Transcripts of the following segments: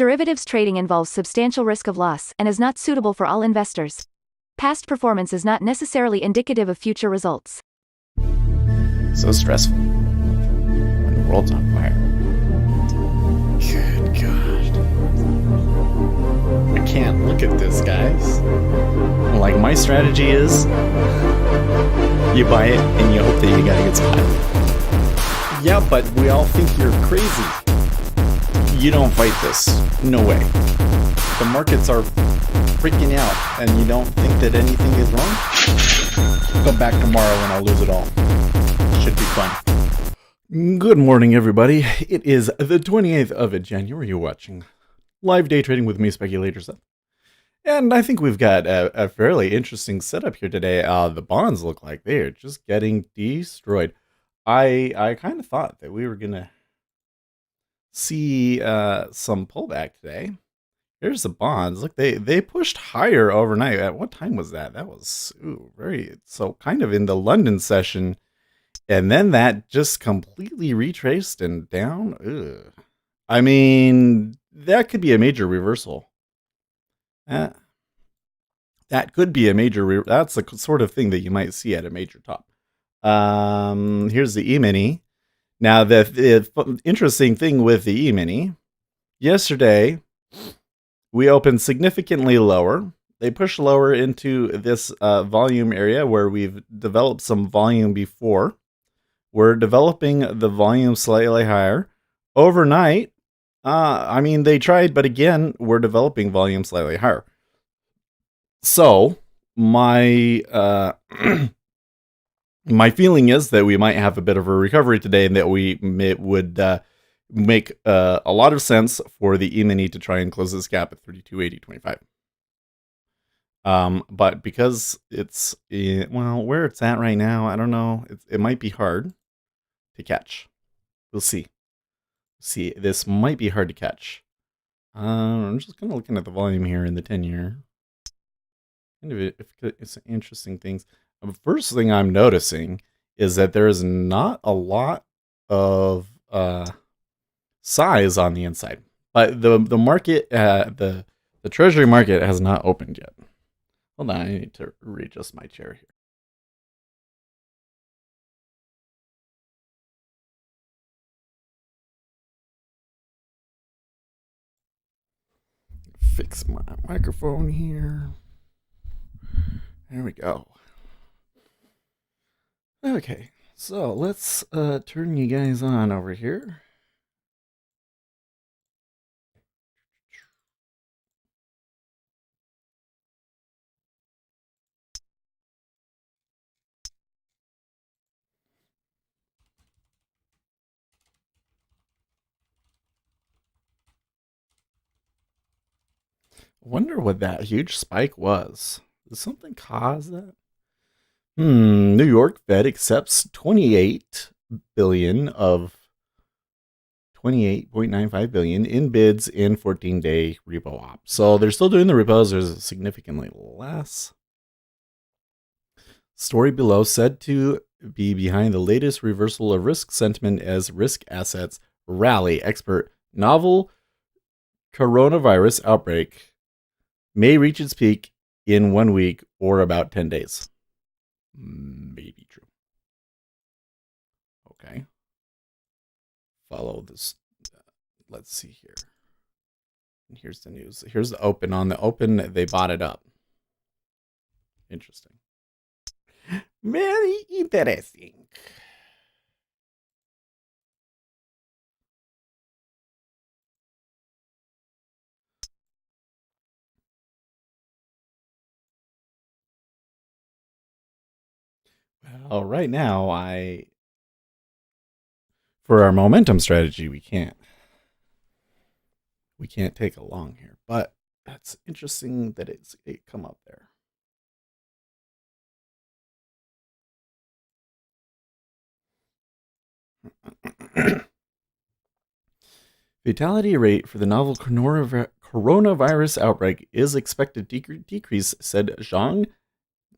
Derivatives trading involves substantial risk of loss and is not suitable for all investors. Past performance is not necessarily indicative of future results. So stressful when the world's on fire. Good God. I can't look at this, guys. Like, my strategy is you buy it and you hope that you got a good spot. Yeah, but we all think you're crazy. You don't fight this. No way. The markets are freaking out and you don't think that anything is wrong? Come back tomorrow and I'll lose it all. Should be fun. Good morning, everybody. It is the 28th of January. You're watching Live Day Trading with me, Speculators. And I think we've got a fairly interesting setup here today. The bonds look like they're just getting destroyed. I kind of thought that we were going to see some pullback today. Here's the bonds. Look, they pushed higher overnight. At what time was that? That was so kind of in the London session. And then that just completely retraced and down. Ugh. I mean, that could be a major reversal. That could be a major. That's the sort of thing that you might see at a major top. Here's the E-mini. Now, the interesting thing with the E-mini, yesterday we opened significantly lower. They pushed lower into this volume area where we've developed some volume before. We're developing the volume slightly higher. Overnight, I mean, they tried, but again, we're developing volume slightly higher. So, my my feeling is that we might have a bit of a recovery today and that would make a lot of sense for the E-mini to try and close this gap at 32.8025. But because it's, where it's at right now, I don't know. It might be hard to catch. We'll see. This might be hard to catch. I'm just kind of looking at the volume here in the 10-year. Kind of it's interesting things. The first thing I'm noticing is that there is not a lot of size on the inside, but the market, the treasury market has not opened yet. Hold on, I need to readjust my chair here. Fix my microphone here. There we go. Okay, so let's turn you guys on over here. Wonder what that huge spike was. Did something cause that? New York Fed accepts 28 billion of 28.95 billion in bids in 14-day repo op. So they're still doing the repos. There's significantly less. Story below said to be behind the latest reversal of risk sentiment as risk assets rally. Expert novel coronavirus outbreak may reach its peak in 1 week or about 10 days. Maybe true. Okay. Follow this. Let's see here. And here's the news. Here's the open. On the open, they bought it up. Interesting. Very interesting. Well, right now, for our momentum strategy, we can't take a long here, but that's interesting that it come up there. Fatality rate for the novel coronavirus outbreak is expected to decrease, said Zhang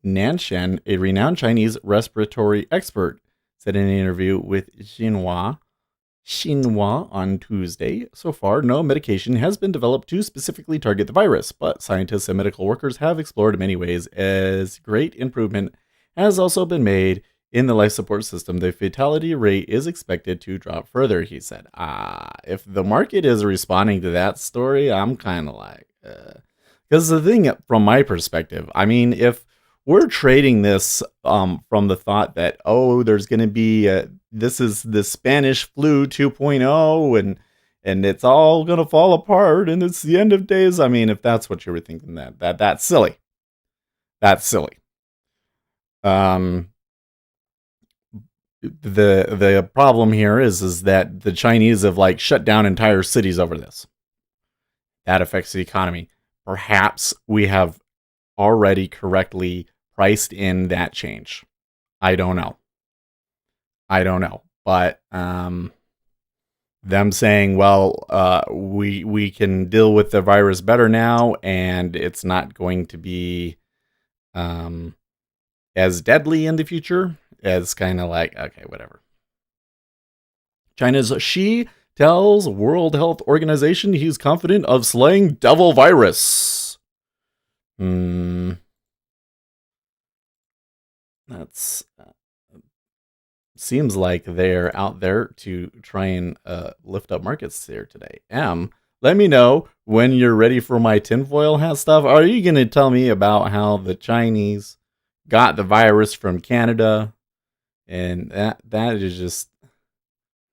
Nanshan, a renowned Chinese respiratory expert, said in an interview with Xinhua Xinhua on Tuesday. So far, no medication has been developed to specifically target the virus, but scientists and medical workers have explored many ways as great improvement has also been made in the life support system. The fatality rate is expected to drop further, he said. If the market is responding to that story, I'm kind of like, because the thing from my perspective, I mean, if we're trading this from the thought that, oh, there's going to be this is the Spanish flu 2.0 and it's all going to fall apart and it's the end of days. I mean, if that's what you were thinking, that's silly. That's silly. The problem here is that the Chinese have like shut down entire cities over this. That affects the economy. Perhaps we have already correctly priced in that change. I don't know. But them saying, well, we can deal with the virus better now, and it's not going to be as deadly in the future, is kind of like, okay, whatever. China's Xi tells World Health Organization he's confident of slaying devil virus. That's seems like they're out there to try and lift up markets here today. Let me know when you're ready for my tinfoil hat stuff. Are you going to tell me about how the Chinese got the virus from Canada? And that is just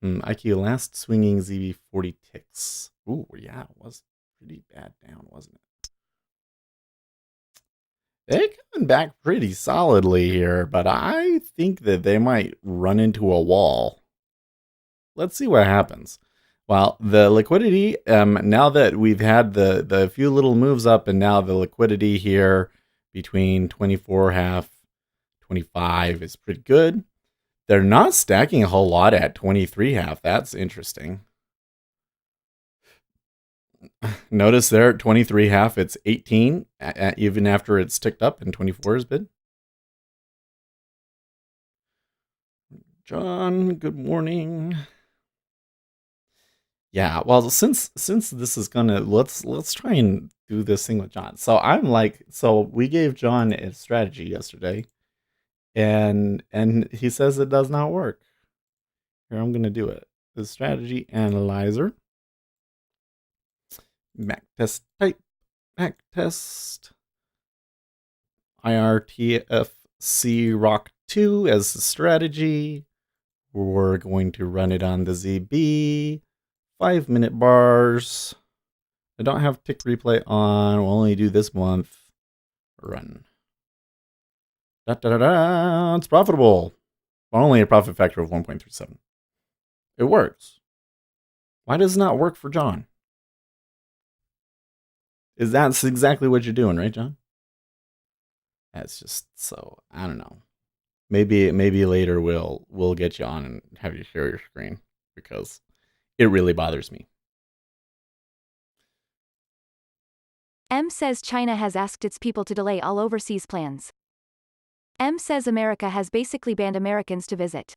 IQ last swinging ZB40 ticks. Ooh, yeah, it was pretty bad down, wasn't it? They're coming back pretty solidly here, but I think that they might run into a wall. Let's see what happens. Well, the liquidity, now that we've had the few little moves up, and now the liquidity here between 24.5, 25 is pretty good. They're not stacking a whole lot at 23.5. That's interesting. Notice there at 23.5, it's 18, even after it's ticked up, and 24 is bid. John, good morning. Yeah, well, since this is gonna let's try and do this thing with John. So we gave John a strategy yesterday, and he says it does not work. Here, I'm gonna do it. The strategy analyzer. Mac test type. Mac test. IRTFC Rock 2 as the strategy. We're going to run it on the ZB. 5-minute bars. I don't have tick replay on. We'll only do this month. Run. It's profitable. Only a profit factor of 1.37. It works. Why does it not work for John? Is that exactly what you're doing, right, John? That's just so, I don't know. Maybe later we'll get you on and have you share your screen, because it really bothers me. M says China has asked its people to delay all overseas plans. M says America has basically banned Americans to visit.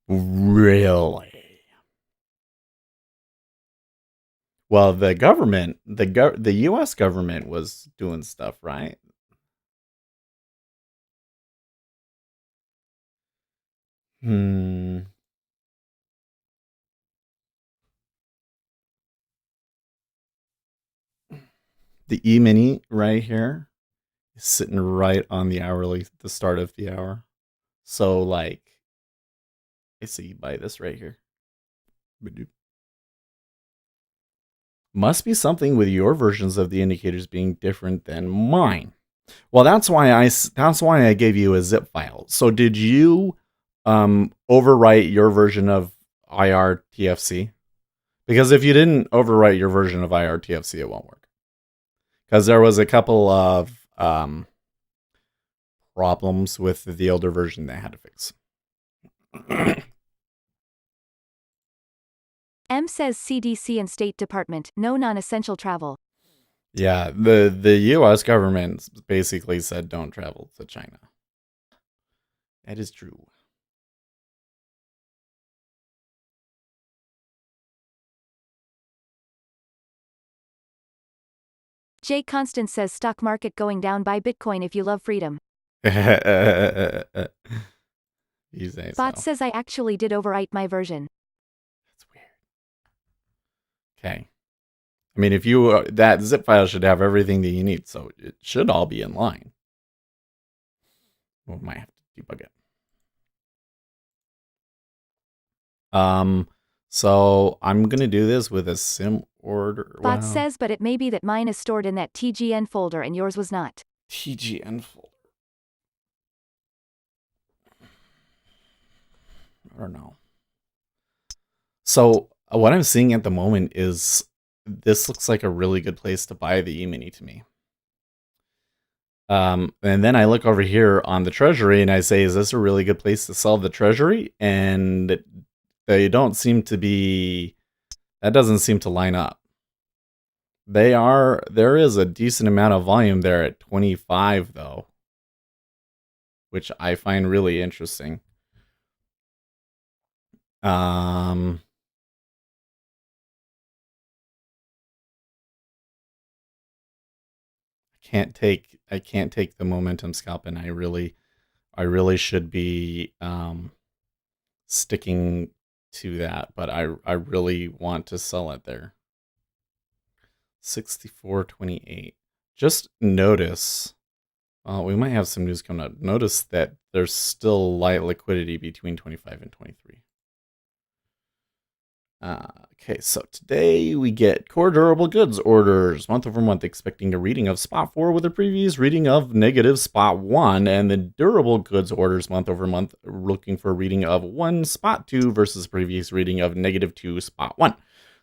Really? Well, the government, the U.S. government was doing stuff, right? The E-mini right here is sitting right on the hourly, the start of the hour. So, like, I see you buy this right here. Must be something with your versions of the indicators being different than mine. Well, that's why I gave you a zip file. So did you overwrite your version of IRTFC? Because if you didn't overwrite your version of IRTFC, it won't work. Because there was a couple of problems with the older version they had to fix. M says CDC and State Department, no non-essential travel. Yeah, the U.S. government basically said don't travel to China. That is true. Jay Constance says stock market going down, buy Bitcoin if you love freedom. You say Bot so. says I actually did overwrite my version. That's weird. Okay. I mean, if you that zip file should have everything that you need, so it should all be in line. We might have to debug it. So I'm gonna do this with a sim order. Bot says, but it may be that mine is stored in that TGN folder and yours was not. TGN folder. I don't know. So what I'm seeing at the moment is this looks like a really good place to buy the E-mini to me. And then I look over here on the treasury and I say, is this a really good place to sell the treasury? And they don't seem to be, that doesn't seem to line up. There is a decent amount of volume there at 25 though, which I find really interesting. I can't take the momentum scalp, and I really should be sticking to that, but I really want to sell it there. 64.28. Just notice, we might have some news coming up. Notice that there's still light liquidity between 25 and 23. Okay, so today we get core durable goods orders month over month, expecting a reading of spot 4 with a previous reading of negative spot 1, and the durable goods orders month over month looking for a reading of 1 spot 2 versus previous reading of negative 2 spot 1.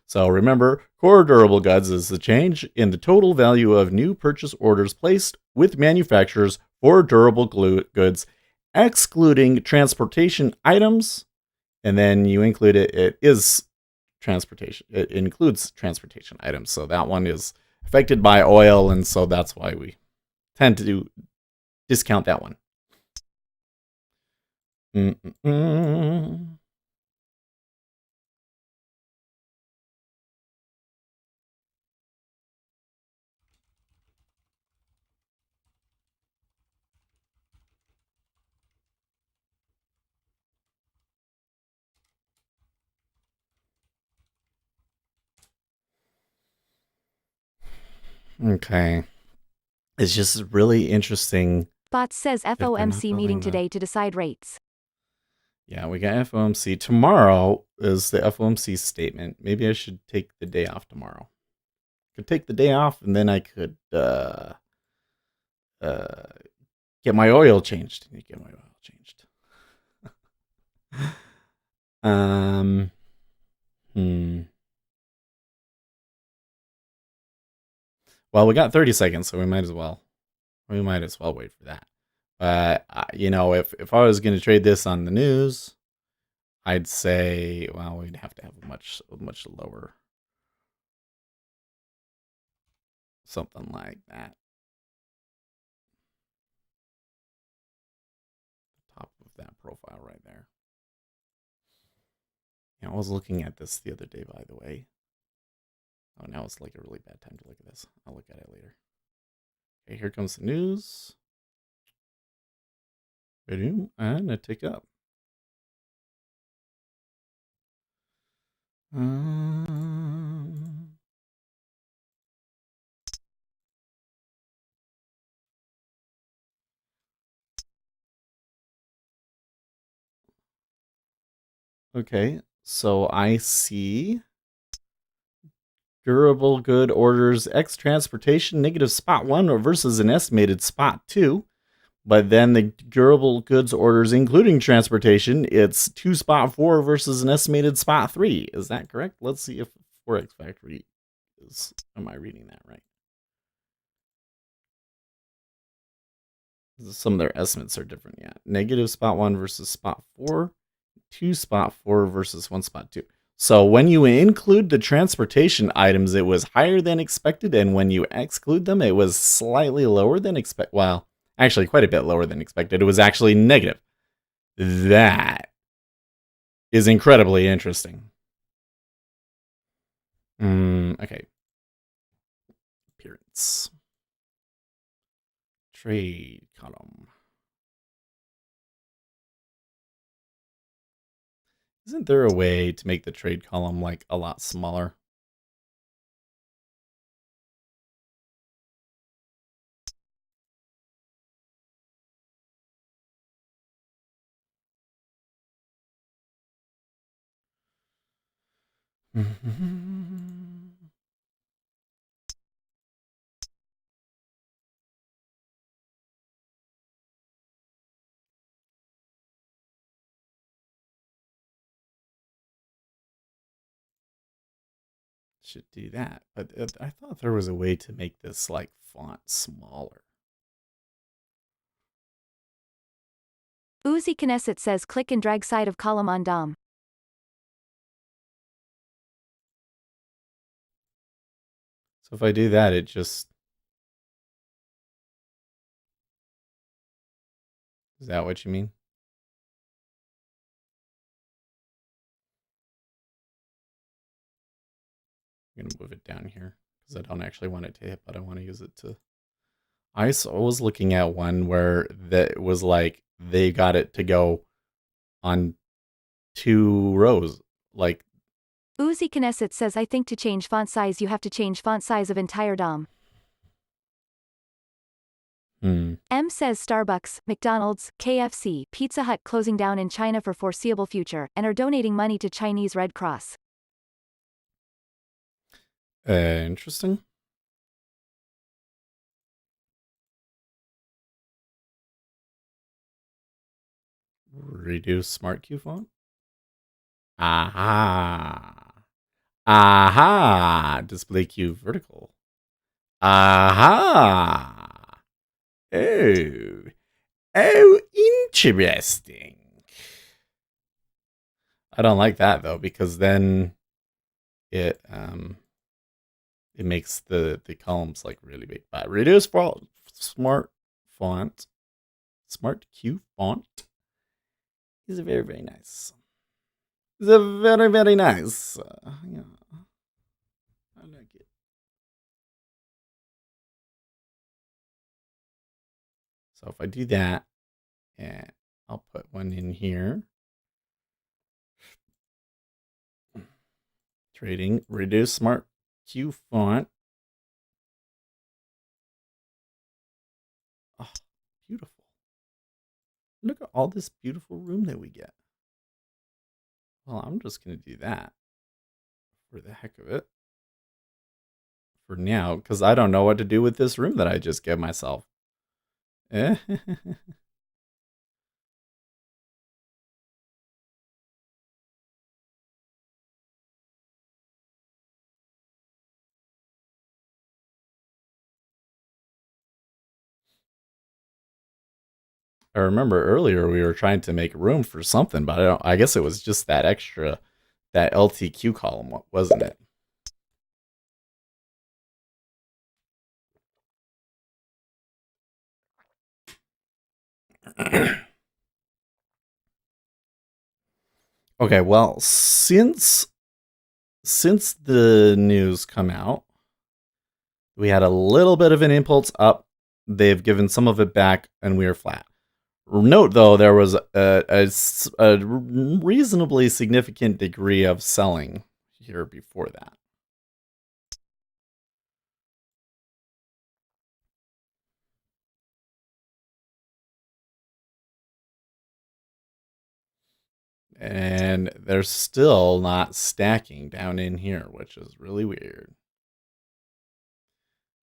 So remember, core durable goods is the change in the total value of new purchase orders placed with manufacturers for durable goods, excluding transportation items, and then you include it is transportation. It includes transportation items, so that one is affected by oil, and so that's why we tend to discount that one. Okay. It's just really interesting. Bot says FOMC meeting today to decide rates. Yeah, we got FOMC. Tomorrow is the FOMC statement. Maybe I should take the day off tomorrow. Could take the day off, and then I could get my oil changed. Well, we got 30 seconds, so we might as well wait for that. But you know, if I was going to trade this on the news, I'd say, well, we'd have to have a much lower, something like that. Top of that profile right there. Yeah, I was looking at this the other day, by the way. Oh, now it's like a really bad time to look at this. I'll look at it later. Okay, here comes the news. And a tick up. Okay, so I see durable good orders X transportation negative spot 1 versus an estimated spot 2. But then the durable goods orders, including transportation, it's 2 spot 4 versus an estimated spot 3. Is that correct? Let's see if Forex Factory is. Am I reading that right? Some of their estimates are different. Yeah, negative spot 1 versus spot 4, 2 spot 4 versus 1 spot 2. So when you include the transportation items, it was higher than expected, and when you exclude them, it was slightly lower than expected. Well, actually quite a bit lower than expected. It was actually negative. That is incredibly interesting. Okay. Appearance. fonts. Trade column. Isn't there a way to make the trade column like a lot smaller? Should do that. But I thought there was a way to make this like font smaller. Uzi Knesset says click and drag side of column on DOM. So if I do that, it just... Is that what you mean? I'm going to move it down here because I don't actually want it to hit, but I want to use it to... I was looking at one where that was like they got it to go on 2 rows. Like... Uzi Knesset says I think to change font size you have to change font size of entire DOM. M says Starbucks, McDonald's, KFC, Pizza Hut closing down in China for foreseeable future and are donating money to Chinese Red Cross. Interesting. Reduce smart Q font. Aha. Aha. Display Q vertical. Aha. Oh. Oh, interesting. I don't like that though, because then it makes the columns like really big. But reduce smart font. Smart Q font is very, very nice. It's a very, very nice. Yeah. I like it. So if I do that, and I'll put one in here. Trading, reduce smart Q font. Oh, beautiful. Look at all this beautiful room that we get. Well, I'm just going to do that for the heck of it. For now, because I don't know what to do with this room that I just gave myself. I remember earlier we were trying to make room for something, but I guess it was just that extra, that LTQ column, wasn't it? Okay, well, since the news come out, we had a little bit of an impulse up. They've given some of it back, and we are flat. Note, though, there was a reasonably significant degree of selling here before that. And they're still not stacking down in here, which is really weird.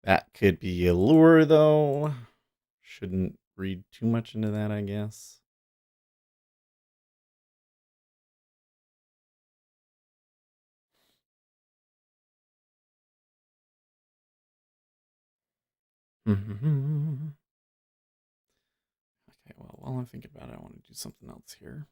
That could be a lure, though. Shouldn't read too much into that, I guess. Okay, well, while I'm thinking about it, I want to do something else here.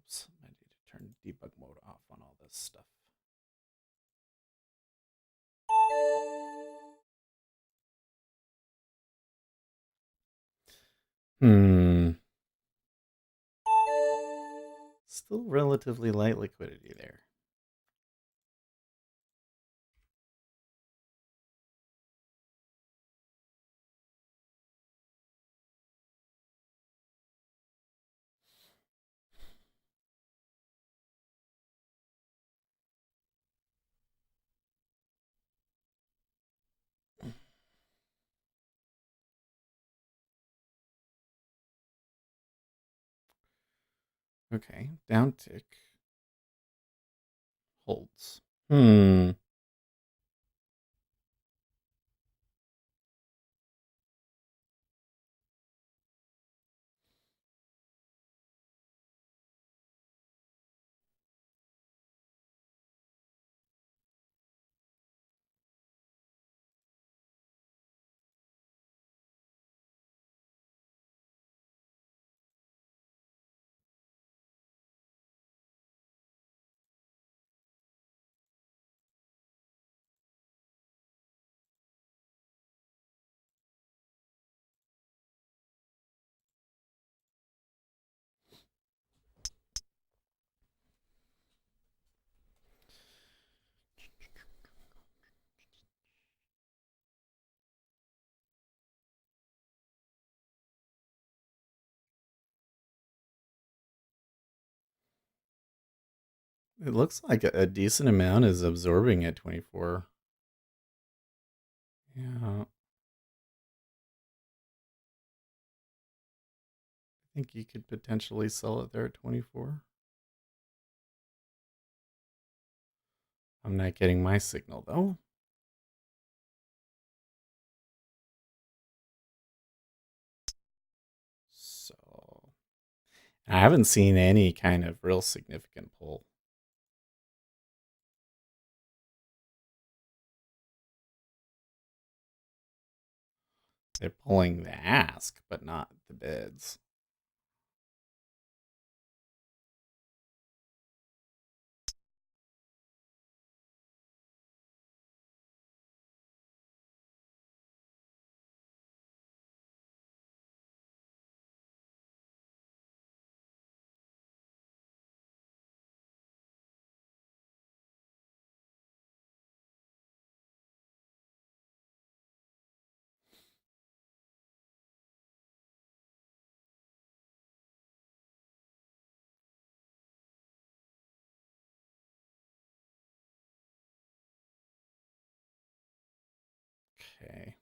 Oops, I need to turn debug mode off on all this stuff. Still relatively light liquidity there. Okay, down tick. Holds. It looks like a decent amount is absorbing at 24. Yeah. I think you could potentially sell it there at 24. I'm not getting my signal though. So I haven't seen any kind of real significant pull. They're pulling the ask, but not the bids. Okay.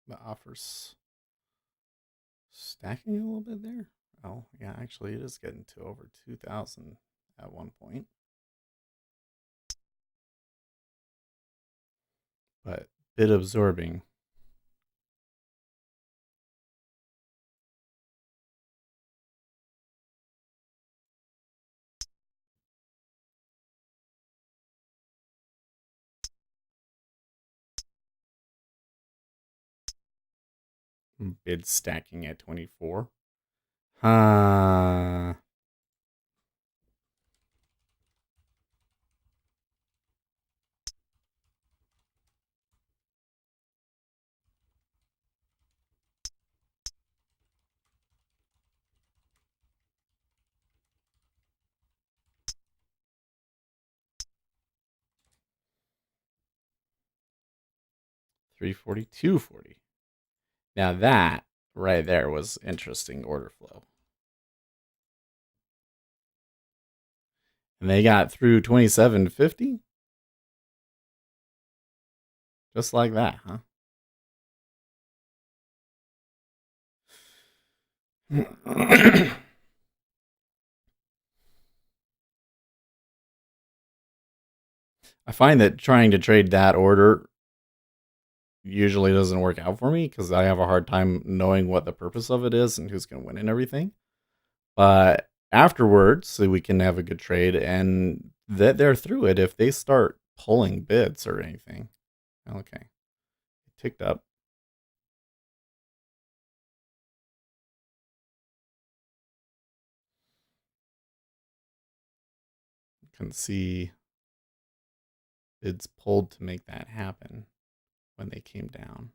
The offers stacking a little bit there. Oh, yeah, actually it is getting to over 2,000 at one point. But bid absorbing. Bid stacking at 24. 342.40. Now that right there was interesting order flow. And they got through 27.50. Just like that, huh? I find that trying to trade that order usually doesn't work out for me because I have a hard time knowing what the purpose of it is and who's going to win and everything. But afterwards so we can have a good trade, and that they're through it if they start pulling bids or anything. Okay. It ticked up. You can see bids pulled to make that happen when they came down.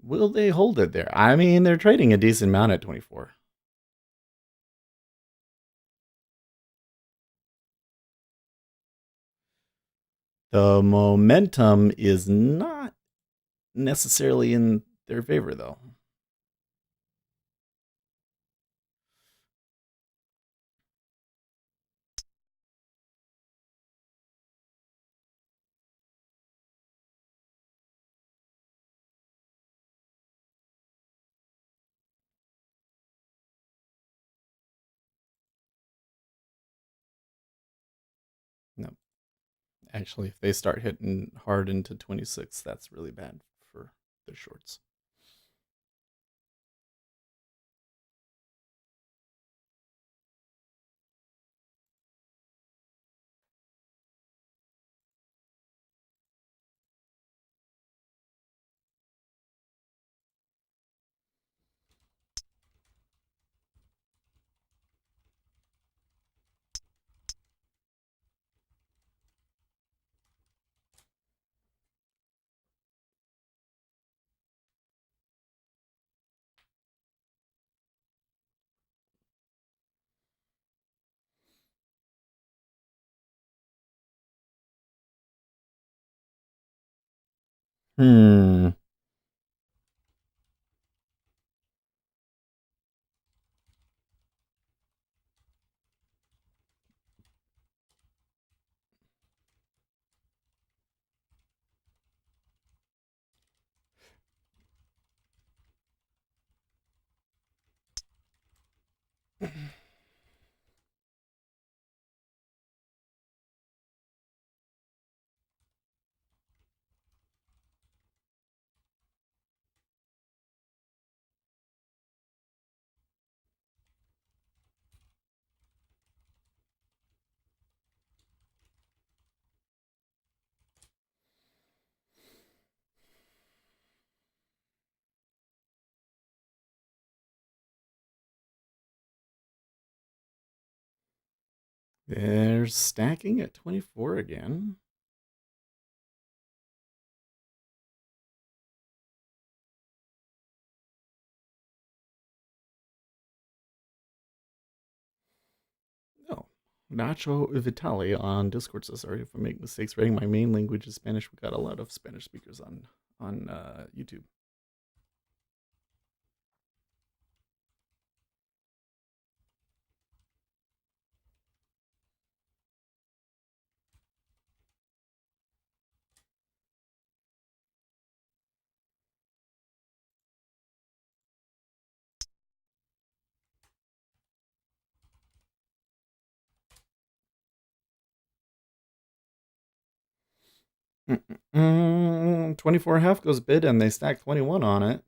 Will they hold it there? I mean, they're trading a decent amount at 24. The momentum is not necessarily in their favor, though. No, actually, if they start hitting hard into 26, that's really bad for their shorts. Hmm. They're stacking at 24 again. No. Nacho Vitali on Discord says, sorry if I make mistakes writing. My main language is Spanish. We got a lot of Spanish speakers on YouTube. Mm-mm-mm. 24 half goes bid and they stack 21 on it.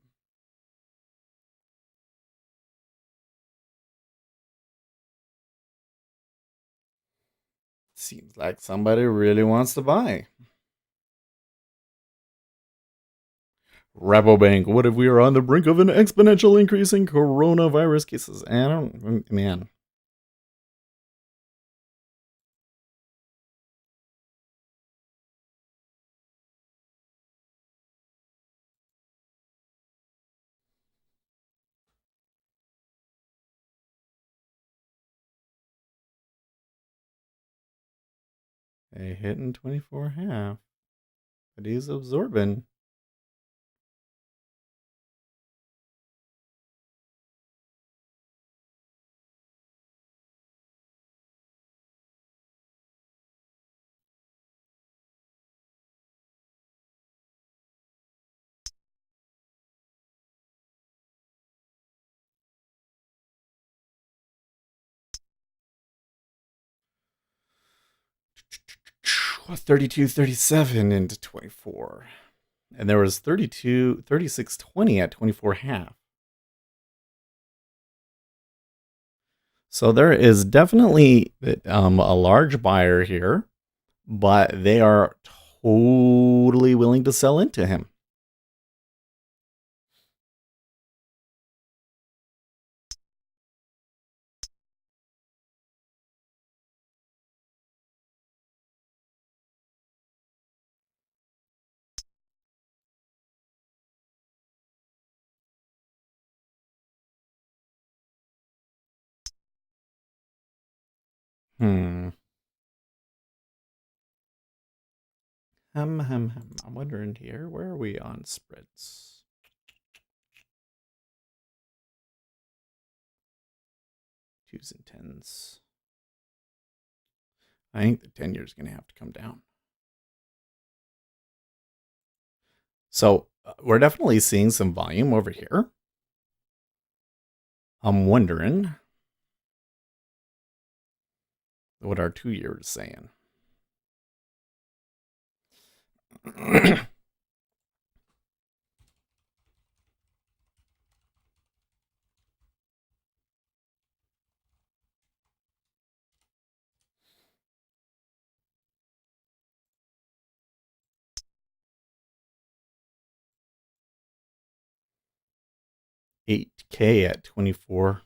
Seems like somebody really wants to buy. Rabobank, what if we are on the brink of an exponential increase in coronavirus cases? I don't, man. They hitting 24 half, but he's absorbing. 32.37 into 24. And there was 36.20 at 24 half. So there is definitely a large buyer here, but they are totally willing to sell into him. I'm wondering here, where are we on spreads? Twos and tens. I think the 10-year is going to have to come down. So we're definitely seeing some volume over here. I'm wondering what our 2-year is saying. $8K at 24.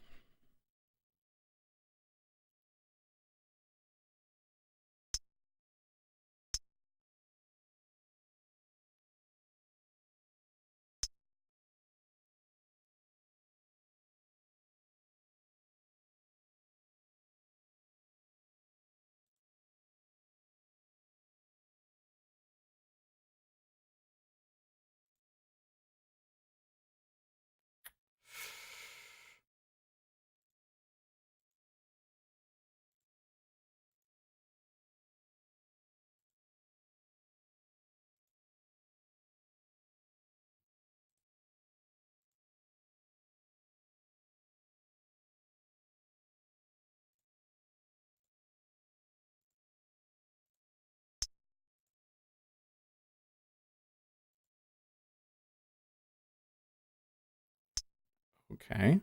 Okay.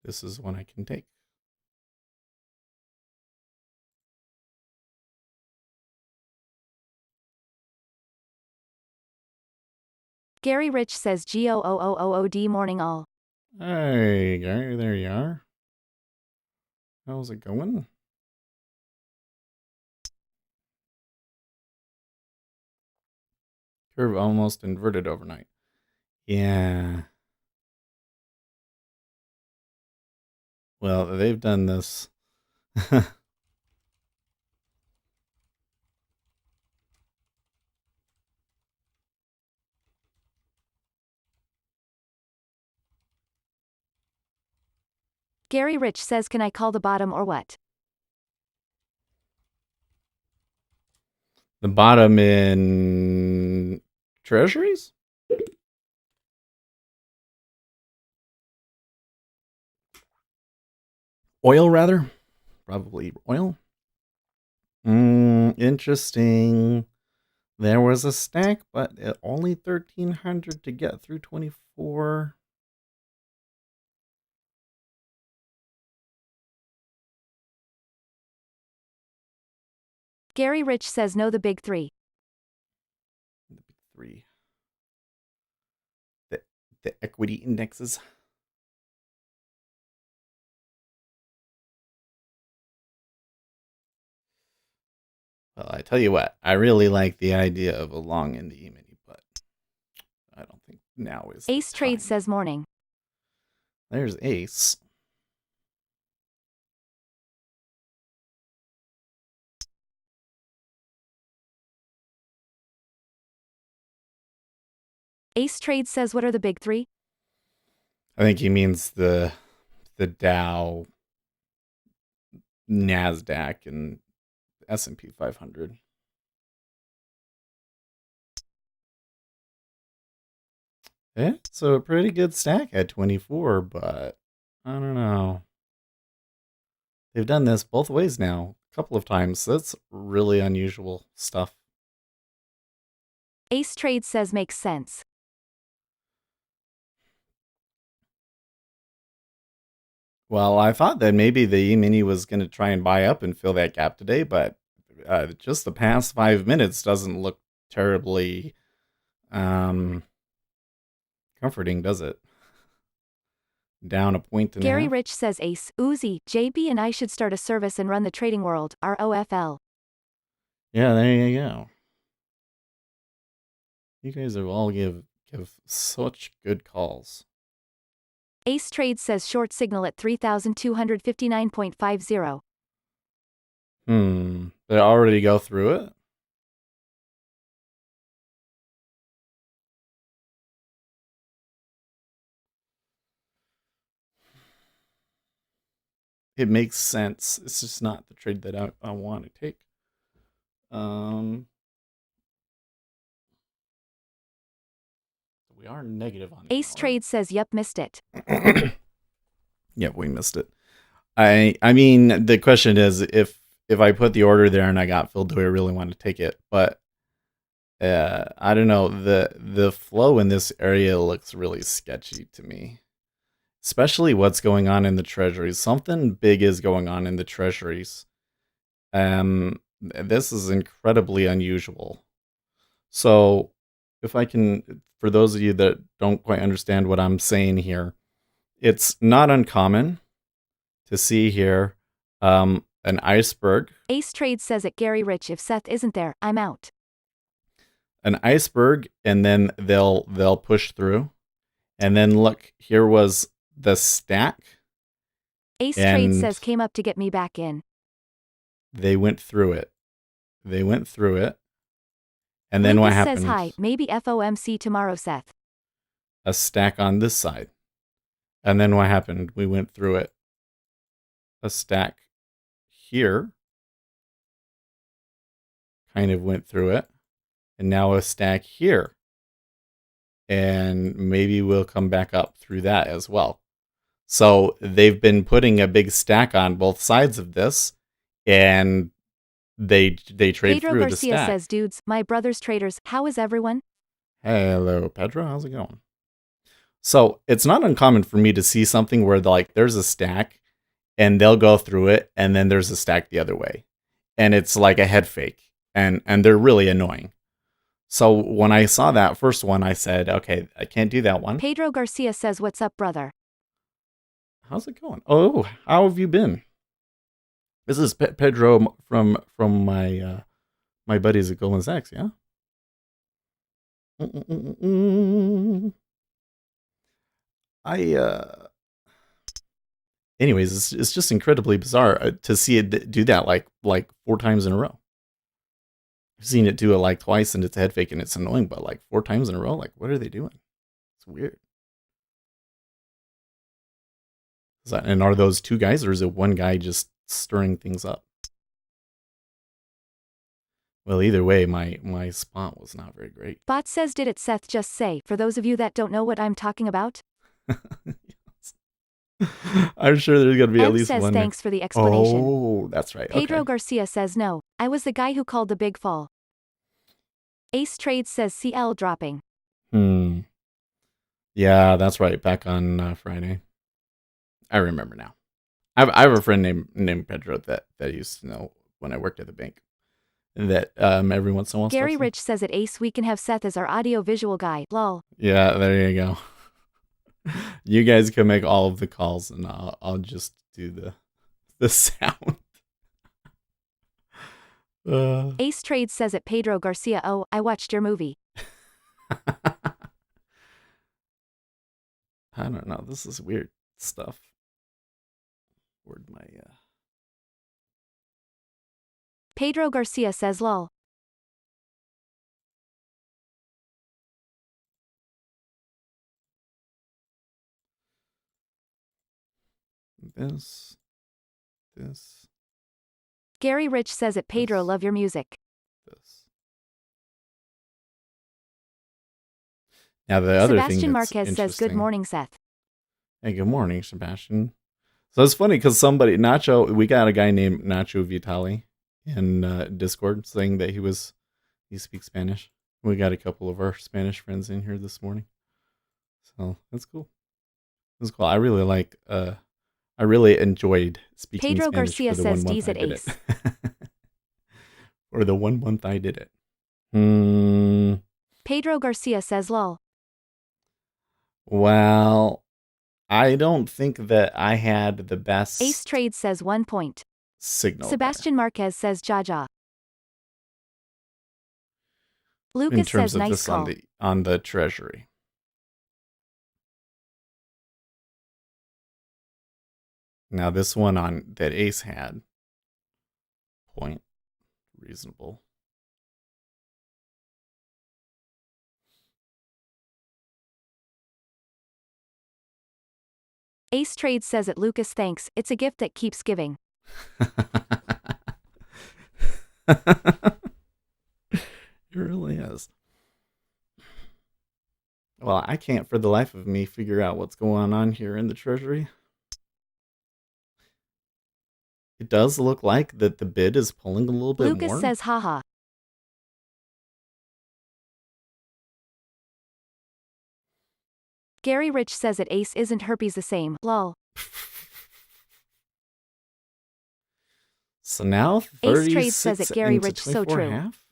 This is one I can take. Gary Rich says GOOOOOD morning all. Hey, Gary, there you are. How's it going? Curve almost inverted overnight. Yeah. Well, they've done this. Gary Rich says, can I call the bottom or what? The bottom in treasuries? Oil, rather. Probably oil. Interesting. There was a stack, but only 1,300 to get through 24. Gary Rich says no, the big three. The big three. The equity indexes. Well, I tell you what, I really like the idea of a long in the E-mini, but I don't think now is Ace Trade says morning. There's Ace. Ace Trade says what are the big three? I think he means the Dow, NASDAQ, and S&P 500. Yeah, so a pretty good stack at 24, but I don't know. They've done this both ways now, a couple of times. That's really unusual stuff. Ace Trades says makes sense. Well, I thought that maybe the E-mini was going to try and buy up and fill that gap today, but just the past 5 minutes doesn't look terribly comforting, does it? Down a point and a Gary half. Rich says Ace, Uzi, JB and I should start a service and run the trading world, ROFL. Yeah, there you go. You guys have all give such good calls. Ace Trades says short signal at 3,259.50. They already go through it? It makes sense. It's just not the trade that I want to take. We are negative on the Ace hour. Trades says yup, missed it. Yep, we missed it. I mean, the question is if I put the order there and I got filled, do I really want to take it? But I don't know. The flow in this area looks really sketchy to me. Especially what's going on in the treasuries. Something big is going on in the treasuries. This is incredibly unusual. So, if I can, for those of you that don't quite understand what I'm saying here, it's not uncommon to see here an iceberg. Ace Trades says at Gary Rich, if Seth isn't there, I'm out. An iceberg, and then they'll push through. And then look, here was the stack. Ace Trades says came up to get me back in. They went through it. And then what happened? Says hi, maybe FOMC tomorrow, Seth. A stack on this side. And then what happened? We went through it. A stack here. Kind of went through it. And now a stack here. And maybe we'll come back up through that as well. So they've been putting a big stack on both sides of this, and they trade Pedro through Garcia the stack. Says, dudes, my brother's traders, how is everyone? Hello, Pedro. How's it going? So it's not uncommon for me to see something where there's a stack, and they'll go through it, and then there's a stack the other way, and it's like a head fake, and they're really annoying. So when I saw that first one, I said, okay, I can't do that one. Pedro Garcia says, what's up, brother? How's it going? Oh, how have you been? This is Pedro from my my buddies at Goldman Sachs, yeah? Anyways, it's just incredibly bizarre to see it do that like 4 times in a row. I've seen it do it like twice and it's a head fake and it's annoying, but like 4 times in a row, like what are they doing? It's weird. And are those 2 guys, or is it one guy just stirring things up? Well, either way, my spot was not very great. Bot says, did it, Seth? Just say, for those of you that don't know what I'm talking about. I'm sure there's going to be at least says, one. Thanks for the explanation. Oh, that's right. Pedro Okay. Garcia says, no, I was the guy who called the big fall. Ace Trades says, CL dropping. Yeah, that's right. Back on Friday. I remember now. I have a friend named Pedro that used to know when I worked at the bank. That every once in a while. Gary Rich says at Ace we can have Seth as our audio visual guy. Lol. Yeah, there you go. You guys can make all of the calls, and I'll just do the sound. Ace Trades says at Pedro Garcia, oh, I watched your movie. I don't know. This is weird stuff. Where'd my Pedro Garcia says lol. This. Gary Rich says at Pedro, love your music. This. Now the other Sebastian thing that's Marquez says good morning, Seth. Hey, good morning, Sebastian. So it's funny because we got a guy named Nacho Vitali in Discord saying that he speaks Spanish. We got a couple of our Spanish friends in here this morning. So that's cool. That's cool. I really enjoyed speaking Pedro Spanish Garcia for the says 1 month D's I at did it. Ace. For the 1 month I did it. Hmm. Pedro Garcia says lol. Well, I don't think that I had the best Ace Trade says 1 point. signal Sebastian Marquez says Jaja. there in Lucas terms says of nice this call. on the treasury. Now this one on that Ace had point reasonable. Ace Trade says it Lucas thanks, it's a gift that keeps giving. It really is. Well, I can't for the life of me figure out what's going on here in the treasury. It does look like that the bid is pulling a little bit Lucas more. says haha. Gary Rich says at Ace isn't herpes the same, lol. So now Ace Trade says 36 at Gary into Rich so 24 true. half.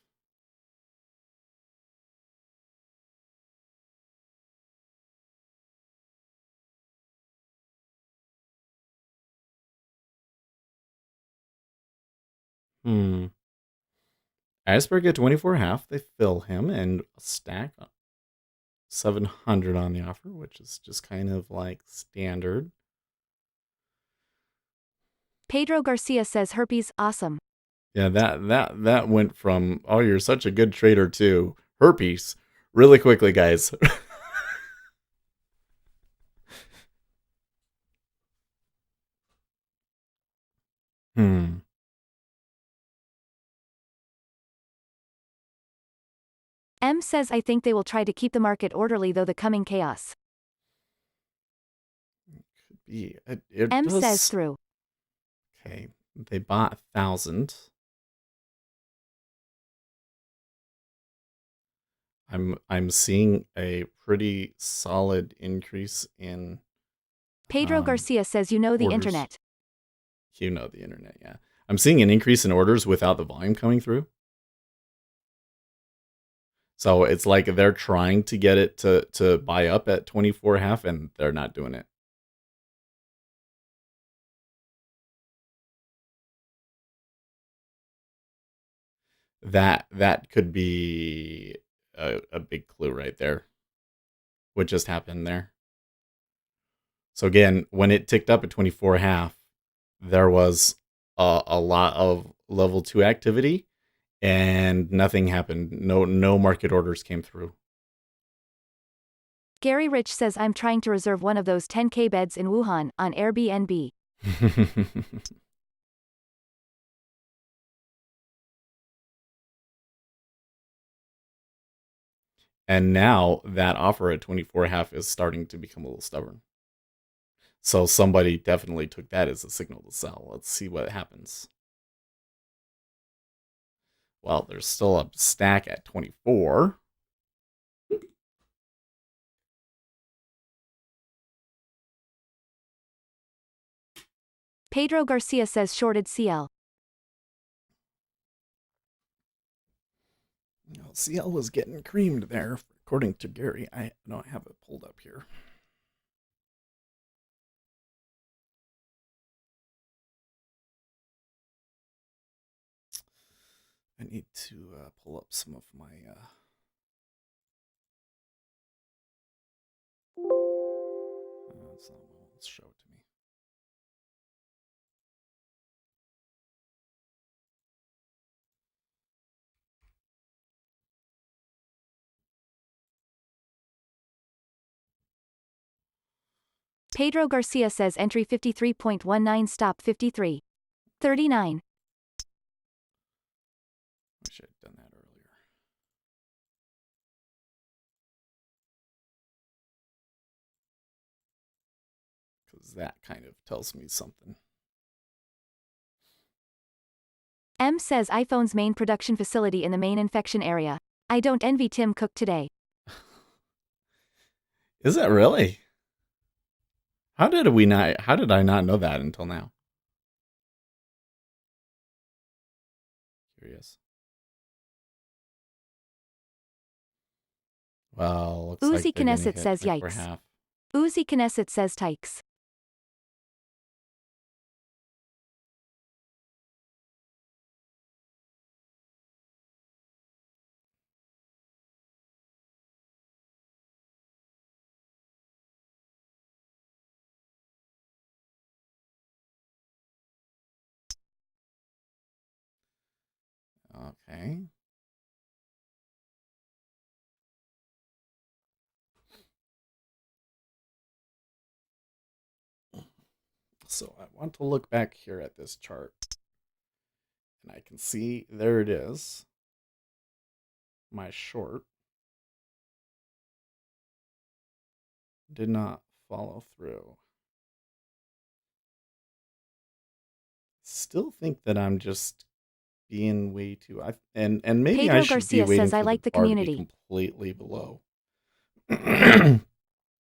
Iceberg at 24 half. They fill him and stack 700 on the offer, which is just kind of like standard. Pedro Garcia says herpes awesome. Yeah, that went from oh you're such a good trader to herpes really quickly, guys. Hmm. M says I think they will try to keep the market orderly though the coming chaos. Could be. It M does. says through. Okay, they bought 1,000. I'm seeing a pretty solid increase in Pedro Garcia says you know the orders. internet. You know the internet, yeah. I'm seeing an increase in orders without the volume coming through. So it's like they're trying to get it to buy up at 24 half and they're not doing it. That could be a big clue right there. What just happened there? So again, when it ticked up at 24 half, there was a lot of level 2 activity and nothing happened. No market orders came through. Gary Rich says I'm trying to reserve one of those 10K beds in Wuhan on Airbnb. And now that offer at 24 half is starting to become a little stubborn. So somebody definitely took that as a signal to sell. Let's see what happens. Well, there's still a stack at 24. Pedro Garcia says shorted CL. Well, CL was getting creamed there, according to Gary. I don't have it pulled up here. I need to pull up some of my. It's not, let's show it to me. Pedro Garcia says entry 53.19 stop 53. 39. Wish I'd done that earlier. Because that kind of tells me something. M says iPhone's main production facility in the main infection area. I don't envy Tim Cook today. Is that really? How did I not know that until now? Curious. Well, looks like Uzi they're gonna Knesset hit says like for yikes. half. Uzi Knesset says tykes. Okay. So I want to look back here at this chart, and I can see there it is. My short did not follow through. Still think that I'm just being way too and maybe I Pedro should be Garcia waiting says I for the like the bar to be community. completely below. I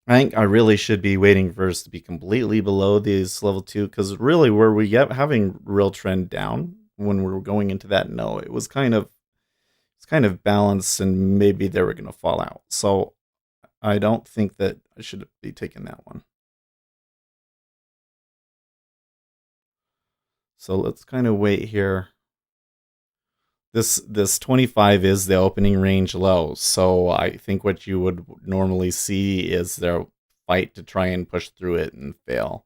think I really should be waiting for us to be completely below these level 2, because really where we get having real trend down when we were going into that no, it's kind of balanced, and maybe they were going to fall out. So I don't think that I should be taking that one. So let's kind of wait here. This 25 is the opening range low, so I think what you would normally see is their fight to try and push through it and fail.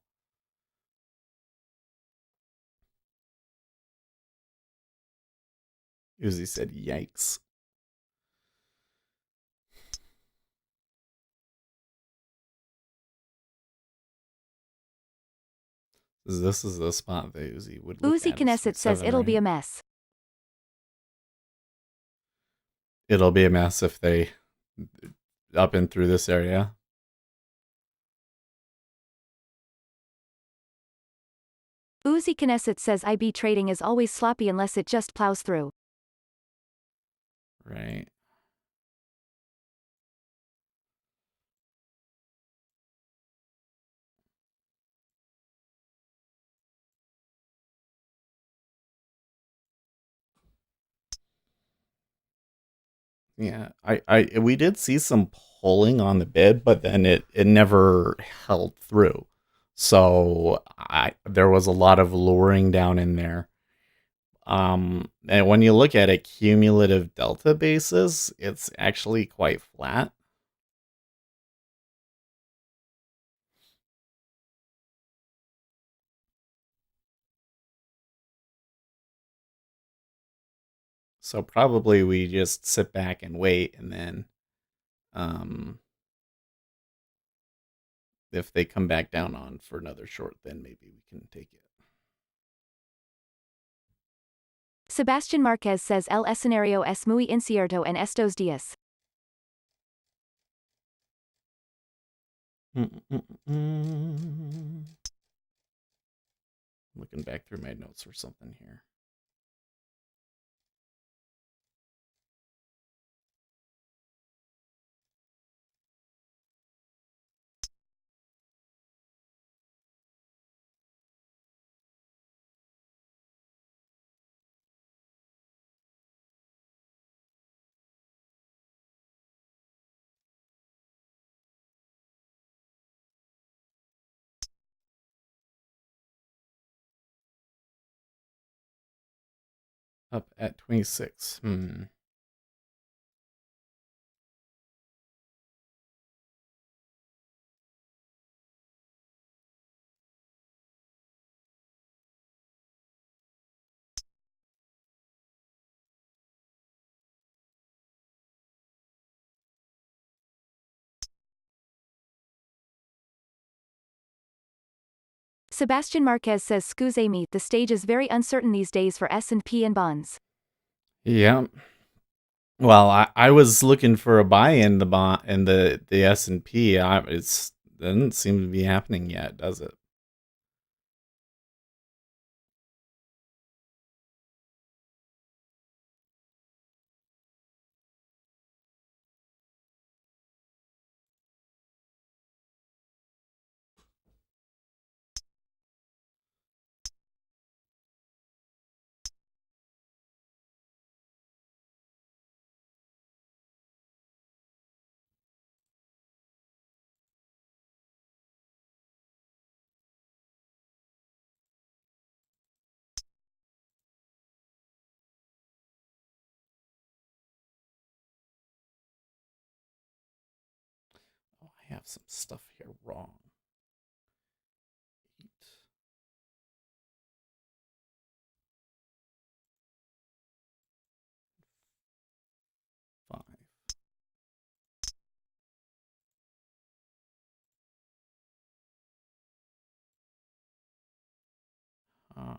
Uzi said, "Yikes." This is the spot that Uzi would look Uzi at. It's Knesset says 27, it'll be right? a mess. It'll be a mess if they up and through this area. Uzi Knesset says IB trading is always sloppy unless it just plows through. Right. Yeah. We did see some pulling on the bid, but then it never held through. So there was a lot of luring down in there. And when you look at a cumulative delta basis, it's actually quite flat. So probably we just sit back and wait, and then if they come back down on for another short, then maybe we can take it. Sebastian Marquez says el escenario es muy incierto en estos días. Looking back through my notes for something here. Up at 26. Sebastian Marquez says excuse me, the stage is very uncertain these days for S&P and bonds. Yeah. Well, I was looking for a buy in the bond in the S&P. It's doesn't seem to be happening yet, does it? have some stuff here wrong. 8. Five. Uh,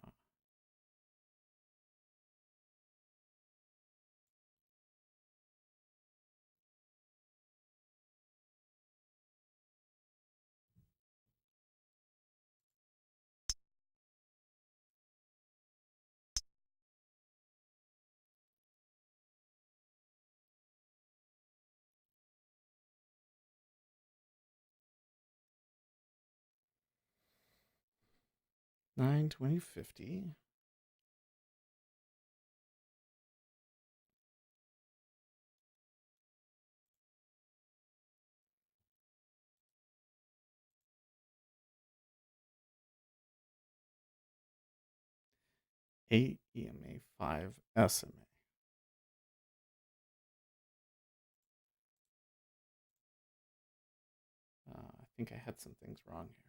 9, 20, 50. Eight EMA, 5 SMA. I think I had some things wrong here.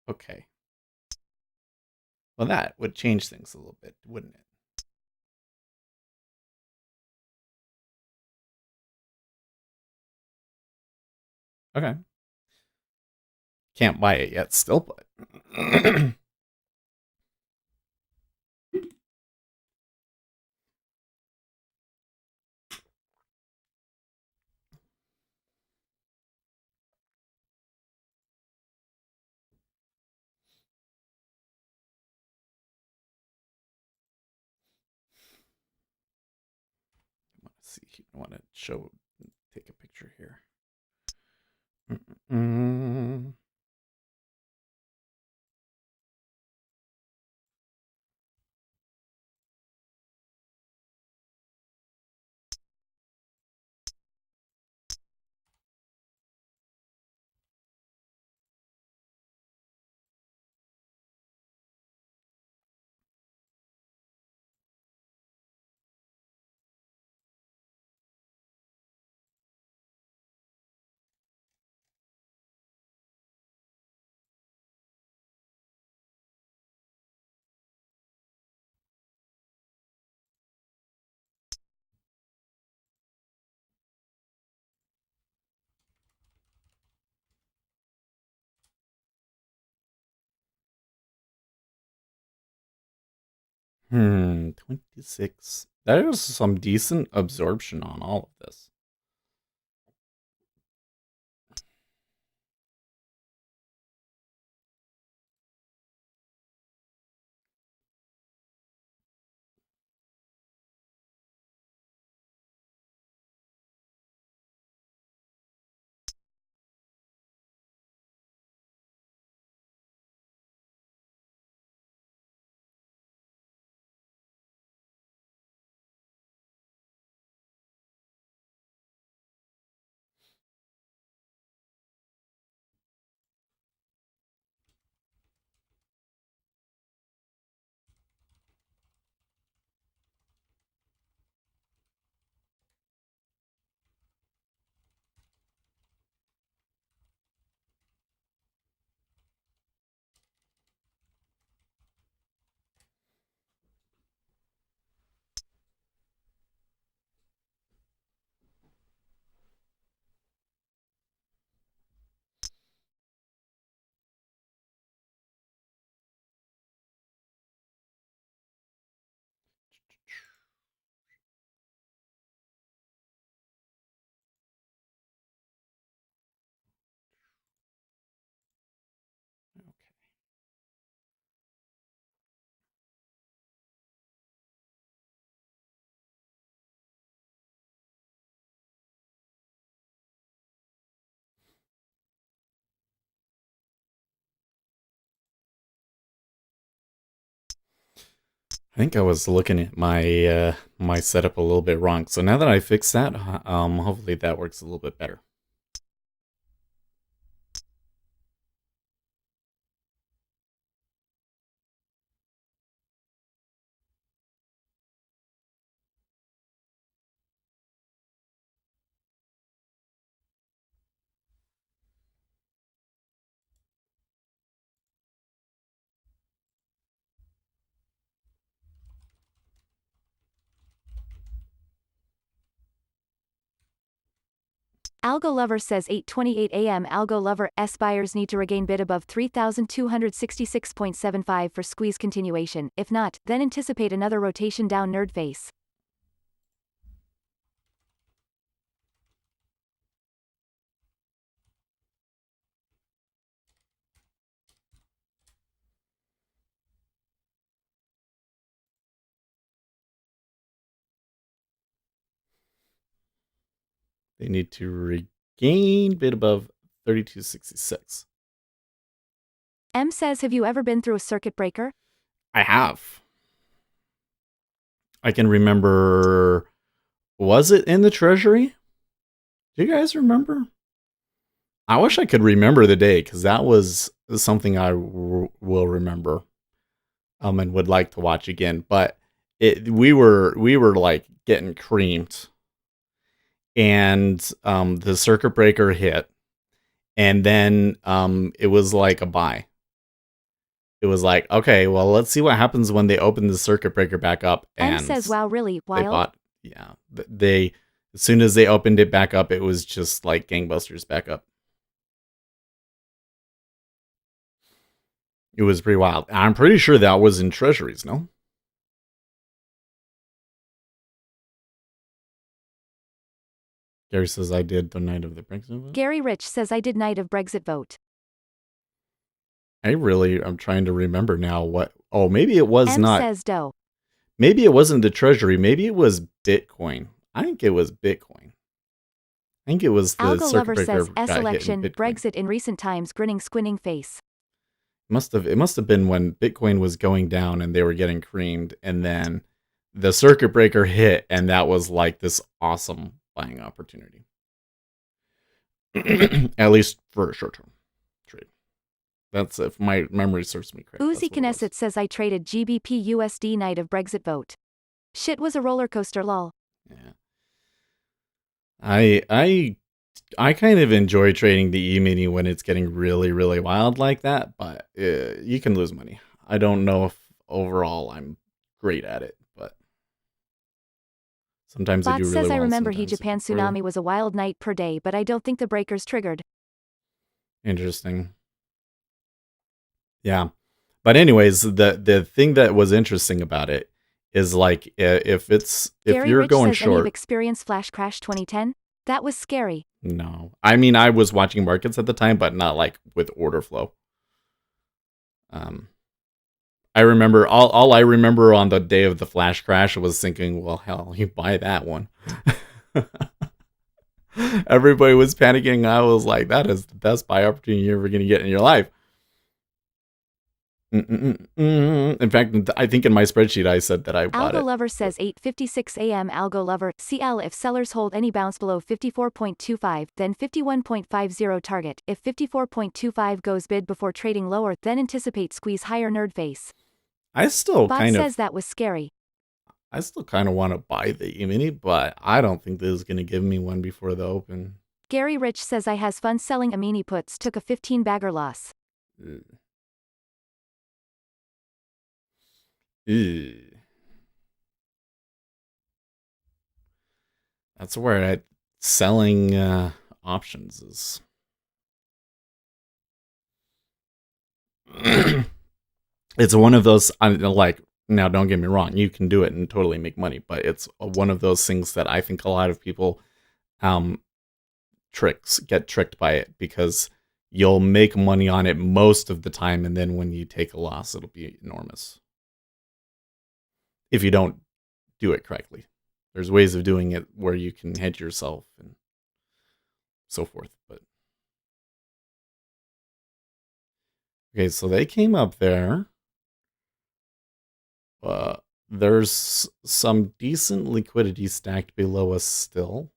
Okay. Well, that would change things a little bit, wouldn't it? Okay. Can't buy it yet still, but see. I want to take a picture here. Mm-mm. Hmm, 26. That is some decent absorption on all of this. Okay. I think I was looking at my setup a little bit wrong. So now that I fixed that, hopefully that works a little bit better. Algo Lover says 8:28 a.m. Algo Lover S buyers need to regain bid above 3,266.75 for squeeze continuation. If not, then anticipate another rotation down nerd face. They need to regain bid above 3266. M says, have you ever been through a circuit breaker? I have. I can remember. Was it in the Treasury? Do you guys remember? I wish I could remember the day, because that was something I will remember, and would like to watch again. But we were like getting creamed, and the circuit breaker hit, and then it was like a buy. It was like, okay, well, let's see what happens when they open the circuit breaker back up. And M says, wow, really? they Wild? bought, yeah, they as soon as they opened it back up, it was just like gangbusters back up. It was pretty wild. I'm pretty sure that was in treasuries, no? Gary says I did the night of the Brexit vote. Gary Rich says I did night of Brexit vote. I'm trying to remember now what. Oh, maybe it was M not. says dough. Maybe it wasn't the treasury. Maybe it was Bitcoin. I think it was Bitcoin. I think it was the Algo circuit Lover breaker says got S hit in election, Bitcoin. Brexit in recent times, grinning squinting face. It must have been when Bitcoin was going down and they were getting creamed, and then the circuit breaker hit, and that was like this awesome buying opportunity. At least for a short term trade. That's if my memory serves me correct. Uzi Knesset says I traded GBP USD night of Brexit vote. Shit was a roller coaster, lol. Yeah. I kind of enjoy trading the E-mini when it's getting really, really wild like that, but you can lose money. I don't know if overall I'm great at it, but sometimes I do Bot really says well. I remember sometimes I Japan do poorly. tsunami was a wild night per day, but I don't think the breakers triggered. Interesting. Yeah. But anyways, the thing that was interesting about it is like if Gary you're Rich going says any of short. experience flash crash 2010? That was scary. No. I mean, I was watching markets at the time, but not like with order flow. I remember all I remember on the day of the flash crash was thinking, well, hell, you buy that one. Everybody was panicking. I was like, that is the best buy opportunity you're ever going to get in your life. In fact, I think in my spreadsheet I said that I bought it. Algo Lover says 8:56 a.m. Algo Lover, CL if sellers hold any bounce below 54.25, then 51.50 target. If 54.25 goes bid before trading lower, then anticipate squeeze higher nerd face. I still Bot kind says of that was scary. want to buy the E-mini, but I don't think this is going to give me one before the open. Gary Rich says I has fun selling a mini puts, took a 15 bagger loss. That's where selling options is. It's one of those, like, now don't get me wrong, you can do it and totally make money, but it's one of those things that I think a lot of people get tricked by it, because you'll make money on it most of the time, and then when you take a loss, it'll be enormous. If you don't do it correctly. There's ways of doing it where you can hedge yourself and so forth. But okay, so they came up there. There's some decent liquidity stacked below us still.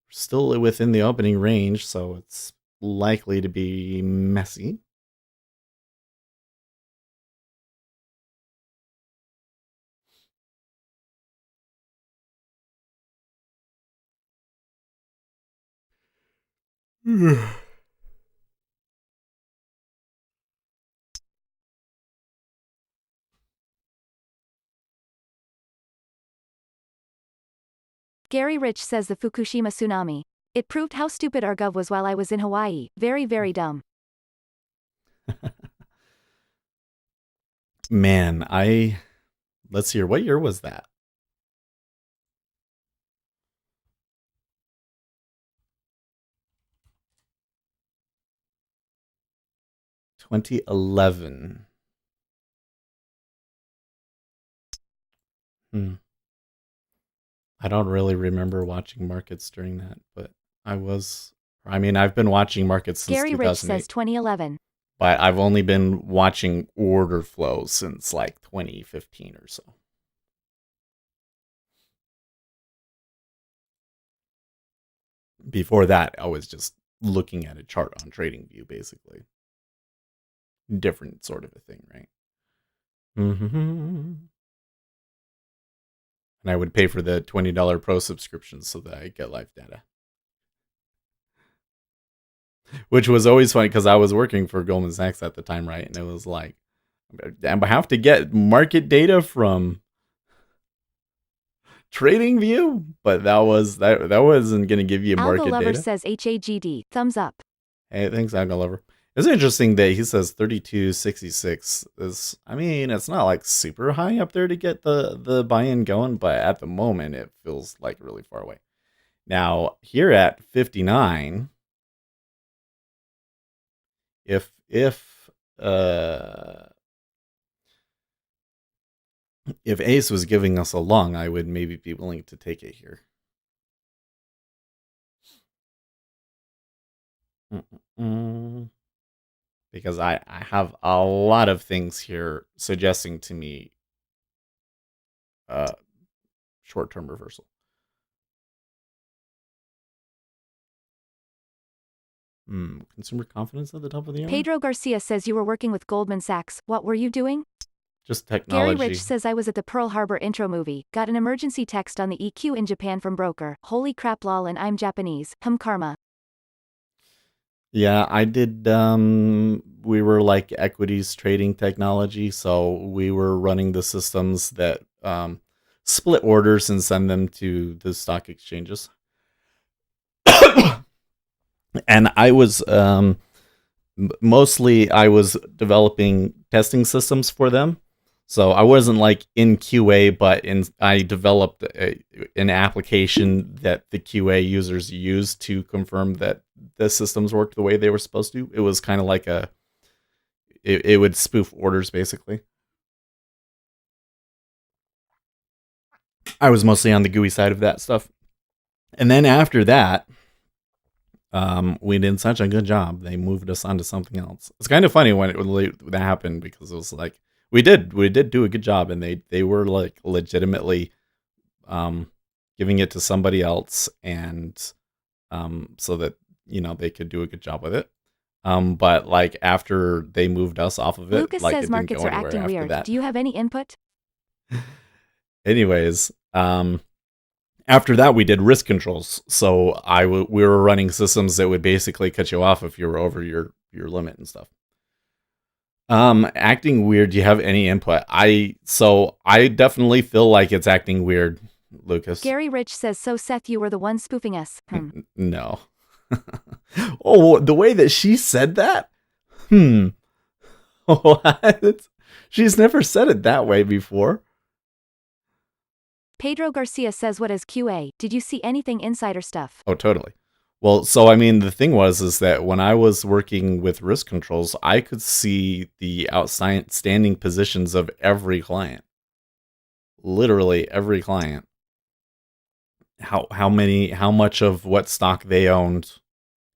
We're still within the opening range, so it's likely to be messy. Gary Rich says the Fukushima tsunami. It proved how stupid our gov was while I was in Hawaii. Very, very dumb. Man, let's hear, what year was that? $2011. I don't really remember watching markets during that, but I've been watching markets since Gary 2008. Rich says 2011. But I've only been watching order flow since like 2015 or so. Before that, I was just looking at a chart on TradingView, basically. Different sort of a thing, right? And I would pay for the $20 Pro subscription so that I get live data. Which was always funny because I was working for Goldman Sachs at the time, right? And it was like, I have to get market data from TradingView, but that wasn't going to give you market Algo Lover data. says HAGD, thumbs up. Hey, thanks, Algo Lover. It's interesting that he says 3266 is, it's not like super high up there to get the buy-in going, but at the moment it feels like really far away. Now, here at 59, if Ace was giving us a long, I would maybe be willing to take it here. Because I have a lot of things here suggesting to me short-term reversal. Consumer confidence at the top of the hour? Pedro Garcia says you were working with Goldman Sachs. What were you doing? Just technology. Gary Rich says I was at the Pearl Harbor intro movie. Got an emergency text on the EQ in Japan from broker. Holy crap lol and I'm Japanese. Karma. Yeah, I did. We were like equities trading technology. So we were running the systems that split orders and send them to the stock exchanges. And I was mostly developing testing systems for them. So I wasn't like in QA, but I developed an application that the QA users use to confirm that the systems worked the way they were supposed to. It was kind of like it would spoof orders, basically. I was mostly on the GUI side of that stuff. And then after that, we did such a good job. They moved us onto something else. It's kind of funny when that happened because it was like we did do a good job, and they were like legitimately giving it to somebody else, and so that they could do a good job with it. But like after they moved us off of it, Lucas like says it markets are acting weird. That. Do you have any input? Anyways, after that, we did risk controls. So we were running systems that would basically cut you off if you were over your limit and stuff. Acting weird. Do you have any input? I definitely feel like it's acting weird, Lucas. Gary Rich says, so Seth, you were the one spoofing us. No. Oh, the way that she said that? What? She's never said it that way before. Pedro Garcia says, what is QA? Did you see anything insider stuff? Oh, totally. Well, so the thing is that when I was working with risk controls, I could see the outstanding positions of every client. Literally every client. How much of what stock they owned,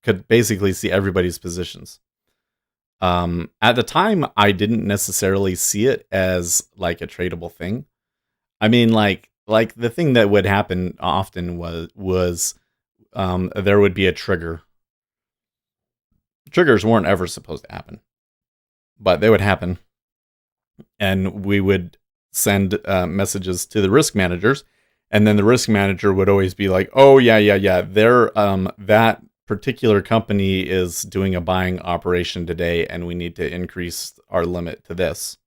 could basically see everybody's positions. At the time, I didn't necessarily see it as like a tradable thing. Like the thing that would happen often was there would be a trigger. Triggers weren't ever supposed to happen, but they would happen. And we would send messages to the risk managers, and then the risk manager would always be like, oh, yeah. They're, that particular company is doing a buying operation today, and we need to increase our limit to this.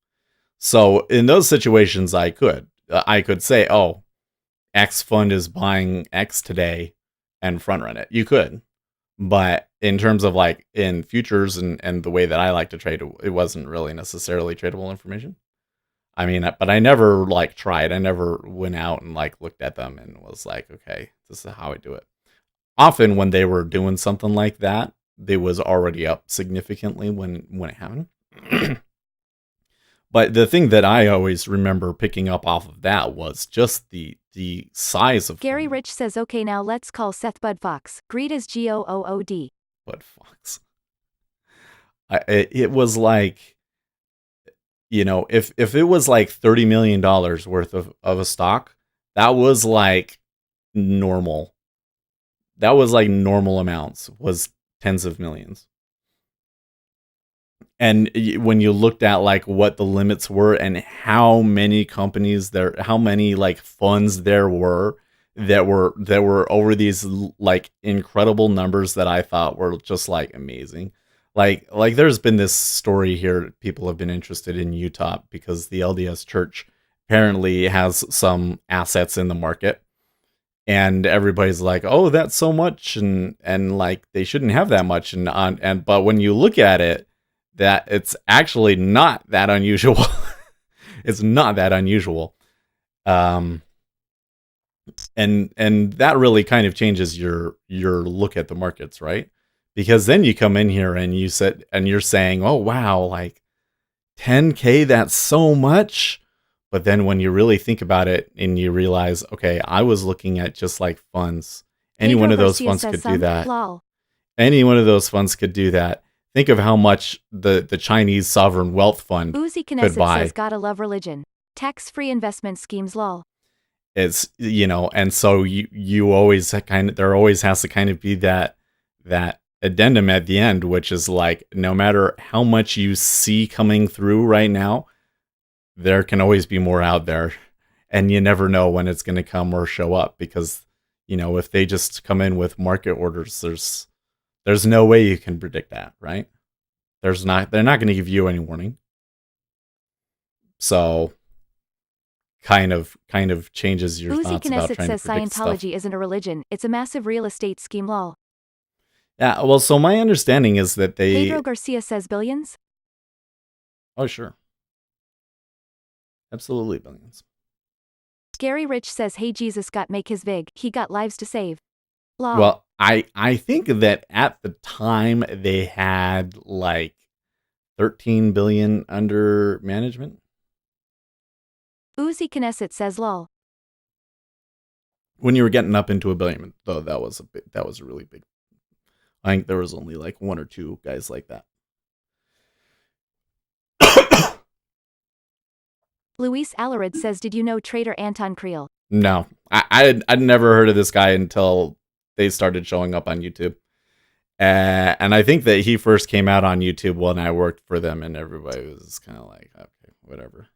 So in those situations, I could say, oh, X fund is buying X today and front run it. You could. But in terms of like in futures and the way that I like to trade, it wasn't really necessarily tradable information. I mean, but I never like tried. I never went out and like looked at them and was like, okay, this is how I do it. Often when they were doing something like that, they was already up significantly when it happened. But the thing that I always remember picking up off of that was just the size of Gary Rich says, okay, now let's call Seth Bud Fox. Greed is GOOD. Bud Fox. It was like, you know, if it was like $30 million worth of a stock, that was like normal. That was like normal amounts, was tens of millions. And when you looked at like what the limits were and how many companies there, how many like funds there were that were over these like incredible numbers that I thought were just like amazing. Like there's been this story here. People have been interested in Utah because the LDS Church apparently has some assets in the market, and everybody's like, "Oh, that's so much," and like they shouldn't have that much, and but when you look at it, that it's actually not that unusual. It's not that unusual. And that really kind of changes your look at the markets, right? Because then you come in here and you're saying, "Oh wow, like 10K, that's so much." But then when you really think about it and you realize, okay, I was looking at just like funds. Any one of those funds could do that. Any one of those funds could do that. Think of how much the Chinese sovereign wealth fund Uzi could Knesset buy. says, gotta love religion. Tax-free investment schemes, lol. It's, you know, and so you always there always has to kind of be that addendum at the end, which is like, no matter how much you see coming through right now, there can always be more out there, and you never know when it's going to come or show up, because, you know, if they just come in with market orders, there's no way you can predict that, right? They're not going to give you any warning. So kind of changes your Uzi thoughts Knesset about trying says to predict Scientology stuff. isn't a religion, it's a massive real estate scheme, lol. Yeah, well, so my understanding is that they... Pedro Garcia says billions? Oh, sure. Absolutely billions. Gary Rich says, hey, Jesus got make his vig, he got lives to save. Lol. Well, I think that at the time they had like 13 billion under management. Uzi Knesset says lol. When you were getting up into $1 billion, though, that was a really big. I think there was only like one or two guys like that. Luis Alarid says, did you know trader Anton Creel? No, I'd never heard of this guy until they started showing up on YouTube. And I think that he first came out on YouTube when I worked for them, and everybody was kind of like, okay, whatever.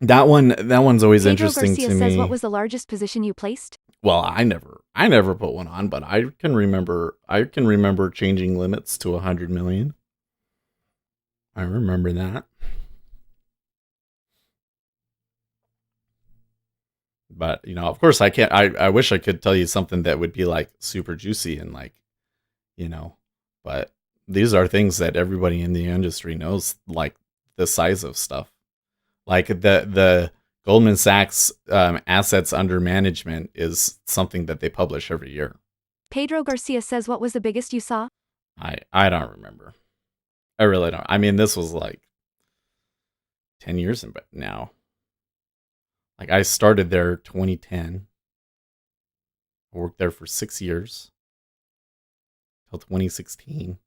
That one's always Pedro interesting Garcia to me. says, what was the largest position you placed? Well, I never put one on, but I can remember changing limits to 100 million. I remember that. But, you know, of course I can't, I wish I could tell you something that would be like super juicy and like, you know, but these are things that everybody in the industry knows, like the size of stuff. Like the Goldman Sachs assets under management is something that they publish every year. Pedro Garcia says, what was the biggest you saw? I don't remember. I really don't. I mean, this was like 10 years now. Like I started there 2010. I worked there for 6 years till 2016.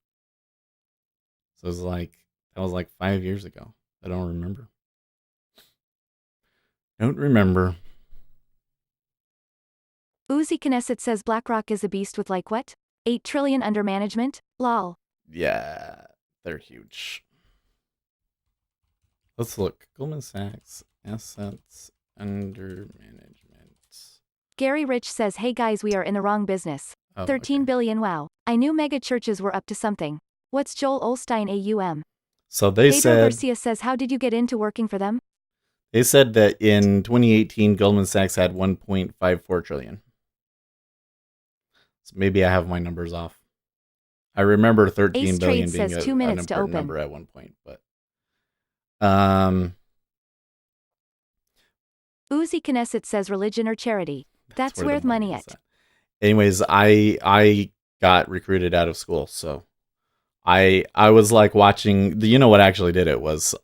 So that was like 5 years ago. I don't remember. Uzi Knesset says BlackRock is a beast with like what? 8 trillion under management? Lol. Yeah, they're huge. Let's look. Goldman Sachs assets under management. Gary Rich says, hey guys, we are in the wrong business. 13 billion, wow. I knew mega churches were up to something. What's Joel Olstein AUM? So they Pedro said Garcia says, how did you get into working for them? that in 2018 Goldman Sachs had 1.54 trillion. So maybe I have my numbers off. I remember 13 Ace Trade billion being says 2 an minutes to important open. number at one point, but um Uzi Knesset says religion or charity. That's where the where the money money is at. at. Anyways, I got recruited out of school, so I was like watching. You know what actually did it was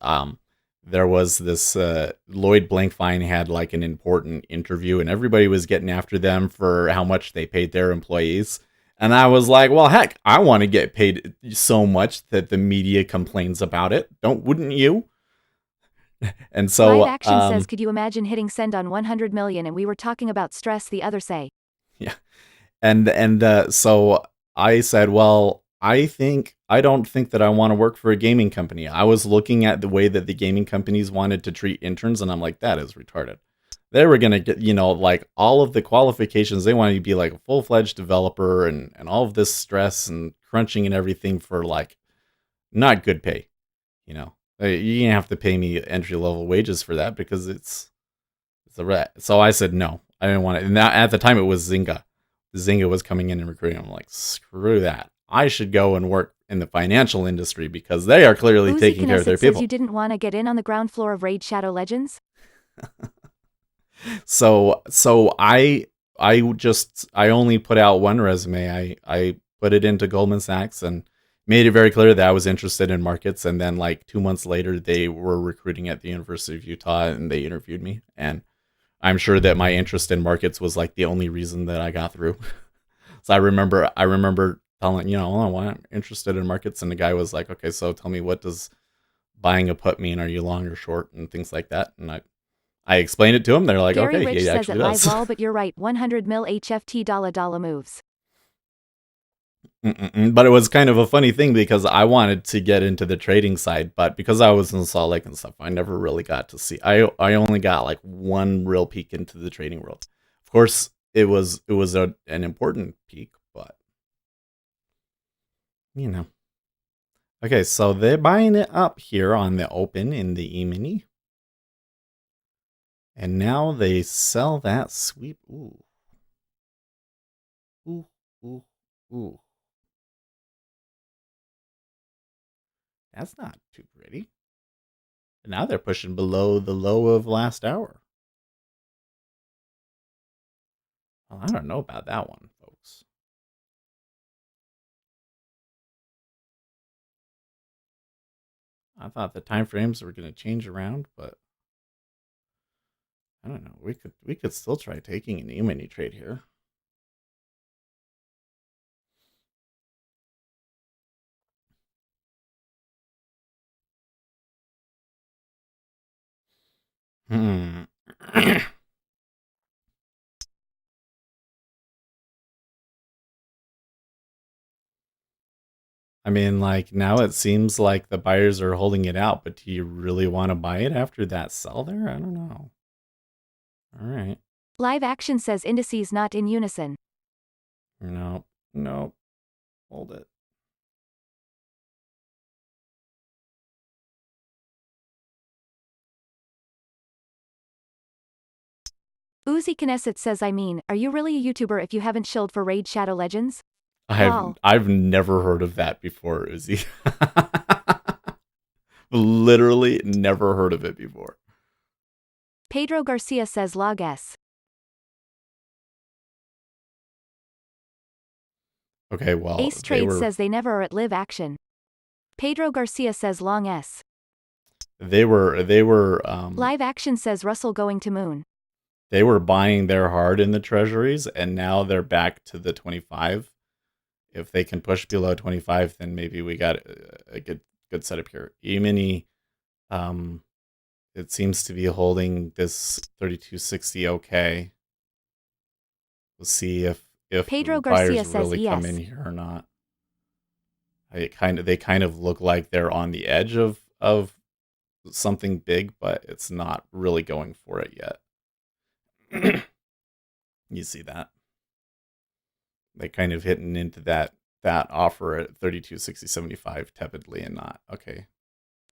there was this Lloyd Blankfein had like an important interview, and everybody was getting after them for how much they paid their employees. And I was like, well, heck, I want to get paid so much that the media complains about it. Wouldn't you? And Live so, Action says, could you imagine hitting send on 100 million and we were talking about stress, the other say. yeah, and so I said, well, I don't think that I want to work for a gaming company. I was looking at the way that the gaming companies wanted to treat interns, and I'm like, that is retarded. They were gonna get, like all of the qualifications. They wanted to be like a full-fledged developer and all of this stress and crunching and everything for like not good pay. You have to pay me entry-level wages for that because it's a rat. So I said no. I didn't want it. And that, at the time, it was Zynga. Zynga was coming in and recruiting. I'm like, screw that. I should go and work in the financial industry because they are clearly Uzi taking care of their Knesset says people. you didn't want to get in on the ground floor of Raid Shadow Legends? So I only put out one resume. I put it into Goldman Sachs and made it very clear that I was interested in markets. And then like 2 months later, they were recruiting at the University of Utah and they interviewed me. And I'm sure that my interest in markets was like the only reason that I got through. So I remember telling, oh, I'm interested in markets. And the guy was like, okay, so tell me, what does buying a put mean? Are you long or short and things like that? And I explained it to him. They're like, Gary okay, Rich he says actually at live does. lol, but you're right, 100 mil HFT dollar moves. But it was kind of a funny thing because I wanted to get into the trading side, but because I was in Salt Lake and stuff, I never really got to see. I only got like one real peek into the trading world. Of course, it was an important peek, but you know. Okay, so they're buying it up here on the open in the E-mini. And now they sell that sweep. Ooh. Ooh, ooh, ooh. That's not too pretty. And now they're pushing below the low of last hour. Well, I don't know about that one, folks. I thought the time frames were going to change around, but I don't know. We could still try taking an E-mini trade here. Hmm. I mean, like now it seems like the buyers are holding it out, but do you really want to buy it after that sell there? I don't know. All right. Live Action says indices not in unison. No, no, hold it. Uzi Knesset says, I mean, are you really a YouTuber if you haven't shilled for Raid Shadow Legends? I've Lol. I've never heard of that before, Uzi. Literally never heard of it before. Pedro Garcia says log S. Okay, well, Ace Trade says they never are at Live Action. Pedro Garcia says long S. they were Live Action says Russell going to moon. they were buying their hard in the treasuries and now they're back to the 25. If they can push below 25, then maybe we got a good setup here. E-mini it seems to be holding this 3260 okay. We'll see if Pedro Garcia buyers says really come yes. in here or not. They kind of look like they're on the edge of something big, but it's not really going for it yet. You see that? They kind of hitting into that offer at 3260.75 tepidly and not okay.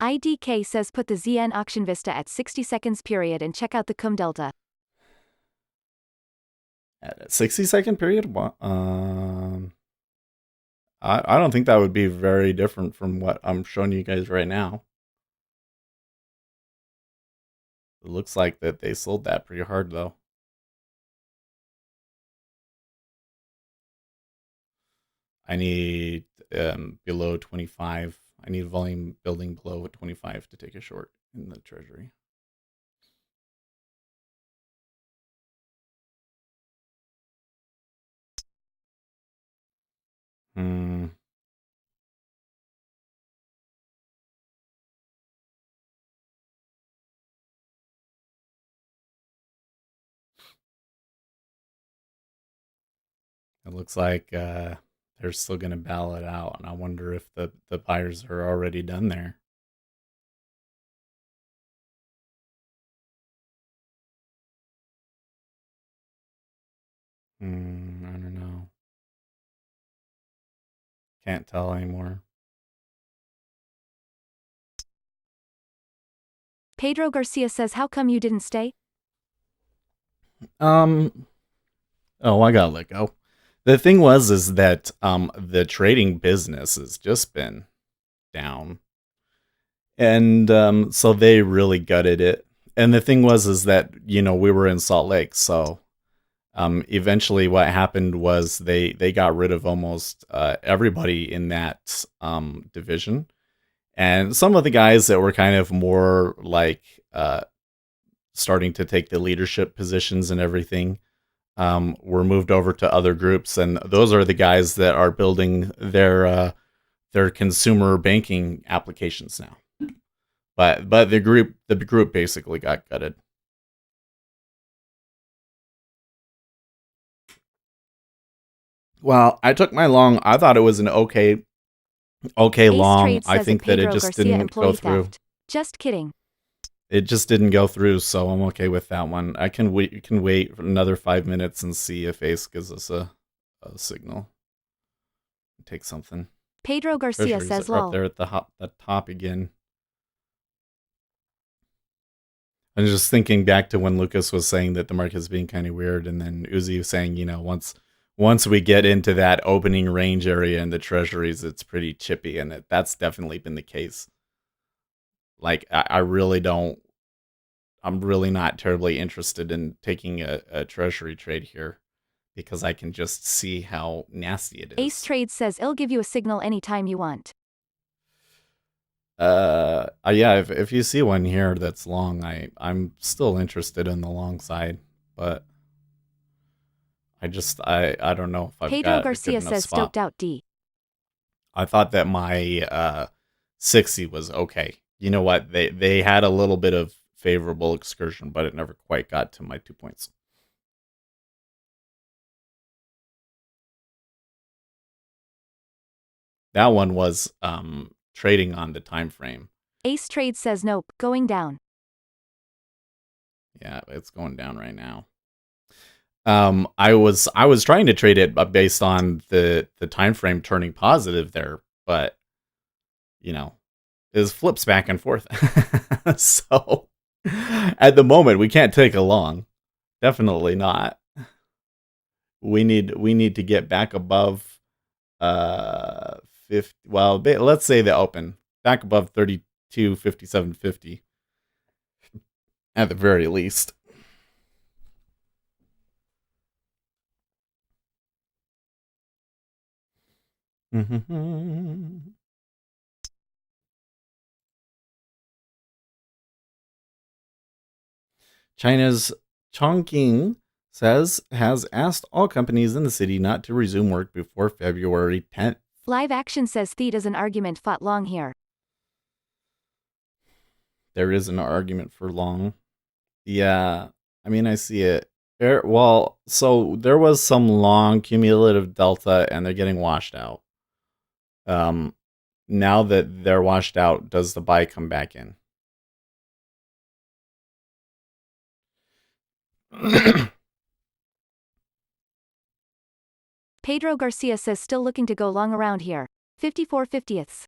IDK says put the ZN auction vista at 60 seconds period and check out the cum delta. At a 60-second period? I don't think that would be very different from what I'm showing you guys right now. It looks like that they sold that pretty hard, though. I need below 25. I need volume building below 25 to take a short in the treasury. It looks like they're still going to ballot out, and I wonder if the buyers are already done there. I don't know. Can't tell anymore. Pedro Garcia says how come you didn't stay? Oh, I got let go. The thing is that the trading business has just been down. And so they really gutted it. And the thing is that, we were in Salt Lake, so eventually what happened was they got rid of almost everybody in that division. And some of the guys that were kind of more like starting to take the leadership positions and everything were moved over to other groups. And those are the guys that are building their consumer banking applications now. But the group basically got gutted. Well, I took my long. I thought it was an okay long. I think that it just didn't go through. Theft. Just kidding. It just didn't go through, so I'm okay with that one. I can wait. You can wait for another 5 minutes and see if Ace gives us a signal. Take something. Pedro Garcia says lol. Up there at the top again. I'm just thinking back to when Lucas was saying that the market is being kind of weird, and then Uzi was saying, once we get into that opening range area in the treasuries, it's pretty chippy, and that's definitely been the case. Like, I really don't. I'm really not terribly interested in taking a treasury trade here because I can just see how nasty it is. Ace Trades says it'll give you a signal anytime you want. Yeah, if you see one here that's long, I'm still interested in the long side, but I don't know if I've Pedro got Garcia a good enough says spot. stoked out D. I thought that my 60 was okay. You know what? They had a little bit of favorable excursion, but it never quite got to my 2 points. That one was trading on the time frame. Ace Trades says nope, going down. Yeah, it's going down right now. I was trying to trade it based on the time frame turning positive there, but it flips back and forth. So at the moment we can't take a long. Definitely not. We need to get back above 50. Well, let's say the open back above 32.5750 at the very least. China's Chongqing has asked all companies in the city not to resume work before February 10th. Live Action says Theed is an argument fought long here. There is an argument for long. Yeah, I mean, I see it. Well, so there was some long cumulative delta, and they're getting washed out. Now that they're washed out, does the buy come back in? Pedro Garcia says still looking to go long around here. 54/50ths.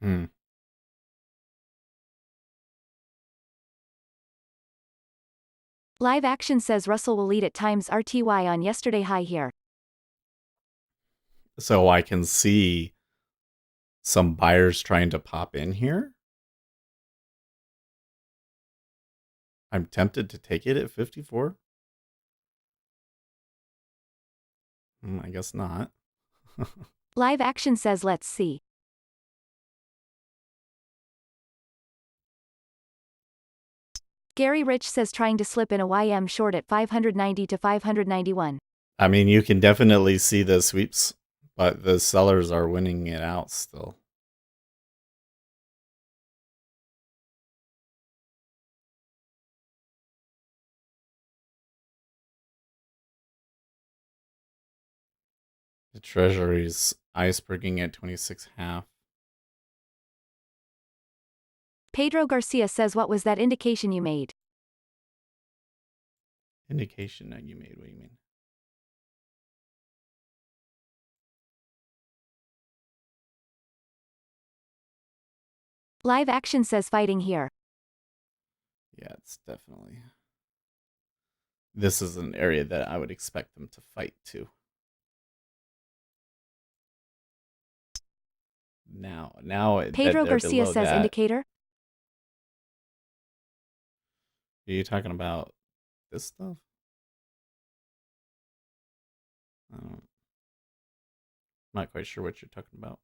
Hmm. Live action says Russell will lead at times RTY on yesterday high here. So I can see some buyers trying to pop in here. I'm tempted to take it at 54. I guess not. Live action says let's see. Gary Rich says trying to slip in a YM short at 590 to 591. I mean, you can definitely see the sweeps, but the sellers are winning it out still. The Treasury's iceberging at 26.5. Pedro Garcia says what was that indication you made? Indication that you made, what do you mean? Live action says fighting here. Yeah, it's definitely. This is an area that I would expect them to fight to. Now Pedro they're Garcia below says that. indicator. Are you talking about this stuff? I'm not quite sure what you're talking about.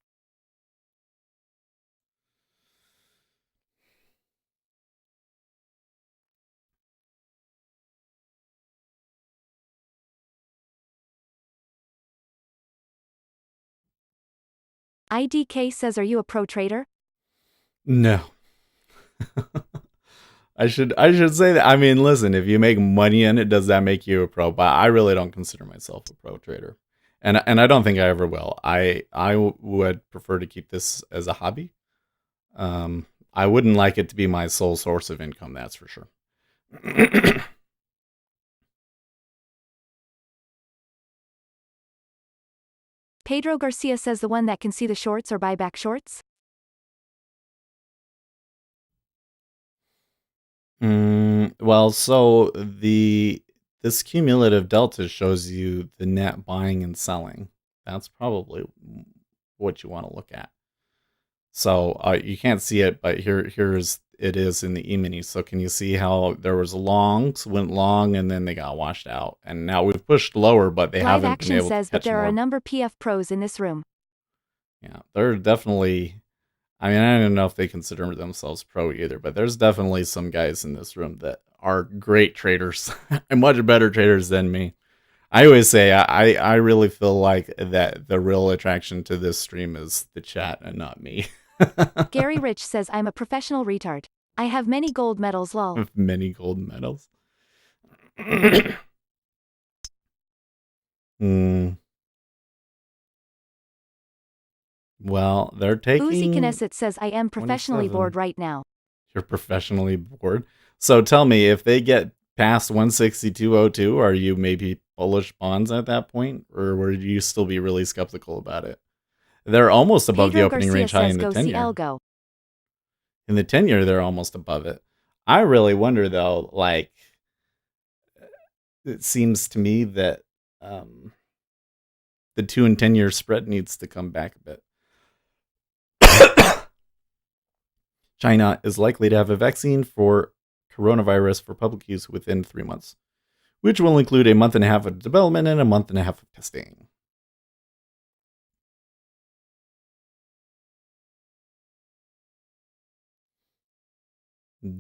IDK says are you a pro trader? No. I should say that. I mean, listen, if you make money in it, does that make you a pro? But I really don't consider myself a pro trader. And I don't think I ever will. I would prefer to keep this as a hobby. I wouldn't like it to be my sole source of income, that's for sure. Pedro Garcia says the one that can see the shorts or buy back shorts? Well, so this cumulative delta shows you the net buying and selling. That's probably what you want to look at. So you can't see it, but here's it is in the E-mini. So can you see how there was longs, went long, and then they got washed out. And now we've pushed lower, but they Live haven't action been able says to but catch there are more. a number PF pros in this room. Yeah, they're definitely. I mean, I don't know if they consider themselves pro either, but there's definitely some guys in this room that are great traders and much better traders than me. I always say I really feel like that the real attraction to this stream is the chat and not me. Gary Rich says I'm a professional retard. I have many gold medals lol. With many gold medals. Well, they're taking. Uzi Knesset says I am professionally 27. bored right now. You're professionally bored. So tell me, if they get past 162.02, are you maybe bullish bonds at that point, or would you still be really skeptical about it? They're almost above the Pedro opening Garcia range high says in the go 10 CL year. go. In the 10 year, they're almost above it. I really wonder though, like, it seems to me that the 2 and 10 year spread needs to come back a bit. China is likely to have a vaccine for coronavirus for public use within 3 months, which will include a month and a half of development and a month and a half of testing.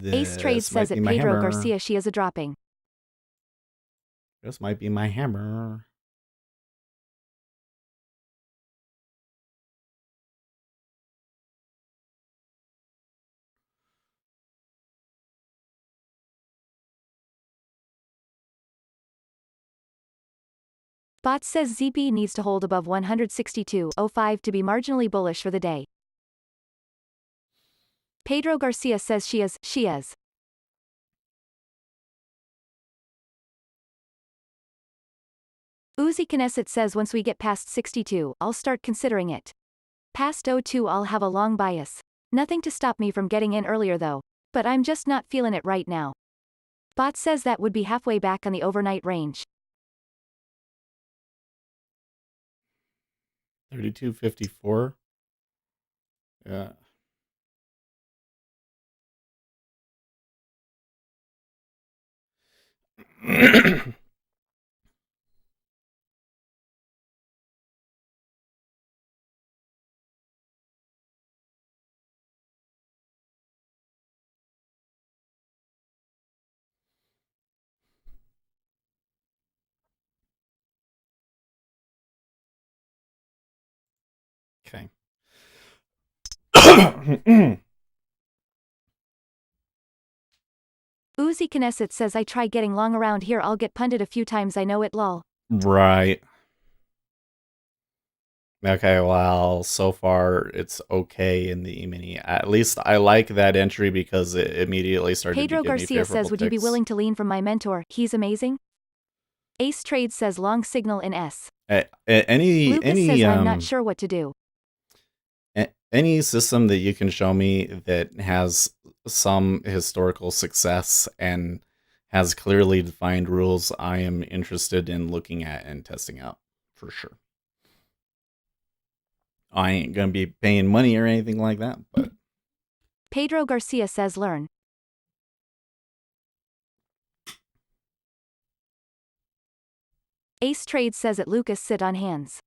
Ace Trade says at Pedro Garcia she is a dropping. This might be my hammer. Bot says ZB needs to hold above 162.05 to be marginally bullish for the day. Pedro Garcia says she is. Uzi Knesset says once we get past 62, I'll start considering it. Past 02 I'll have a long bias. Nothing to stop me from getting in earlier though. But I'm just not feeling it right now. Bot says that would be halfway back on the overnight range. 32.54. Yeah. Okay. Uzi Knesset says I try getting long around here, I'll get punted a few times, I know it lol. Right. Okay, well, so far it's okay in the E-mini. At least I like that entry because it immediately started to Pedro give me Garcia favorable says would you be ticks. willing to lean from my mentor, he's amazing? Ace Trade says long signal in S. Lucas says I'm not sure what to do. Any system that you can show me that has some historical success and has clearly defined rules, I am interested in looking at and testing out for sure. I ain't gonna be paying money or anything like that, but Pedro Garcia says learn. Ace Trade says at Lucas sit on hands.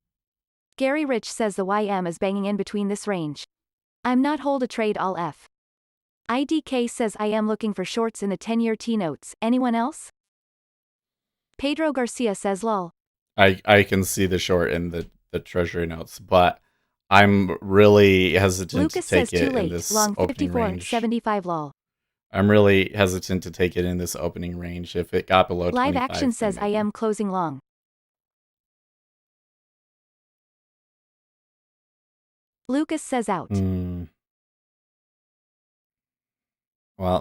Gary Rich says the YM is banging in between this range. I'm not hold a trade all F. IDK says I am looking for shorts in the 10-year T-notes, anyone else? Pedro Garcia says lol. I can see the short in the treasury notes, but I'm really hesitant Lucas to take says too it in late, this long opening range. 54.75 lol. I'm really hesitant to take it in this opening range. If it got below Live 25, Action says I am closing long. Lucas says out. Well,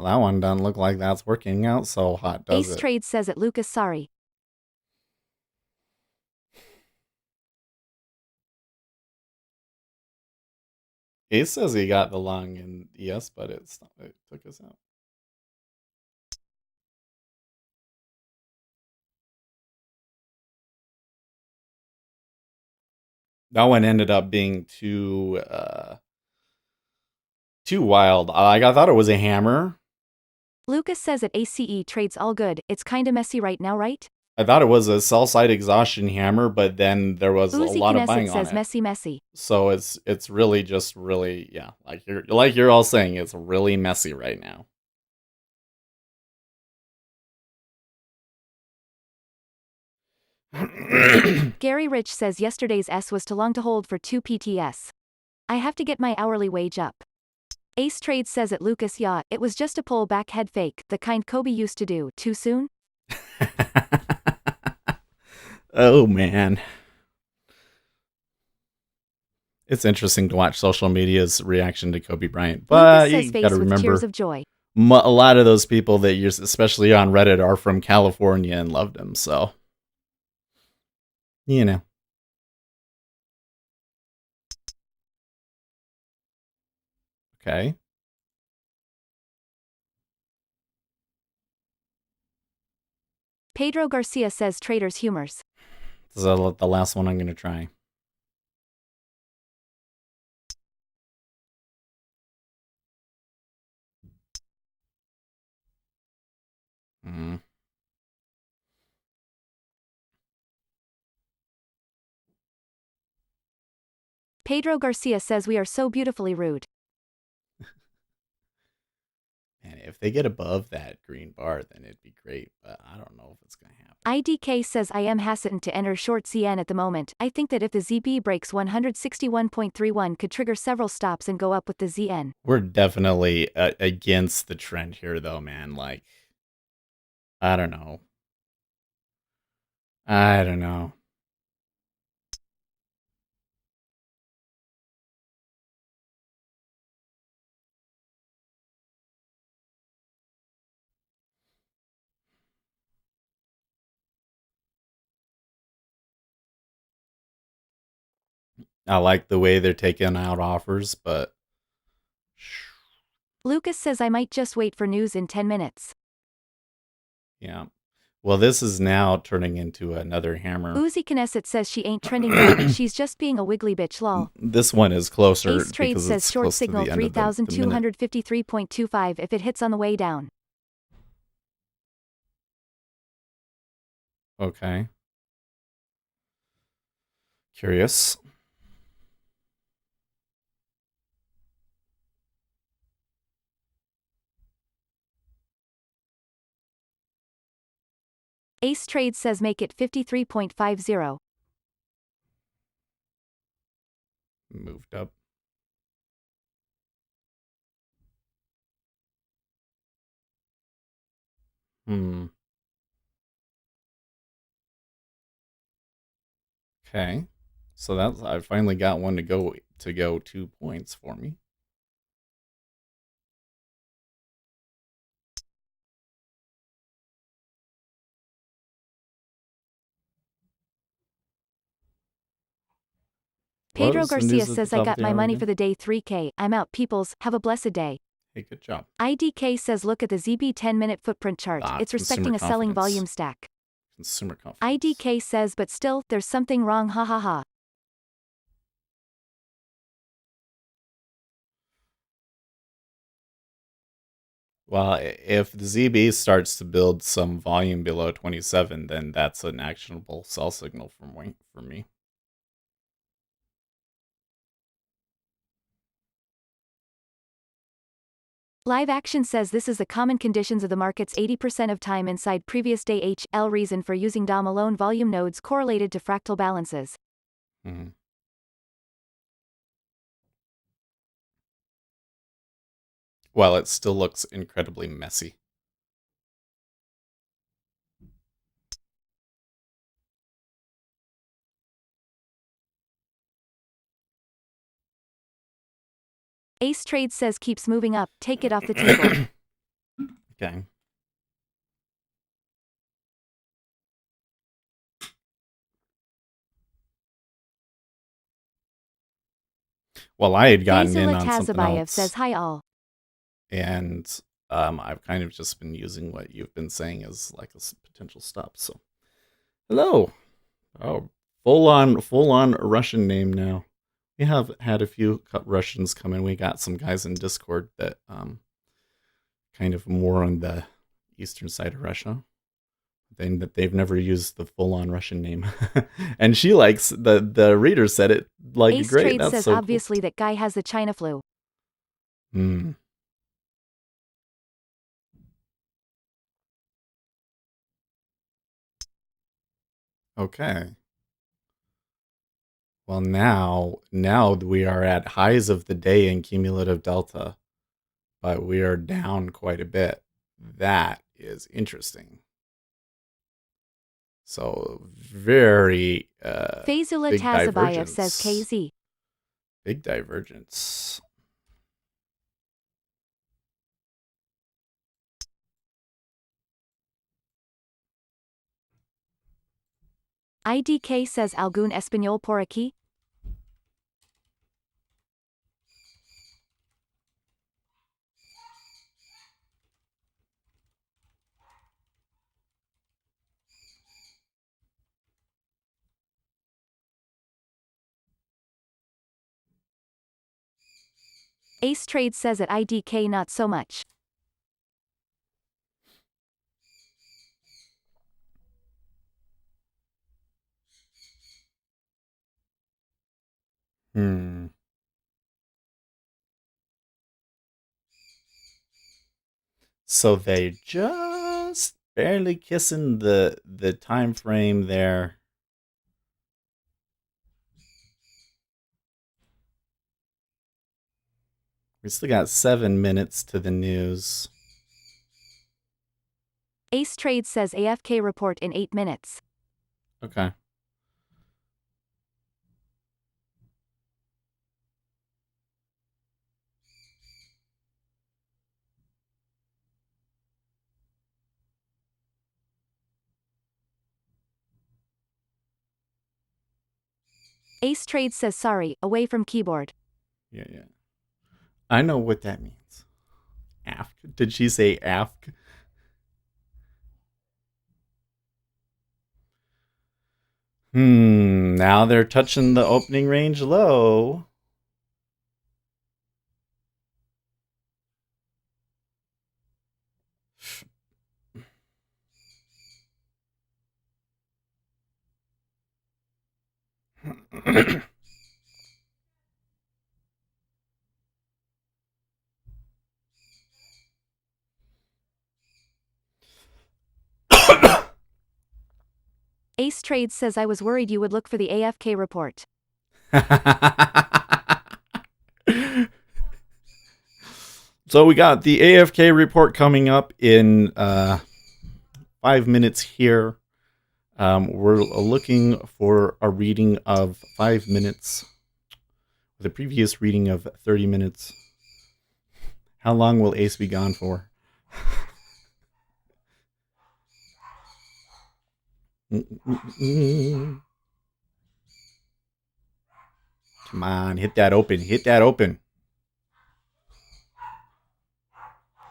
that one doesn't look like that's working out so hot, does Ace it? Trade says at Lucas sorry. Ace says he got the long in ES, but it took us out. That one ended up being too wild. Like I thought it was a hammer. Lucas says at ACE trades all good, it's kinda messy right now, right? I thought it was a sell side exhaustion hammer, but then there was a Uzi lot of Knesset buying on says it. messy. So it's really just really, yeah, like you're all saying, it's really messy right now. Gary Rich says yesterday's S was too long to hold for 2 PTS. I have to get my hourly wage up. Ace Trade says at Lucas yeah, it was just a pull back head fake, the kind Kobe used to do. Too soon? Oh man. It's interesting to watch social media's reaction to Kobe Bryant, but you got to remember tears of joy. A lot of those people that you're, especially on Reddit, are from California and loved him. So, you know. Okay. Pedro Garcia says traders humors. This is the last one I'm going to try. Mm. Pedro Garcia says we are so beautifully rude. And if they get above that green bar, then it'd be great, but I don't know if it's going to happen. IDK says I am hesitant to enter short CN at the moment. I think that if the ZB breaks 161.31 could trigger several stops and go up with the ZN. We're definitely against the trend here, though, man. Like, I don't know. I don't know. I like the way they're taking out offers, but Lucas says I might just wait for news in 10 minutes. Yeah. Well, this is now turning into another hammer. Uzi Knesset says she ain't trending yet, she's just being a wiggly bitch lol. This one is closer Ace Trade because says it's short close to signal the end of the minute. 3253.25 if it hits on the way down. Okay. Curious. Ace Trade says make it 53.50. Moved up. Okay. So that's I finally got one to go 2 points for me. Pedro Was the Garcia news at the says I top of got the my hour money again? for the day 3K. I'm out peoples, have a blessed day. Hey, good job. IDK says look at the ZB 10-minute footprint chart, it's Consumer respecting a selling confidence. volume stack. Consumer confidence. IDK says but still, there's something wrong ha ha ha. Well, if the ZB starts to build some volume below 27, then that's an actionable sell signal for me. Live Action says this is the common conditions of the markets 80% of time inside previous day HL reason for using DOM alone volume nodes correlated to fractal balances. Mm-hmm. Well, it still looks incredibly messy. Ace Trade says keeps moving up, take it off the table. Okay. Well, I had gotten in Fazila on something Tazabayev else, says hi all. and I've kind of just been using what you've been saying as like a potential stop. So, hello. Oh, full on Russian name now. We have had a few Russians come in. We got some guys in Discord that kind of more on the eastern side of Russia. They've never used the full on Russian name, and she likes the reader said it like Ace great. Trade That's says so obviously cool. that guy has the China flu. Hmm. Okay. Well, now we are at highs of the day in cumulative delta, but we are down quite a bit. That is interesting. So very Fazula big Tazabayev says divergence. KZ. Big divergence. IDK says algún español por aquí. Ace Trade says at IDK not so much. Hmm. So they just barely kissing the time frame there. We still got 7 minutes to the news. Ace Trade says AFK report in 8 minutes. Okay. Ace Trade says sorry, away from keyboard. Yeah. I know what that means. Afk. Did she say afk? Now they're touching the opening range low. Ace Trades says I was worried you would look for the AFK report. So we got the AFK report coming up in 5 minutes here. We're looking for a reading of 5 minutes. The previous reading of 30 minutes. How long will Ace be gone for? Come on, hit that open. Hit that open.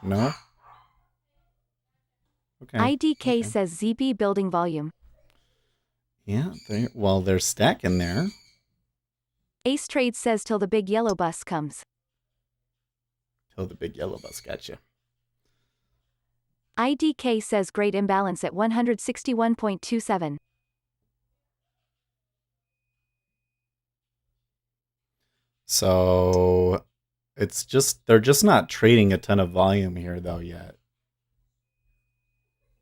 No? Okay. IDK okay. says ZB building volume. Yeah, they're stacking there. Ace Trades says till the big yellow bus comes. Till the big yellow bus got you. IDK says great imbalance at 161.27. So they're just not trading a ton of volume here though yet.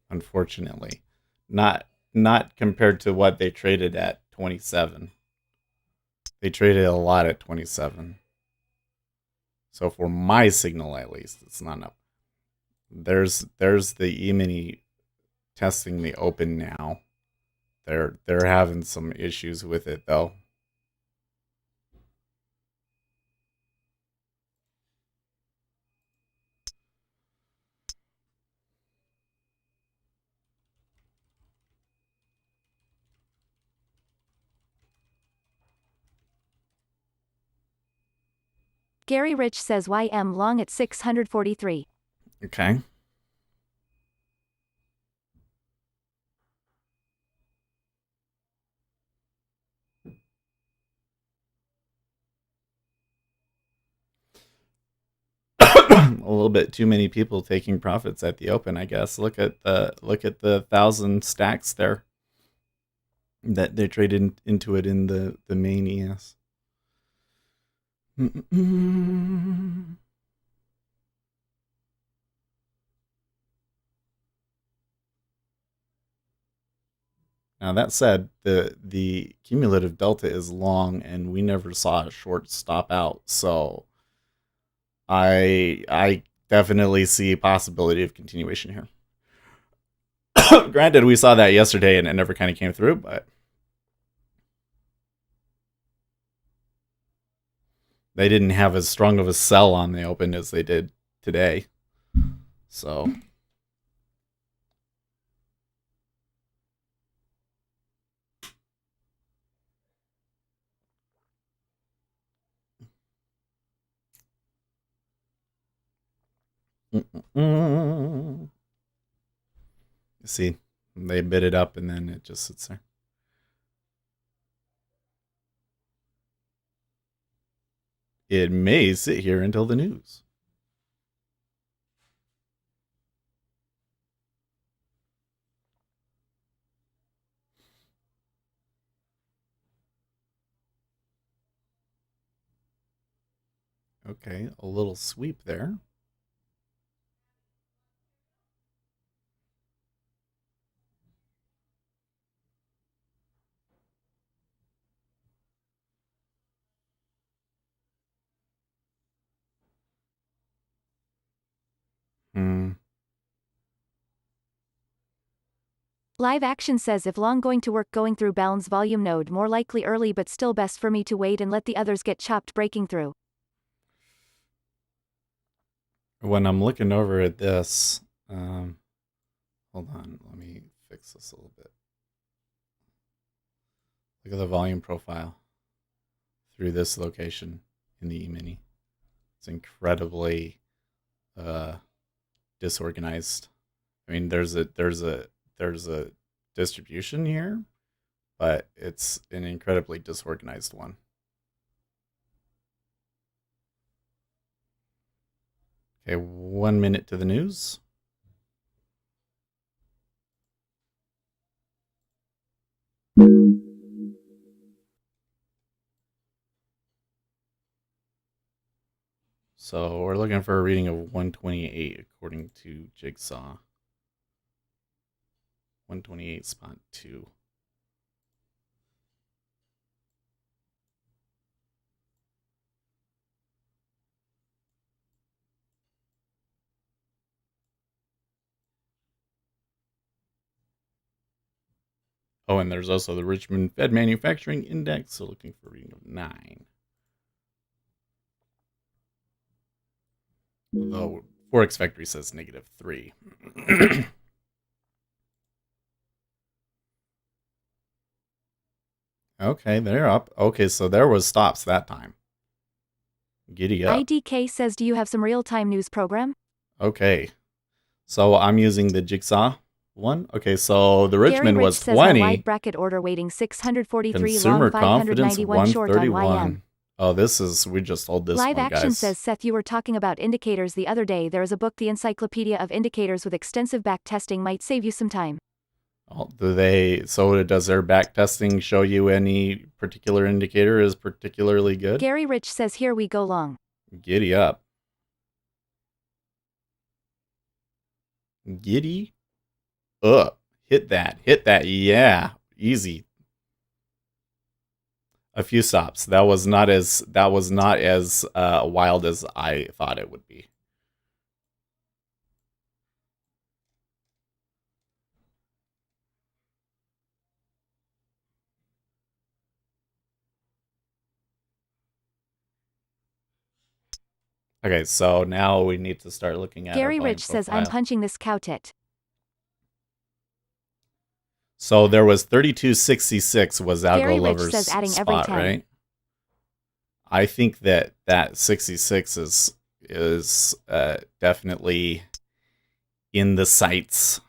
Unfortunately. Not compared to what they traded at 27. They traded a lot at 27. So for my signal at least, it's not enough. There's the E-mini testing the open now. They're having some issues with it though. Gary Rich says YM long at 643. Okay. A little bit too many people taking profits at the open, I guess. Look at the 1,000 stacks there that they traded into it in the main ES. Now that said, the cumulative delta is long, and we never saw a short stop out. So I definitely see a possibility of continuation here. Granted, we saw that yesterday, and it never kind of came through, but they didn't have as strong of a sell on the open as they did today. So. See, they bid it up and then it just sits there. It may sit here until the news. Okay, a little sweep there. Live Action says if long going to work going through balance volume node more likely early but still best for me to wait and let the others get chopped breaking through. When I'm looking over at this, hold on, let me fix this a little bit. Look at the volume profile through this location in the E-mini. It's incredibly disorganized. I mean, there's a distribution here, but it's an incredibly disorganized one. Okay, 1 minute to the news. So we're looking for a reading of 128 according to Jigsaw. 128 spot 2. Oh, and there's also the Richmond Fed Manufacturing Index, so looking for a reading of 9. Although Forex Factory says -3. Okay, they're up. Okay, so there was stops that time. Giddy up. IDK says, do you have some real-time news program? Okay, so I'm using the Jigsaw one. Okay, so the Gary Richmond Rich was says on 20. wide bracket order waiting 643 Consumer long confidence 591 short on YM. 131. Oh, we just told this Live one, Action guys. says, Seth, you were talking about indicators the other day. There is a book, The Encyclopedia of Indicators, with extensive back testing, might save you some time. Oh, does their back testing show you any particular indicator is particularly good? Gary Rich says, here we go long. Giddy up. Giddy up. Hit that. Yeah. Easy. A few stops. That was not as wild as I thought it would be. Okay, so now we need to start looking at Gary our volume Rich says, I'm profile. punching this cow tit. So there was 3266 was Algo Gary Rich Lover's says, adding every spot, 10. right? I think that 66 is definitely in the sights.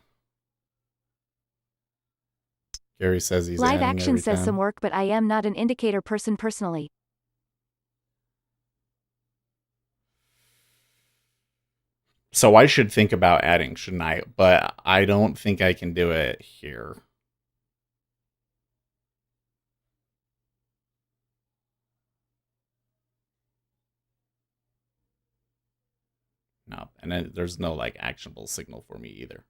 Gary says he's Live adding Action every says 10. some work, but I am not an indicator person personally. So I should think about adding, shouldn't I? But I don't think I can do it here. No, and then there's no like actionable signal for me either.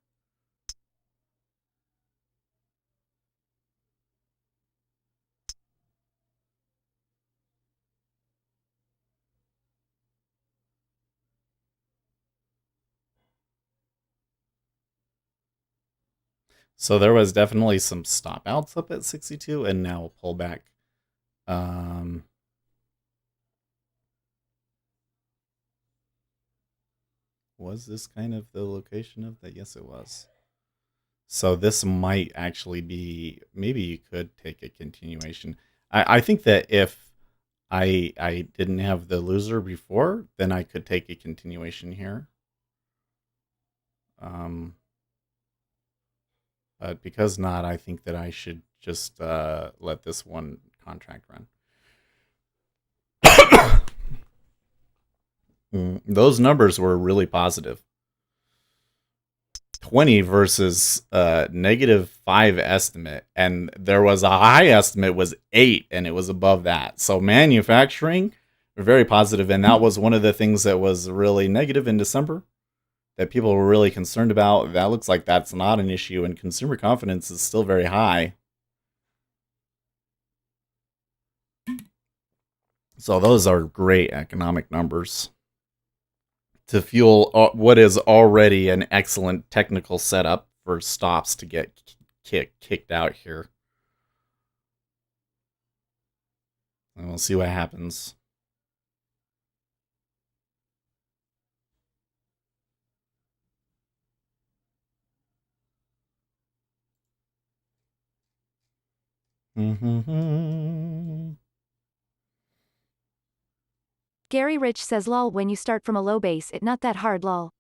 So there was definitely some stop outs up at 62 and now a pullback. Was this kind of the location of that? Yes, it was. So this might actually be, maybe you could take a continuation. I think that if I didn't have the loser before, then I could take a continuation here. But because not, I think that I should just let this one contract run. Those numbers were really positive. 20 versus -5 estimate, and there was a high estimate was 8, and it was above that. So manufacturing, very positive, and that was one of the things that was really negative in December that people were really concerned about. That looks like that's not an issue, and consumer confidence is still very high. So those are great economic numbers to fuel what is already an excellent technical setup for stops to get kicked out here. And we'll see what happens. Gary Rich says lol when you start from a low base it not that hard lol.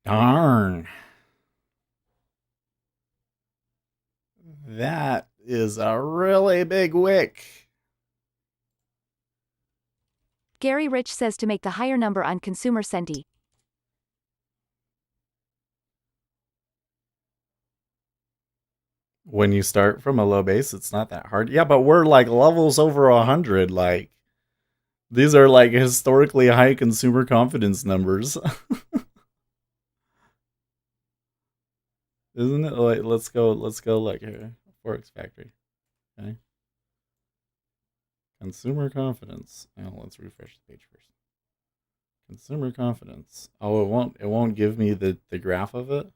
Darn. That is a really big wick. Gary Rich says to make the higher number on consumer senti. When you start from a low base, it's not that hard. Yeah, but we're like levels over 100. Like, these are like historically high consumer confidence numbers. Isn't it? Like, let's go like here. Forex Factory. Okay. Consumer confidence. Oh, let's refresh the page first. Consumer confidence. Oh, it won't give me the graph of it.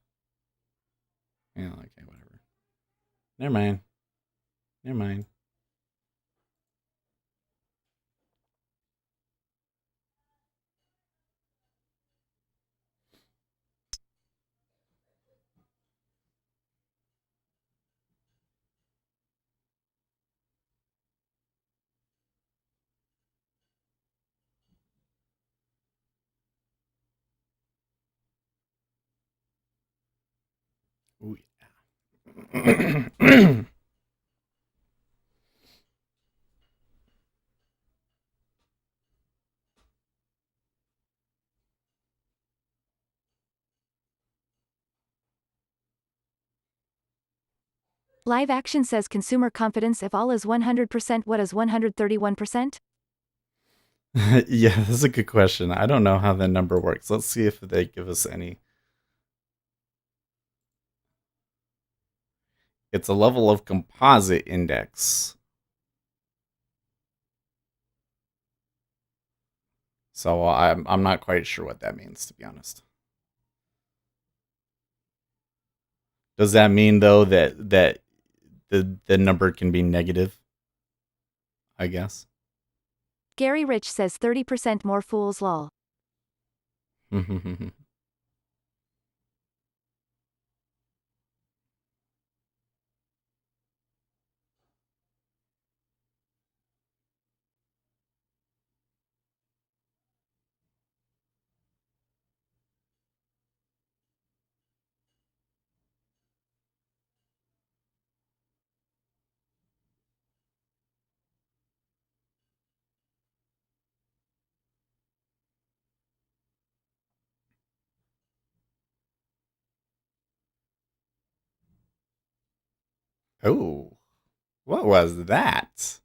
Yeah, okay, whatever. Never mind. Never mind. Ooh, yeah. Live action says consumer confidence if all is 100% what is 131%? Yeah, that's a good question. I don't know how the number works. Let's see if they give us any. It's a level of composite index. So I'm not quite sure what that means, to be honest. Does that mean though that the number can be negative? I guess. Gary Rich says 30% more fools lol. Oh, what was that?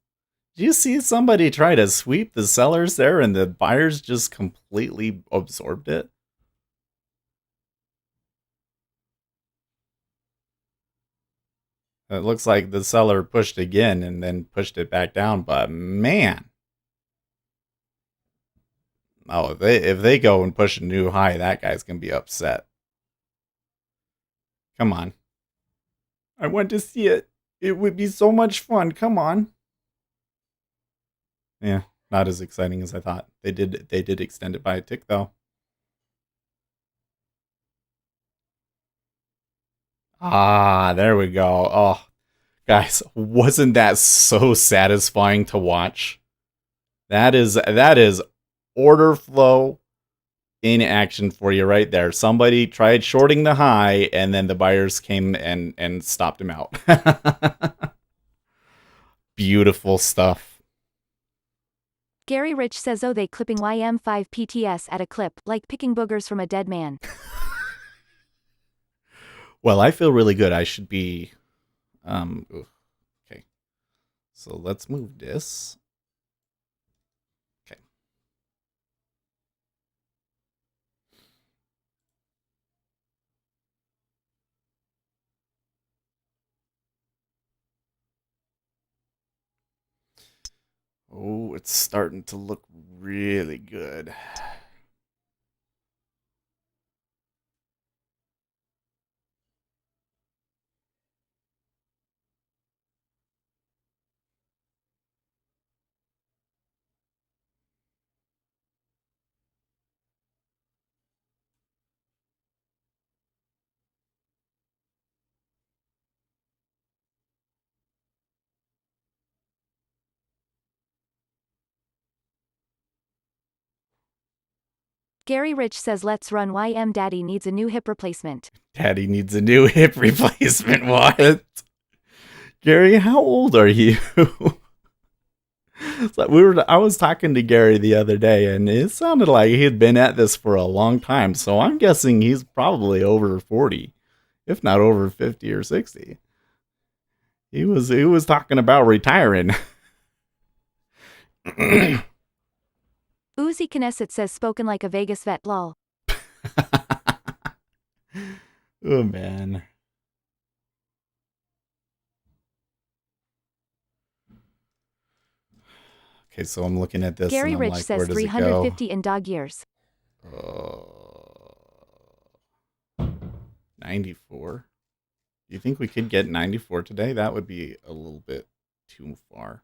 Did you see somebody try to sweep the sellers there and the buyers just completely absorbed it? It looks like the seller pushed again and then pushed it back down, but man. Oh, if they go and push a new high, that guy's going to be upset. Come on. I want to see it. It would be so much fun. Come on. Yeah, not as exciting as I thought. They did extend it by a tick though. Ah, there we go. Oh, guys, wasn't that so satisfying to watch? That is order flow in action for you right there. Somebody tried shorting the high and then the buyers came and stopped him out. Beautiful stuff. Gary Rich says oh they clipping YM5 PTS at a clip like picking boogers from a dead man. Well, I feel really good. I should be okay. So let's move this. Okay. Oh, it's starting to look really good. Gary Rich says let's run YM Daddy needs a new hip replacement. Daddy needs a new hip replacement. What? Gary, how old are you? I was talking to Gary the other day, and it sounded like he had been at this for a long time. So I'm guessing he's probably over 40, if not over 50 or 60. He was talking about retiring. Uzi Knesset says spoken like a Vegas vet lol. Oh man. Okay, so I'm looking at this. Gary and I'm Rich like, says where does 350 in dog years. 94. Do you think we could get 94 today? That would be a little bit too far.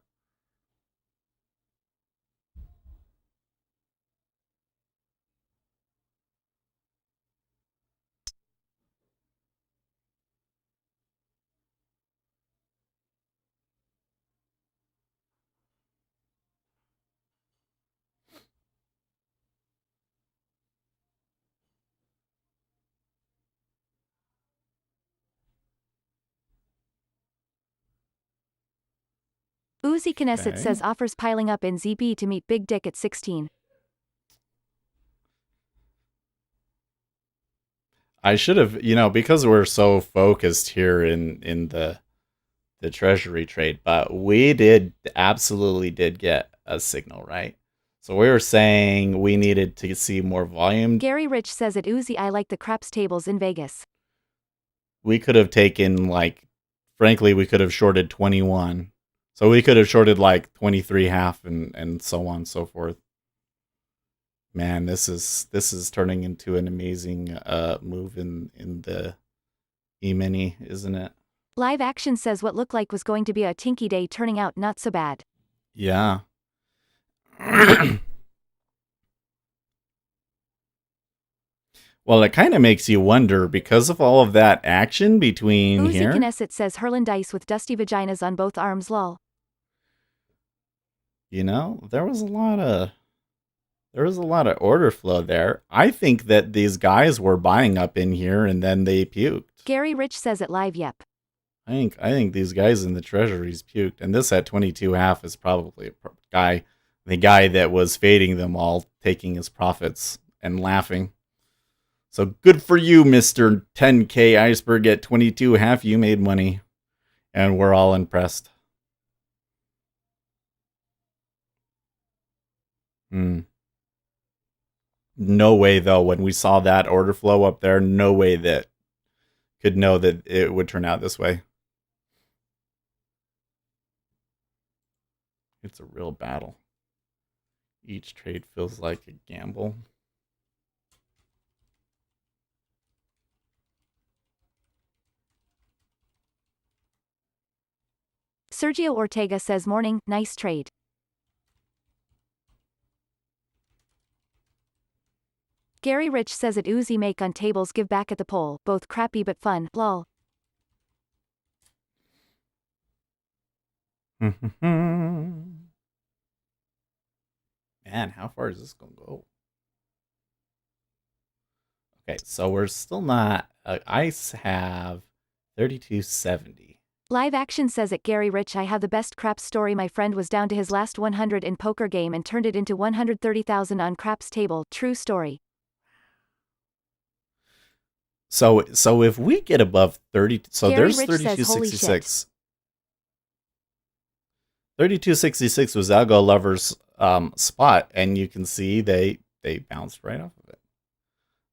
Uzi Knesset Okay. says offers piling up in ZB to meet Big Dick at 16. I should have, because we're so focused here in the treasury trade, but we absolutely did get a signal, right? So we were saying we needed to see more volume. Gary Rich says at Uzi I like the craps tables in Vegas. We could have taken frankly, we could have shorted 21. So we could have shorted 23 half and so on and so forth. Man, this is turning into an amazing move in the E-mini, isn't it? Live Action says what looked like was going to be a tinky day turning out not so bad. Yeah. Well, it kind of makes you wonder because of all of that action between Uzi here. Knesset says Herlin Dice with dusty vaginas on both arms lol. There was a lot of order flow there. I think that these guys were buying up in here and then they puked. Gary Rich says at live yep. I think these guys in the treasuries puked, and this at 22.5 is probably the guy that was fading them all, taking his profits and laughing. So good for you, Mr. 10K Iceberg at 22.5. You made money, and we're all impressed. No way, though, when we saw that order flow up there, no way that could know that it would turn out this way. It's a real battle. Each trade feels like a gamble. Sergio Ortega says morning, nice trade. Gary Rich says at Uzi make on tables give back at the pole, both crappy but fun, lol. Man, how far is this going to go? Okay, so we're still not... ICE have 3270. Live Action says at Gary Rich I have the best craps story. My friend was down to his last 100 in poker game and turned it into 130,000 on craps table. True story. So if we get above 30... So Gary there's Rich says, holy 3266. 3266 was Algo Lover's spot, and you can see they bounced right off of it.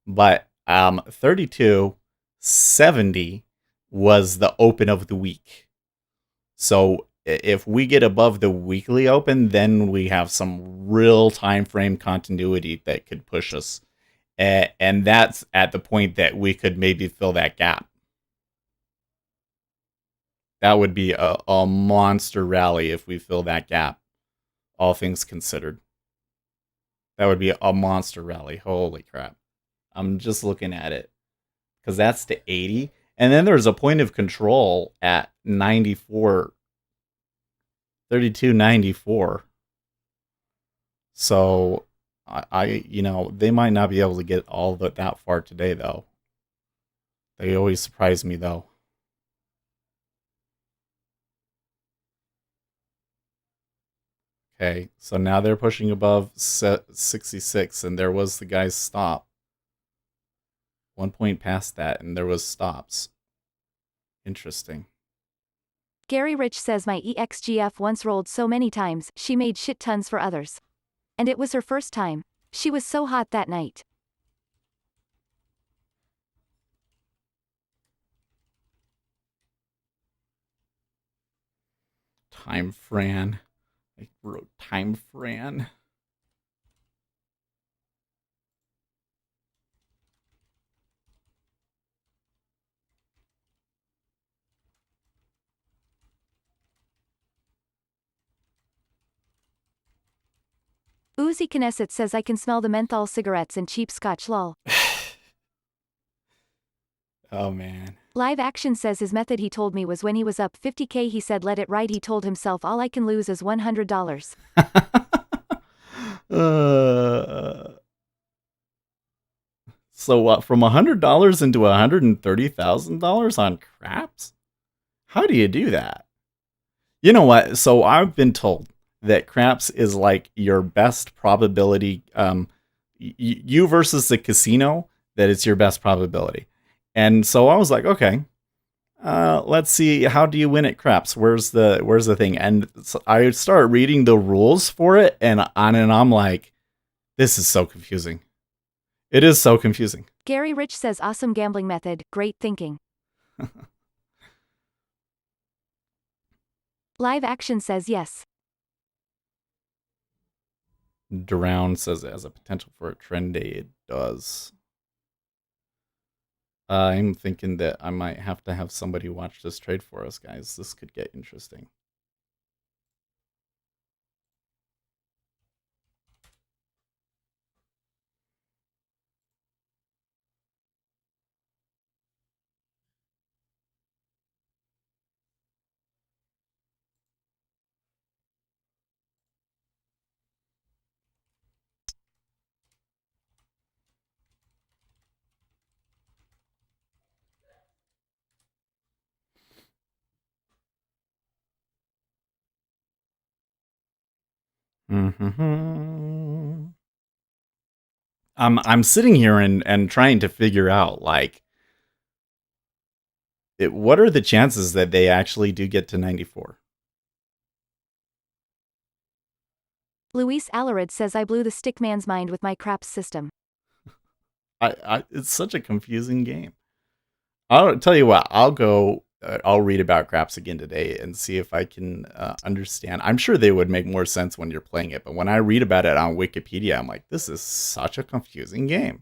But 3270 was the open of the week. So if we get above the weekly open, then we have some real time frame continuity that could push us. And that's at the point that we could maybe fill that gap. That would be a monster rally if we fill that gap, all things considered. That would be a monster rally. Holy crap. I'm just looking at it. Because that's to 80. And then there's a point of control at 94. 3294. So they might not be able to get that far today, though. They always surprise me, though. Okay, so now they're pushing above 66, and there was the guy's stop. 1 point past that, and there was stops. Interesting. Gary Rich says my EXGF once rolled so many times, she made shit tons for others. And it was her first time. She was so hot that night. Time Fran. I wrote Time Fran. Uzi Knesset says I can smell the menthol cigarettes and cheap scotch lol. Oh, man. Live Action says his method he told me was when he was up 50k he said let it ride he told himself all I can lose is $100. So what, from $100 into $130,000 on craps? How do you do that? You know what? So I've been told that craps is like your best probability. You versus the casino, that it's your best probability. And so I was like, okay, let's see, how do you win at craps? Where's the thing? And so I start reading the rules for it, and I'm like, this is so confusing. It is so confusing. Gary Rich says awesome gambling method, great thinking. Live Action says yes. Drown says it has a potential for a trend day. It does. I'm thinking that I might have to have somebody watch this trade for us, guys. This could get interesting. Mm-hmm. I'm sitting here and trying to figure out, like, what are the chances that they actually do get to 94? Luis Alarid says I blew the stick man's mind with my craps system. It's such a confusing game. I'll tell you what, I'll go. I'll read about craps again today and see if I can understand. I'm sure they would make more sense when you're playing it, but when I read about it on Wikipedia, I'm like, this is such a confusing game.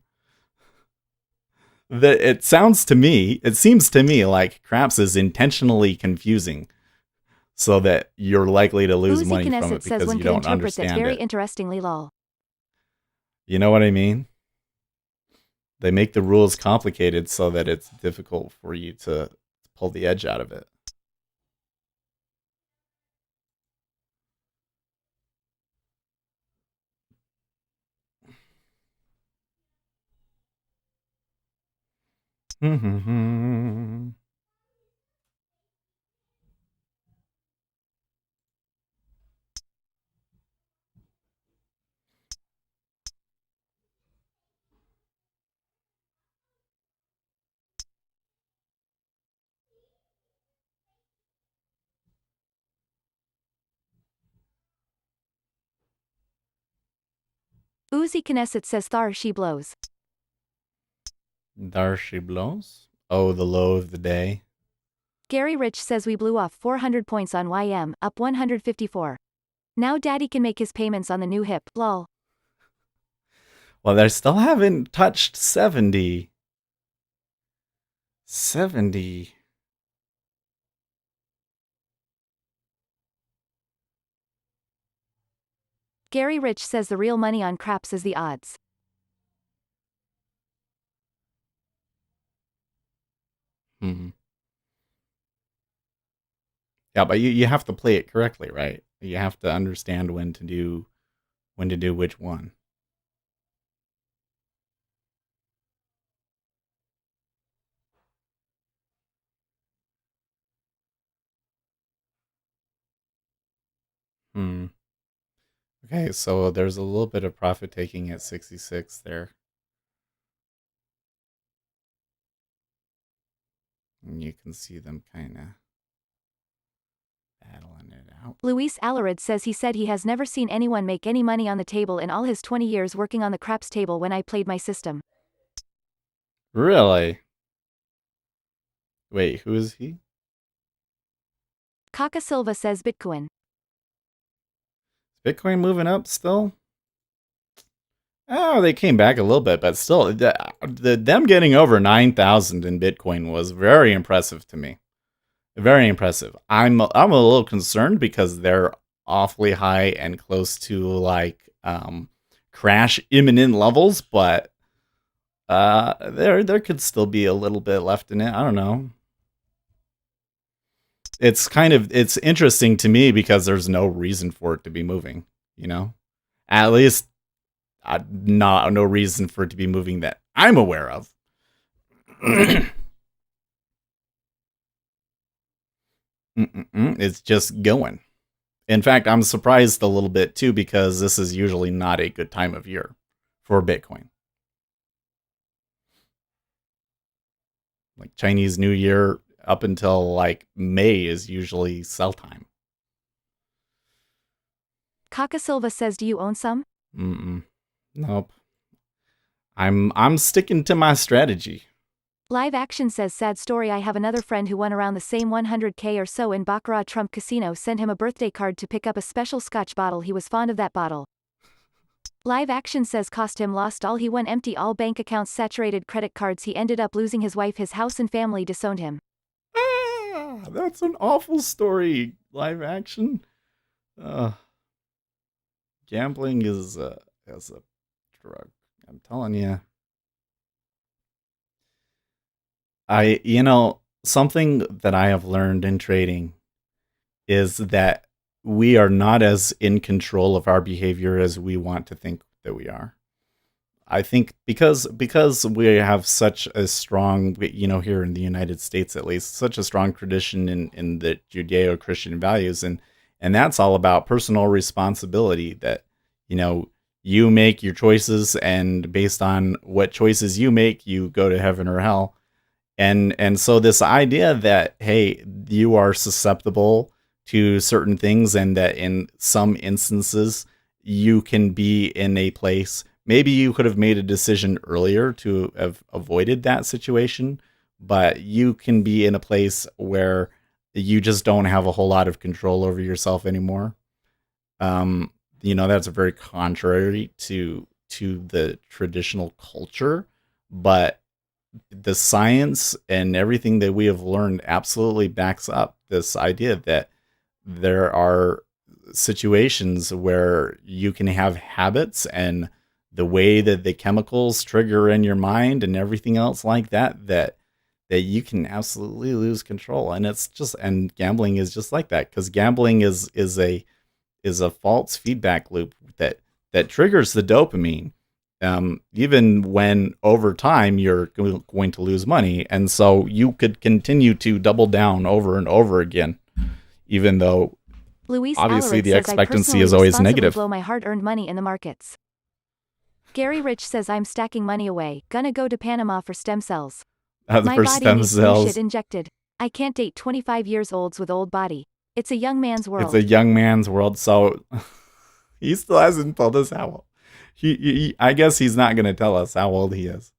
It seems to me like craps is intentionally confusing, so that you're likely to lose Uzi money Knesset from it says because one you can don't interpret understand that very it. interestingly lol. You know what I mean? They make the rules complicated so that it's difficult for you to pull the edge out of it. Uzi Knesset says Thar she blows. There she blows. Oh, the low of the day. Gary Rich says we blew off 400 points on YM, up 154. Now daddy can make his payments on the new hip, lol. Well, they still haven't touched 70. 70. Gary Rich says the real money on craps is the odds. Hmm. Yeah, but you have to play it correctly, right? You have to understand when to do which one. Hmm. Okay, so there's a little bit of profit taking at 66 there. And you can see them kind of battling it out. Luis Alarid says he said he has never seen anyone make any money on the table in all his 20 years working on the craps table when I played my system. Really? Wait, who is he? Kaka Silva says Bitcoin. Bitcoin moving up still? Oh, they came back a little bit, but still, them getting over 9,000 in Bitcoin was very impressive to me. Very impressive. I'm a little concerned because they're awfully high and close to like crash imminent levels, but there could still be a little bit left in it. I don't know. It's interesting to me because there's no reason for it to be moving, you know? At least no reason for it to be moving that I'm aware of. It's just going. In fact, I'm surprised a little bit too because this is usually not a good time of year for Bitcoin. Like Chinese New Year up until like May is usually sell time. Kaka Silva says, do you own some? Nope. I'm sticking to my strategy. Live Action says, sad story, I have another friend who won around the same 100k or so in Baccarat Trump Casino, sent him a birthday card to pick up a special scotch bottle, he was fond of that bottle. Live Action says cost him, lost all he won, empty all bank accounts, saturated credit cards, he ended up losing his wife, his house and family disowned him. That's an awful story. Live Action. Gambling is a drug. I'm telling you. Something that I have learned in trading is that we are not as in control of our behavior as we want to think that we are. I think because we have such a strong, here in the United States at least, such a strong tradition in the Judeo-Christian values, and that's all about personal responsibility, that, you make your choices, and based on what choices you make, you go to heaven or hell. And so this idea that, hey, you are susceptible to certain things, and that in some instances you can be in a place, maybe you could have made a decision earlier to have avoided that situation, but you can be in a place where you just don't have a whole lot of control over yourself anymore. That's very contrary to the traditional culture, but the science and everything that we have learned absolutely backs up this idea that there are situations where you can have habits, and the way that the chemicals trigger in your mind and everything else like that you can absolutely lose control. And gambling is just like that, because gambling is a false feedback loop that triggers the dopamine. Even when over time you're going to lose money. And so you could continue to double down over and over again, even though Luis obviously Alarid the says, expectancy I is always responsibly negative. blow my hard-earned money in the markets. Gary Rich says, I'm stacking money away, gonna go to Panama for stem cells. My For body stem needs new cells. shit injected. I can't date 25 years olds with old body. It's a young man's world. It's a young man's world, so he still hasn't told us how old. I guess he's not going to tell us how old he is.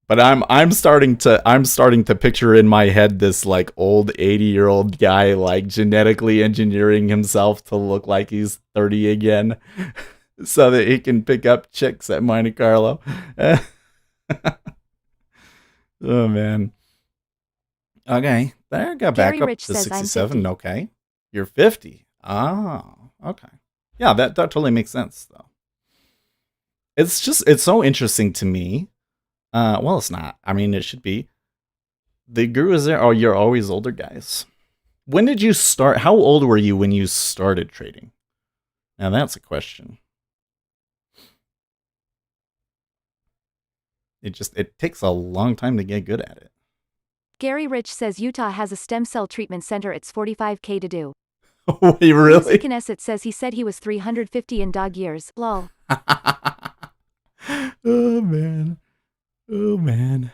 But I'm starting to picture in my head this like old 80-year-old guy like genetically engineering himself to look like he's 30 again, so that he can pick up chicks at Monte Carlo. Oh man. Okay, there, got back Gary up Rich to says, 67. Okay, you're 50. Oh, okay. Yeah, that totally makes sense though. It's so interesting to me. Well, it's not. I mean, it should be. The gurus there are, you're always older guys. When did you start? How old were you when you started trading? Now that's a question. It takes a long time to get good at it. Gary Rich says Utah has a stem cell treatment center, it's $45K to do. Wait, Lucy really? Knesset says he said he was 350 in dog years. Lol. Oh man. Oh man.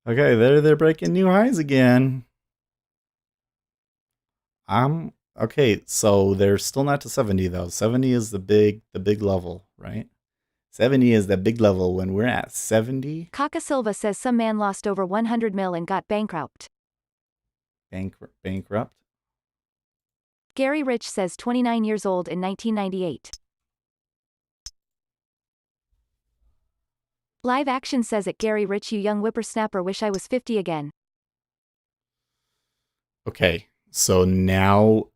Okay, they're breaking new highs again. I'm okay, so they're still not to 70 though. 70 is the big level, right? 70 is the big level. When we're at 70, Kaka Silva says some man lost over 100 mil and got bankrupt. bankrupt. Gary Rich says 29 years old in 1998. Live Action says at Gary Rich, you young whippersnapper, wish I was 50 again. Okay, so now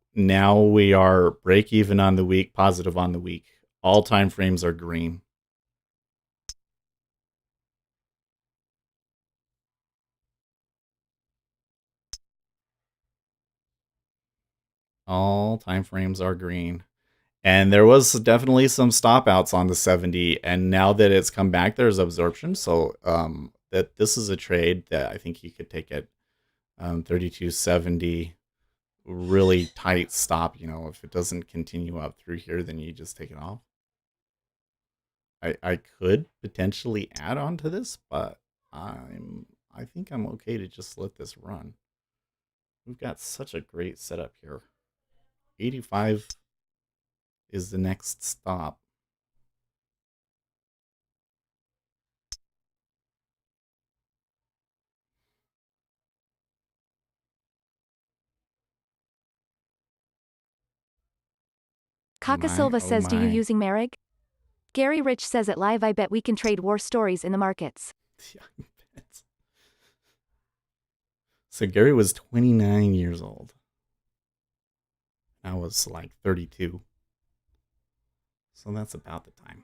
we are break even on the week, positive on the week. All time frames are green. All time frames are green. And there was definitely some stop outs on the 70, and now that it's come back, there's absorption. So that this is a trade that I think you could take at 32.70, really tight stop. If it doesn't continue up through here, then you just take it off. I could potentially add on to this, but I think I'm okay to just let this run. We've got such a great setup here. 85 is the next stop. Kaka My, Silva oh says, do you my. using Merrig? Gary Rich says at Live, I bet we can trade war stories in the markets. Yeah, I bet. So Gary was 29 years old. I was like 32. So that's about the time.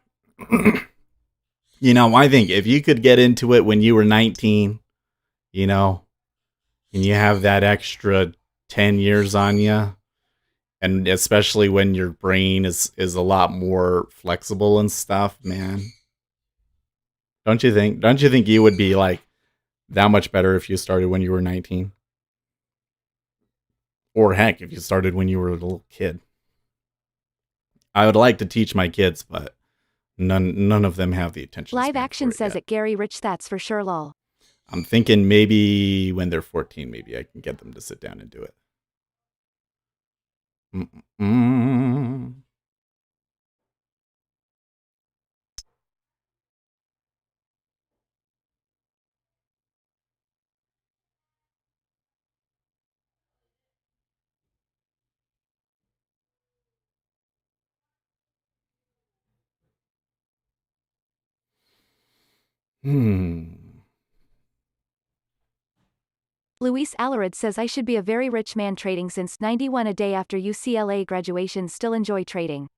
I think if you could get into it when you were 19, and you have that extra 10 years on you, and especially when your brain is a lot more flexible and stuff, man. Don't you think? Don't you think you would be like that much better if you started when you were 19? Or heck, if you started when you were a little kid. I would like to teach my kids, but none of them have the attention Live span for Action it says yet. at Gary Rich, that's for sure, lol. I'm thinking maybe when they're 14, maybe I can get them to sit down and do it. Mm-mm. Hmm. Luis Alarid says I should be a very rich man trading since 91 a day after UCLA graduation, still enjoy trading.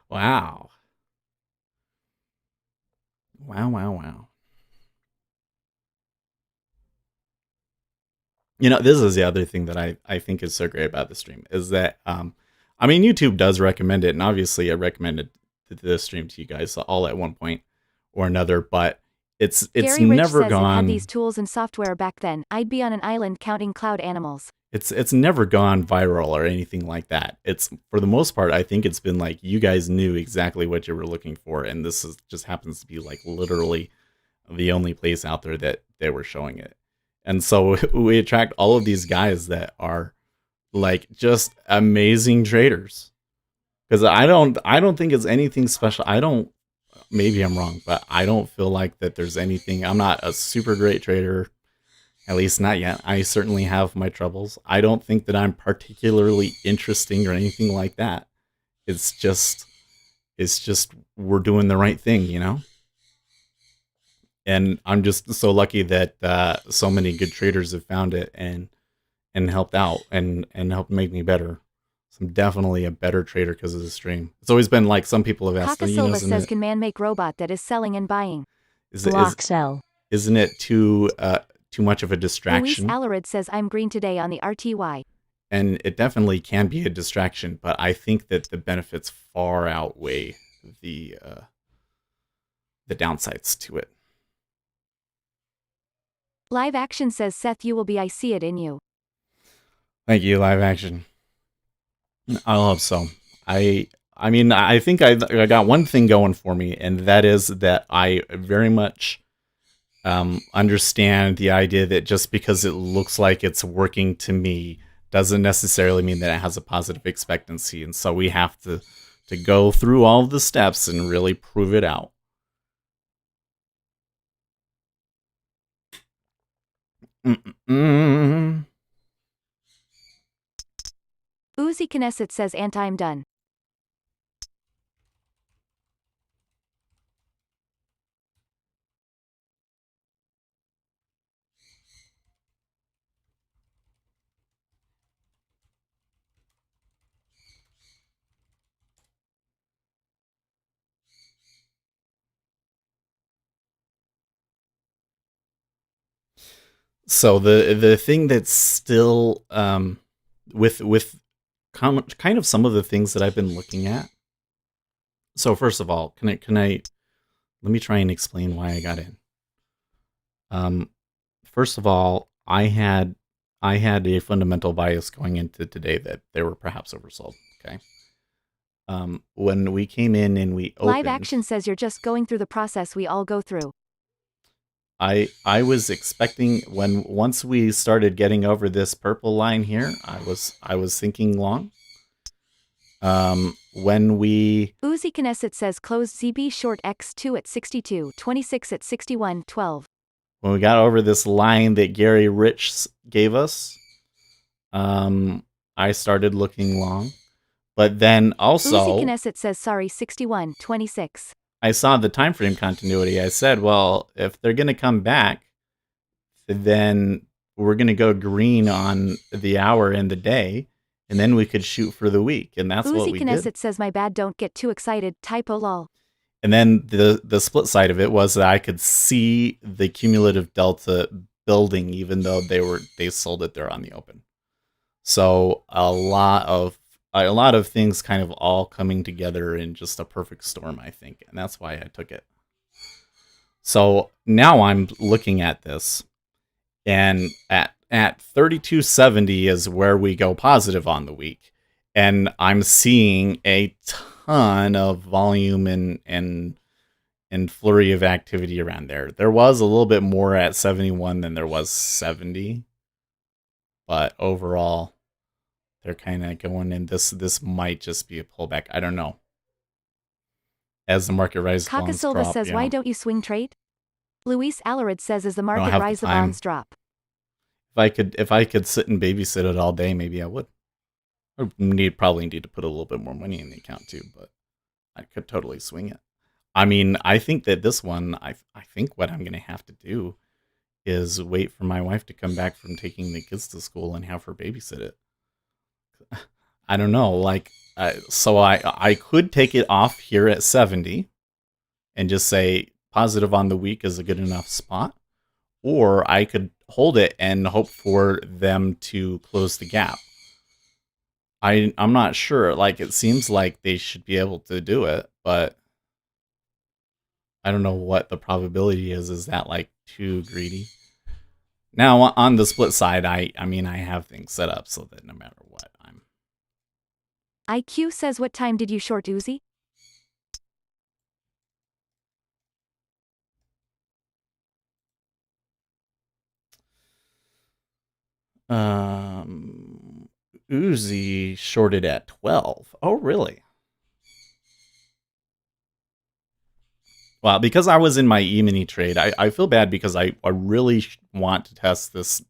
Wow. Wow, wow, wow. This is the other thing that I think is so great about the stream is that, YouTube does recommend it, and obviously I recommended the stream to you guys all at one point or another, but it's Gary Rich never says it had these gone. tools and software back then, I'd be on an island counting cloud animals. It's never gone viral or anything like that. It's, for the most part, I think it's been like you guys knew exactly what you were looking for, and this is just happens to be like literally the only place out there that they were showing it. And so we attract all of these guys that are like just amazing traders. Because I don't think it's anything special. I don't, maybe I'm wrong, but I don't feel like that there's anything. I'm not a super great trader, at least not yet. I certainly have my troubles. I don't think that I'm particularly interesting or anything like that. It's just we're doing the right thing. And I'm just so lucky that so many good traders have found it and helped out and helped make me better. So I'm definitely a better trader because of the stream. It's always been like some people have asked Kaka me, Silva says can man make robot that is selling and buying. block sell. isn't it too much of a Luis distraction? Alarid says I'm green today on the RTY. And it definitely can be a distraction, but I think that the benefits far outweigh the downsides to it. Live Action says Seth, you will be, I see it in you. Thank you, live action. I hope so. I mean, I think I got one thing going for me, and that is that I very much understand the idea that just because it looks like it's working to me doesn't necessarily mean that it has a positive expectancy, and so we have to go through all of the steps and really prove it out. Mm-mm. Uzi Knesset says I'm done. So the thing that's still with kind of some of the things that I've been looking at. So first of all, can I let me try and explain why I got in. Um, First of all, I had a fundamental bias going into today that they were perhaps oversold. Okay. When we came in and we Live opened, action says you're just going through the process we all go through. I was expecting when once we started getting over this purple line here, I was thinking long. When we Uzi Knesset says close ZB short X2 at 62, 26 at 61, 12. when we got over this line that Gary Rich gave us, I started looking long. But then Uzi also Knesset says sorry 61, 26. I saw the time frame continuity. I said, well, if they're going to come back, then we're going to go green on the hour and the day, and then we could shoot for the week, and that's what Uzi we did. Knesset says my bad, don't get too excited, typo lol. And then the split side of it was that I could see the cumulative delta building, even though they sold it there on the open. So a lot of things kind of all coming together in just a perfect storm, I think, and that's why I took it. So now I'm looking at this, and at 3270 is where we go positive on the week, and I'm seeing a ton of volume and flurry of activity around there. There was a little bit more at 71 than there was 70, but overall they're kind of going in. This might just be a pullback. I don't know. As the market rises, Kaka bonds Silva drop. says why don't you swing trade? Luis Alarid says as the market have the rise the time. bonds drop. If I could sit and babysit it all day, maybe I would. I probably need to put a little bit more money in the account too, but I could totally swing it. I mean, I think that this one, I think what I'm going to have to do is wait for my wife to come back from taking the kids to school and have her babysit it. I don't know, like, so I could take it off here at 70 and just say positive on the week is a good enough spot, or I could hold it and hope for them to close the gap. I'm not sure. Like, it seems like they should be able to do it, but I don't know what the probability is. Is that like too greedy? Now on the split side, I mean I have things set up so that no matter what, I'm. IQ says what time did you short Uzi? Uzi shorted at 12. Oh, really? Well, because I was in my E-mini trade, I feel bad because I really want to test this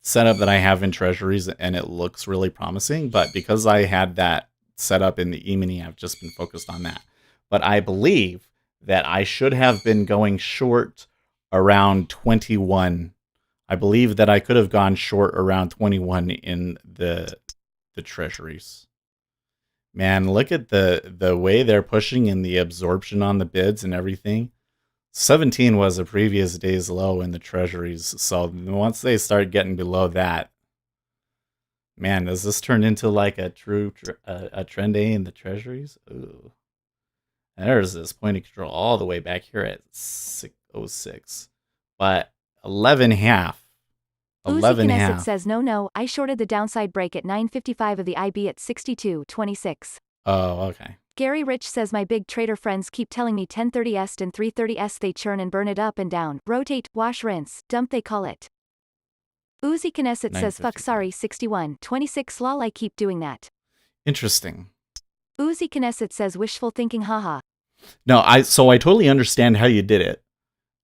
setup that I have in treasuries, and it looks really promising. But because I had that set up in the E-mini, I've just been focused on that. But I believe that I should have been going short around 21. I believe that I could have gone short around 21 in the treasuries. Man, look at the way they're pushing and the absorption on the bids and everything. 17 was a previous day's low in the treasuries. So once they start getting below that, man, does this turn into like a true a trend day in the treasuries? Ooh. There's this point of control all the way back here at 606. But 11 half Uzi 11 Knesset half. says no, I shorted the downside break at 9:55 of the IB at 62.26. Oh, okay. Gary Rich says my big trader friends keep telling me 1030s and 330s they churn and burn it up and down, rotate, wash, rinse, dump they call it. Uzi Knesset says fuck 9:55. sorry 61.26 lol I keep doing that. Interesting. Uzi Knesset says wishful thinking haha. No, I totally understand how you did it.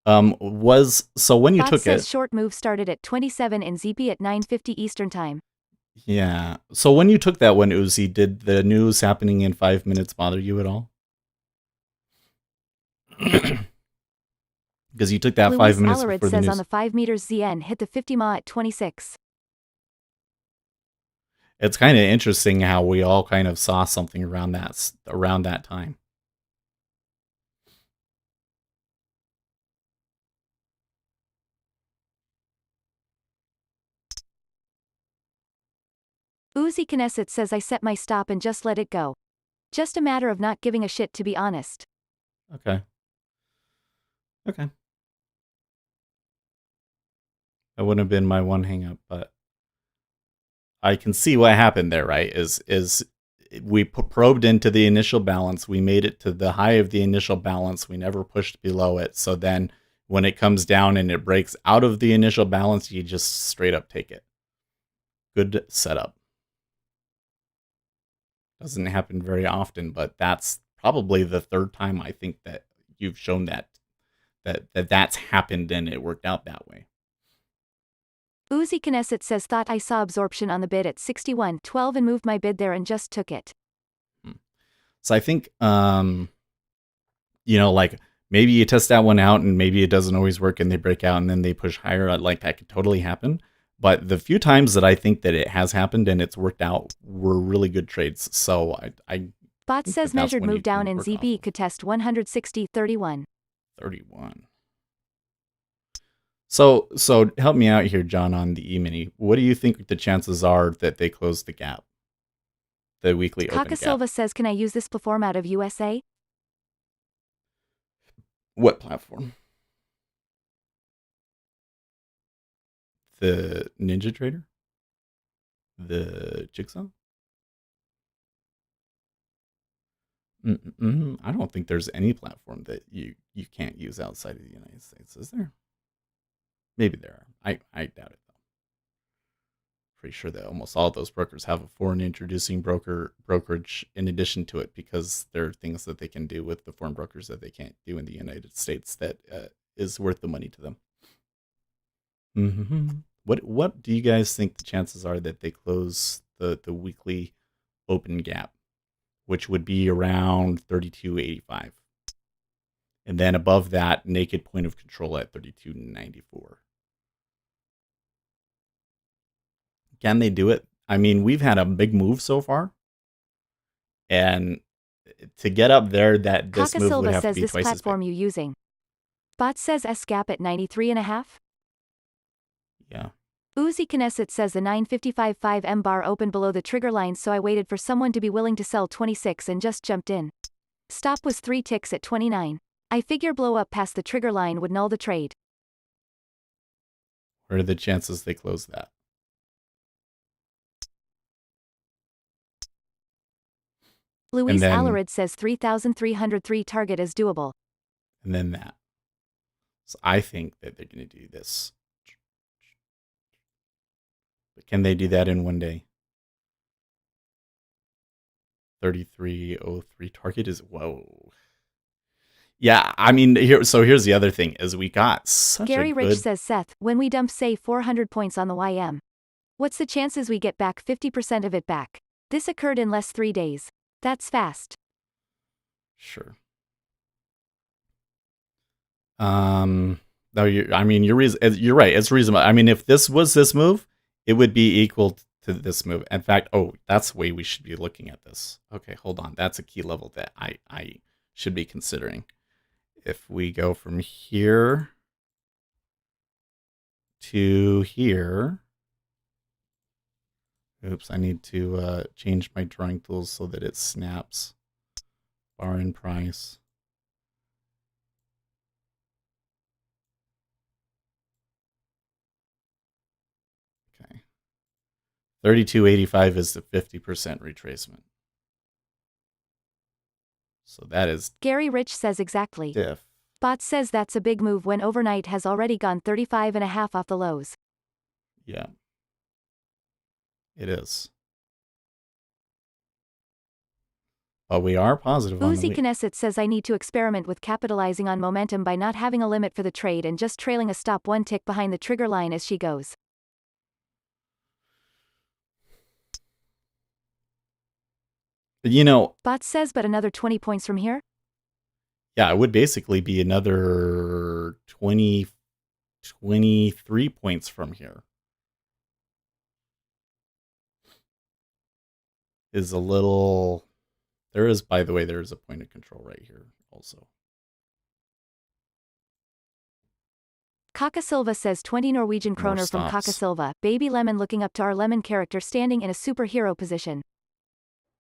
So when you Bot took says it, short move started at 27 in ZP at 9:50 Eastern time. yeah. So when you took that one, Uzi, did the news happening in 5 minutes bother you at all? Because you took that 5 Luis minutes Alarid before the says on news. the 5 meters ZN hit the 50 ma at 26. It's kind of interesting how we all kind of saw something around that time. Uzi Knesset says I set my stop and just let it go. Just a matter of not giving a shit to be honest. Okay. That wouldn't have been my one hang up, but I can see what happened there, right? Is we probed into the initial balance, we made it to the high of the initial balance, we never pushed below it. So then when it comes down and it breaks out of the initial balance, you just straight up take it. Good setup. Doesn't happen very often, but that's probably the third time I think that you've shown that's happened and it worked out that way. Uzi Knesset says thought I saw absorption on the bid at 61.12 and moved my bid there and just took it. So I think like maybe you test that one out and maybe it doesn't always work and they break out and then they push higher. Like that could totally happen. But the few times that I think that it has happened and it's worked out were really good trades. So I Bot says measured move down in work ZB off could test 160.31. 31. So help me out here, John, on the E-mini. What do you think the chances are that they close the gap? The weekly open Kaka gap. Silva says can I use this platform out of USA? What platform? The Ninja Trader? The Jigsaw? I don't think there's any platform that you can't use outside of the United States, is there? Maybe there are. I doubt it, though. Pretty sure that almost all of those brokers have a foreign introducing brokerage in addition to it because there are things that they can do with the foreign brokers that they can't do in the United States that is worth the money to them. What do you guys think the chances are that they close the weekly open gap, which would be around 32.85, and then above that naked point of control at 32.94? Can they do it? I mean, we've had a big move so far, and to get up there, that this Kaka move Silva would have to says be this twice as big. platform you using. Bot says S gap at 93.5. Yeah. Uzi Knesset says the 955.5 M bar opened below the trigger line, so I waited for someone to be willing to sell 26 and just jumped in. Stop was 3 ticks at 29. I figure blow up past the trigger line would null the trade. What are the chances they close that? Luis Alarid says 3,303 target is doable. And then that. So I think that they're going to do this. But can they do that in one day? 33.03 target is whoa. Yeah, I mean, here's the other thing is we got such Gary a good... Rich says Seth, when we dump say 400 points on the YM, what's the chances we get back 50% of it back? This occurred in less 3 days. That's fast. Sure. No, you're right. It's reasonable. I mean, if this was this move, it would be equal to this move. In fact, that's the way we should be looking at this. Okay, hold on. That's a key level that I should be considering. If we go from here to here, oops, I need to change my drawing tools so that it snaps. Bar in price. 3285 is the 50% retracement. So that is Gary Rich says exactly. stiff. Bot says that's a big move when overnight has already gone 35.5 off the lows. Yeah. It is. But we are positive on the Uzi week. Knesset says I need to experiment with capitalizing on momentum by not having a limit for the trade and just trailing a stop one tick behind the trigger line as she goes. You know, Bot says but another 20 points from here? yeah, it would basically be another 20, 23 points from here. Is a little... There is, by the way, there is a point of control right here also. Kaka Silva says 20 Norwegian More kroner from Kaka stops. Silva, Baby Lemon looking up to our Lemon character standing in a superhero position.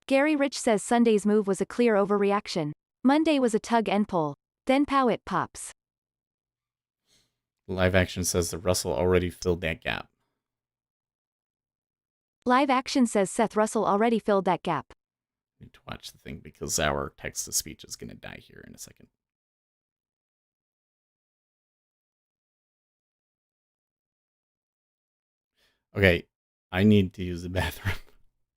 Gary Rich says Sunday's move was a clear overreaction. Monday was a tug and pull. Then pow it pops. Live action says that Russell already filled that gap. Live action says Seth Russell already filled that gap. I need to watch the thing because our text-to-speech is going to die here in a second. Okay, I need to use the bathroom.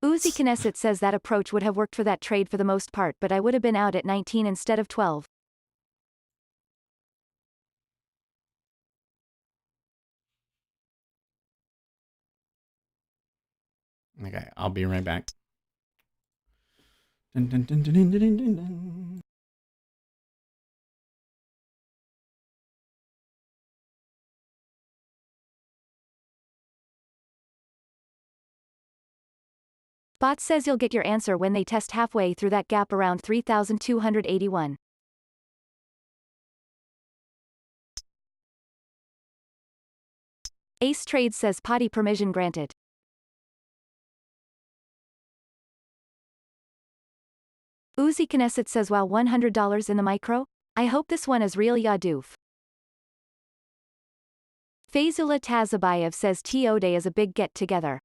Uzi Knesset says that approach would have worked for that trade for the most part, but I would have been out at 19 instead of 12. Okay, I'll be right back. Dun, dun, dun, dun, dun, dun, dun, dun. Bot says you'll get your answer when they test halfway through that gap around 3,281. Ace Trades says potty permission granted. Uzi Knesset says wow $100 in the micro? I hope this one is real ya doof. Fazula Tazabayev says Tode is a big get together.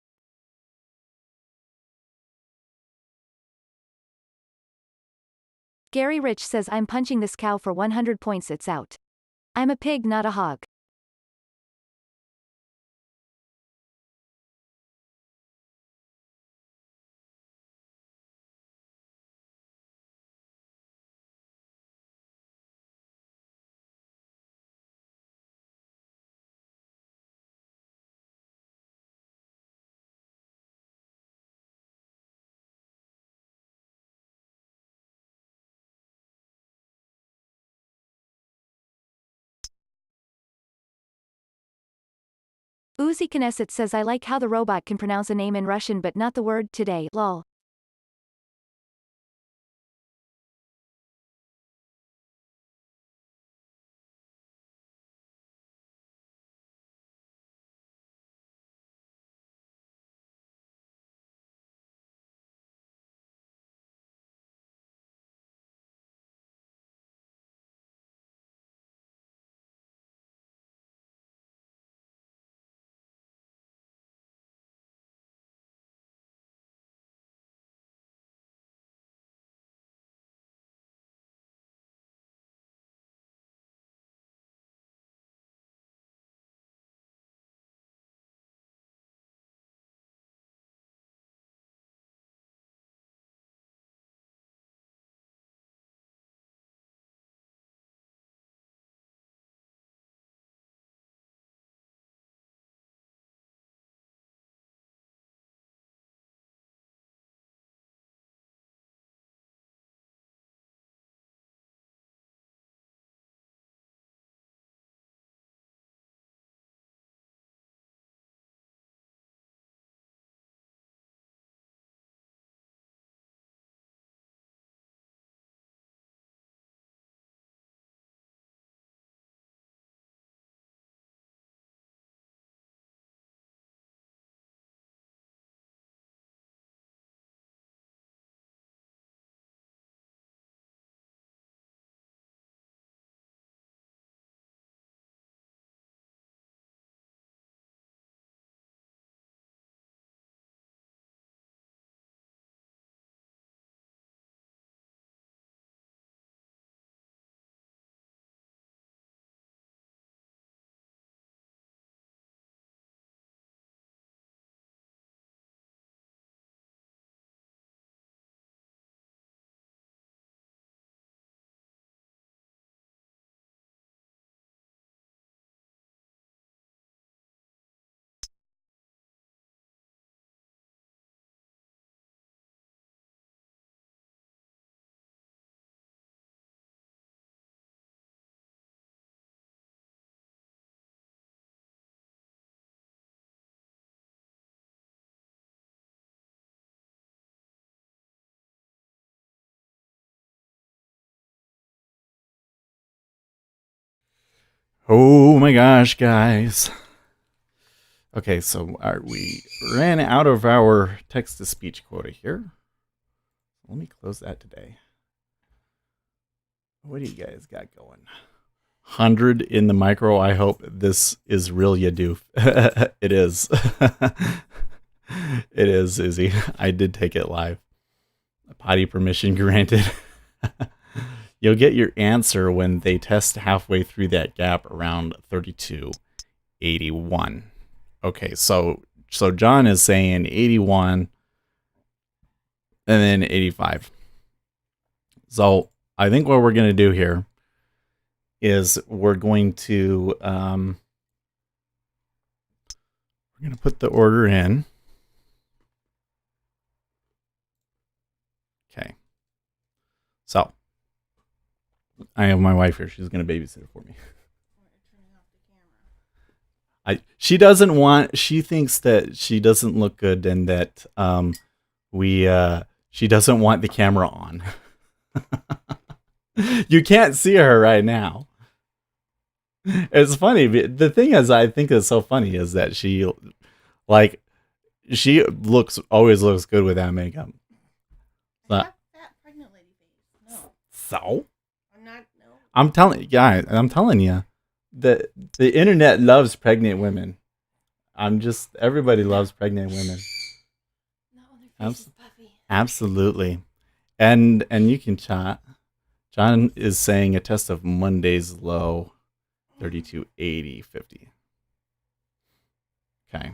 Gary Rich says I'm punching this cow for 100 points, it's out. I'm a pig, not a hog. Uzi Knesset says I like how the robot can pronounce a name in Russian but not the word today, lol. Oh my gosh, guys. Okay, so we ran out of our text-to-speech quota here. Let me close that today. What do you guys got going? 100 in the micro. I hope this is real, you do. It is. It is, Izzy. I did take it live. Potty permission granted. You'll get your answer when they test halfway through that gap around 3281. Okay, so John is saying 81 and then 85. So I think what we're going to do here is we're going to put the order in. Okay. So I have my wife here. She's going to babysit it for me. She doesn't want. She thinks that she doesn't look good and that she doesn't want the camera on. You can't see her right now. It's funny. The thing is, I think is so funny is that she always looks good with that makeup. I have that pregnant lady face. No. So? I'm not. No. I'm telling you, guys. I'm telling you, the internet loves pregnant women. Everybody loves pregnant women. No, their face is puffy. Absolutely, and you can chat. John is saying a test of Monday's low, 3280.50. Okay.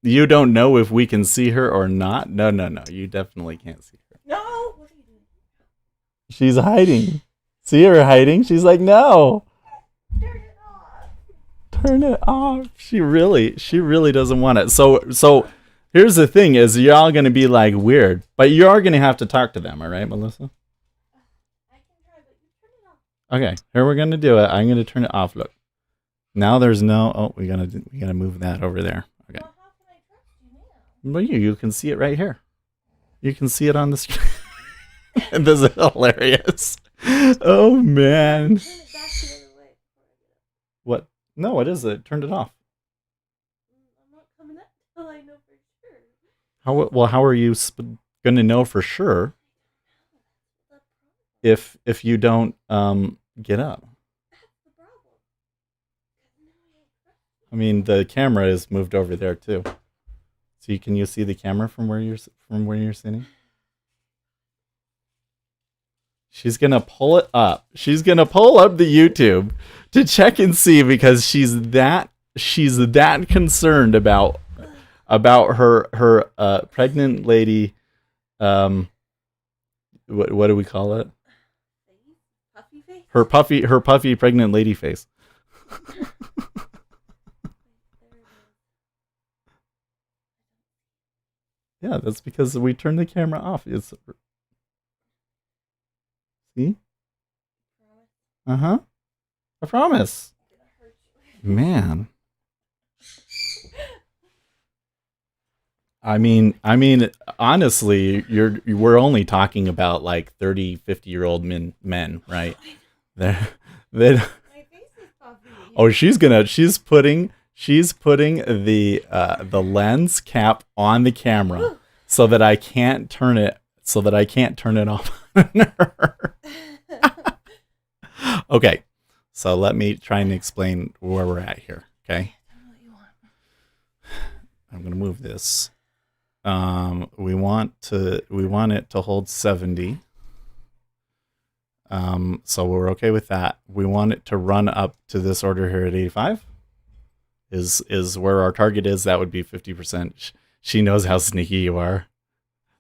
You don't know if we can see her or not? No. You definitely can't see her. No. What are you doing? She's hiding. See her hiding? She's like, no. Turn it off. Turn it off. She really doesn't want it. So here's the thing: is y'all gonna be like weird, but you are gonna have to talk to them, all right, Melissa? I can try, but you turn it off. Okay, here we're gonna do it. I'm gonna turn it off. Look, now there's no. Oh, we gotta move that over there. Okay. Well, how can I trust you now? Well, you can see it right here. You can see it on the screen. This is hilarious. Oh man. Turn it back the other way. What? No, what is it? Turned it off. I'm not coming up till I know for sure. How are you going to know for sure if you don't get up? That's the problem. I mean, the camera is moved over there too. So can you see the camera from where you're sitting? She's gonna pull it up. She's gonna pull up the YouTube to check and see because she's that concerned about her pregnant lady. What do we call it? Puffy face? Her puffy pregnant lady face. Yeah, that's because we turned the camera off. See? Uh-huh. I promise. Man. I mean, honestly, we're only talking about like 30, 50-year-old men, right? My face is puffy. Oh, she's putting the lens cap on the camera so that I can't turn it off on her. Okay, so let me try and explain where we're at here. Okay, I'm gonna move this. We want it to hold 70. So we're okay with that. We want it to run up to this order here at 85. Is where our target is. That would be 50%. She knows how sneaky you are.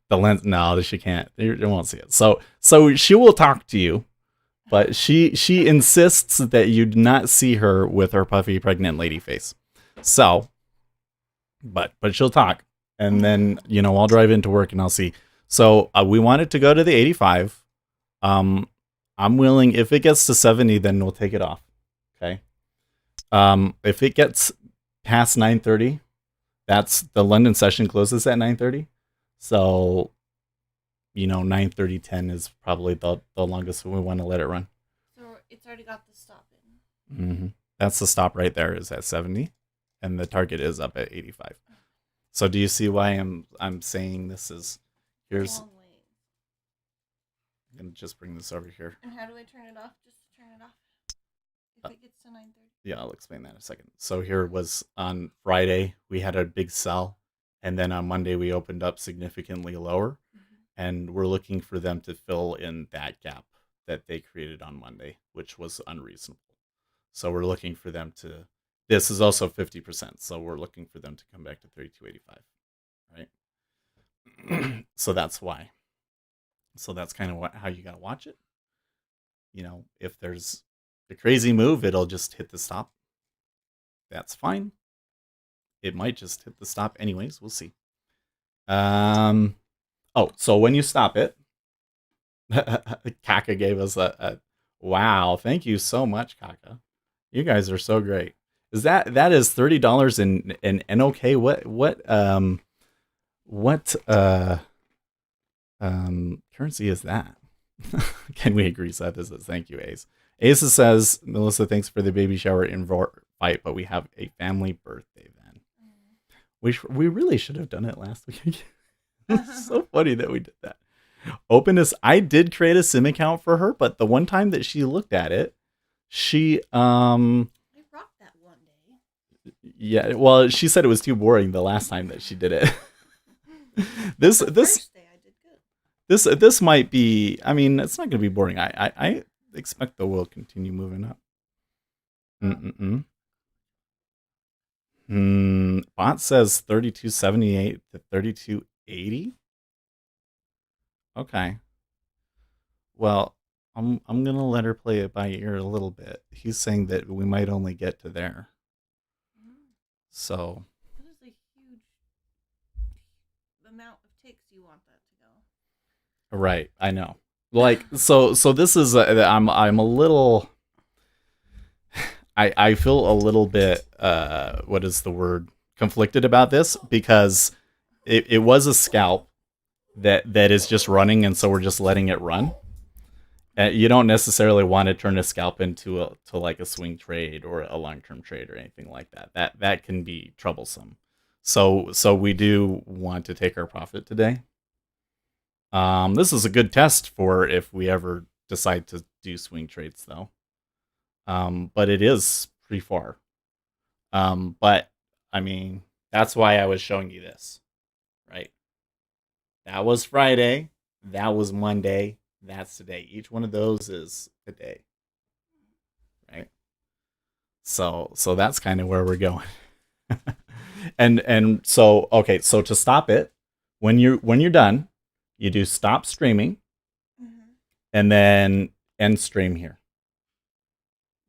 The lens, no, she can't. You won't see it. So she will talk to you, but she insists that you do not see her with her puffy pregnant lady face. So, but she'll talk, and then I'll drive into work and I'll see. So we want it to go to the 85. I'm willing. If it gets to 70, then we'll take it off. Okay. If it gets past 9:30, that's the London session closes at 9:30. So 9:30, 10 is probably the longest we want to let it run. So it's already got the stop in. Mm-hmm. That's the stop right there is at 70, and the target is up at 85. So do you see why I'm saying this is here's Long way. I'm gonna just bring this over here. And how do I turn it off? Just to turn it off. If it gets to 9:30. Yeah, I'll explain that in a second. So here was on Friday we had a big sell, and then on Monday we opened up significantly lower, and we're looking for them to fill in that gap that they created on Monday, which was unreasonable. So we're looking for them to. This is also 50%, so we're looking for them to come back to 32.85, right? So that's why. So that's kind of how you gotta watch it. If there's a crazy move, it'll just hit the stop. That's fine. It might just hit the stop anyways. We'll see. So when you stop it, Kaka gave us a wow. Thank you so much, Kaka. You guys are so great. That is $30 in NOK? What currency is that? Can we agree, Seth? Is this? Thank you, Ace. Ace says, Melissa, thanks for the baby shower invite, but we have a family birthday then. We really should have done it last week. It's so funny that we did that. Openness. I did create a sim account for her, but the one time that she looked at it, she I rocked that one day. Yeah, well, she said it was too boring the last time that she did it. This First day I did good. this might be. I mean, it's not going to be boring. I expect that we'll continue moving up. Bot says 32.78 to 32.80. Okay. Well, I'm gonna let her play it by ear a little bit. He's saying that we might only get to there. So. What is the huge amount of ticks you want that to go? Right, I know. Like so this is I'm a little. I feel a little bit what is the word, conflicted about this, because it was a scalp that is just running, and so we're just letting it run. You don't necessarily want to turn a scalp into like a swing trade or a long-term trade or anything like that. That can be troublesome. So we do want to take our profit today. This is a good test for if we ever decide to do swing trades, though. But it is pretty far. But I mean, that's why I was showing you this, right? That was Friday. That was Monday. That's today. Each one of those is a day, right? So that's kind of where we're going. and so okay, so to stop it, when you're done, you do stop streaming, and then end stream here.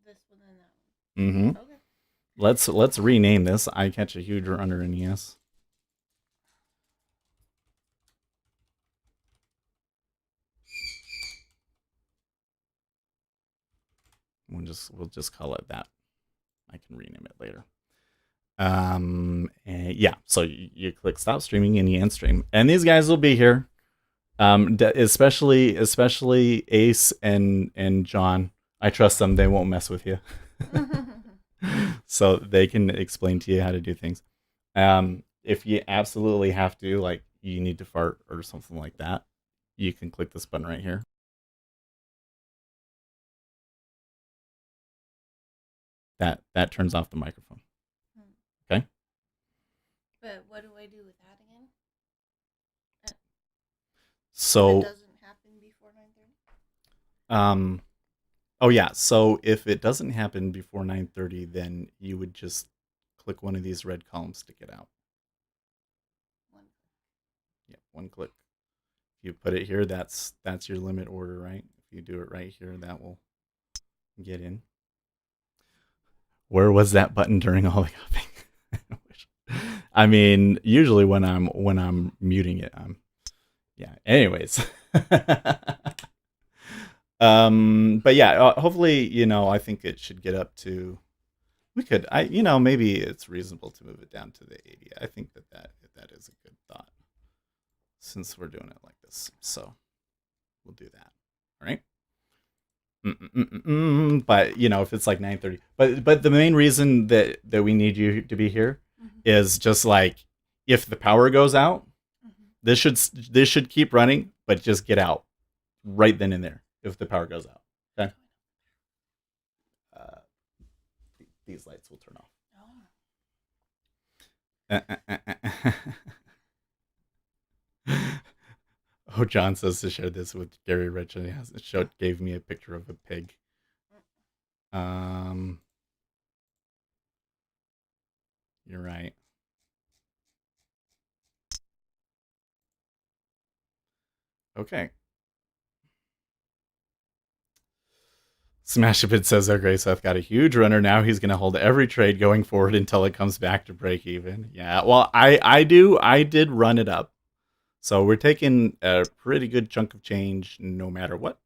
This one and that one. Okay. Let's rename this. I catch a huge runner in ES. We'll just call it that. I can rename it later. And yeah, so you click stop streaming and you end stream, and these guys will be here. Especially Ace and John. I trust them; they won't mess with you. So they can explain to you how to do things. If you absolutely have to, like you need to fart or something like that, you can click this button right here. That turns off the microphone. Okay. But what do I do with that again? So it doesn't happen before 9:30. Oh yeah. So if it doesn't happen before 9:30, then you would just click one of these red columns to get out. Yeah, one click. If you put it here, that's your limit order, right? If you do it right here, that will get in. Where was that button during all the copying? I mean, usually when I'm muting it, yeah. Anyways, but yeah, hopefully, I think it should get up to. We could, maybe it's reasonable to move it down to the 80. I think that is a good thought. since we're doing it like this. So we'll do that. All right. But if it's like 9:30, but the main reason that we need you to be here is just like if the power goes out, this should keep running, but just get out right then and there if the power goes out. Okay. These lights will turn off. Oh, John says to share this with Gary Rich, and gave me a picture of a pig. You're right. Okay. Smash a Bit says, "Okay, Seth got a huge runner. Now he's going to hold every trade going forward until it comes back to break even." Yeah, well, I did run it up, so we're taking a pretty good chunk of change no matter what.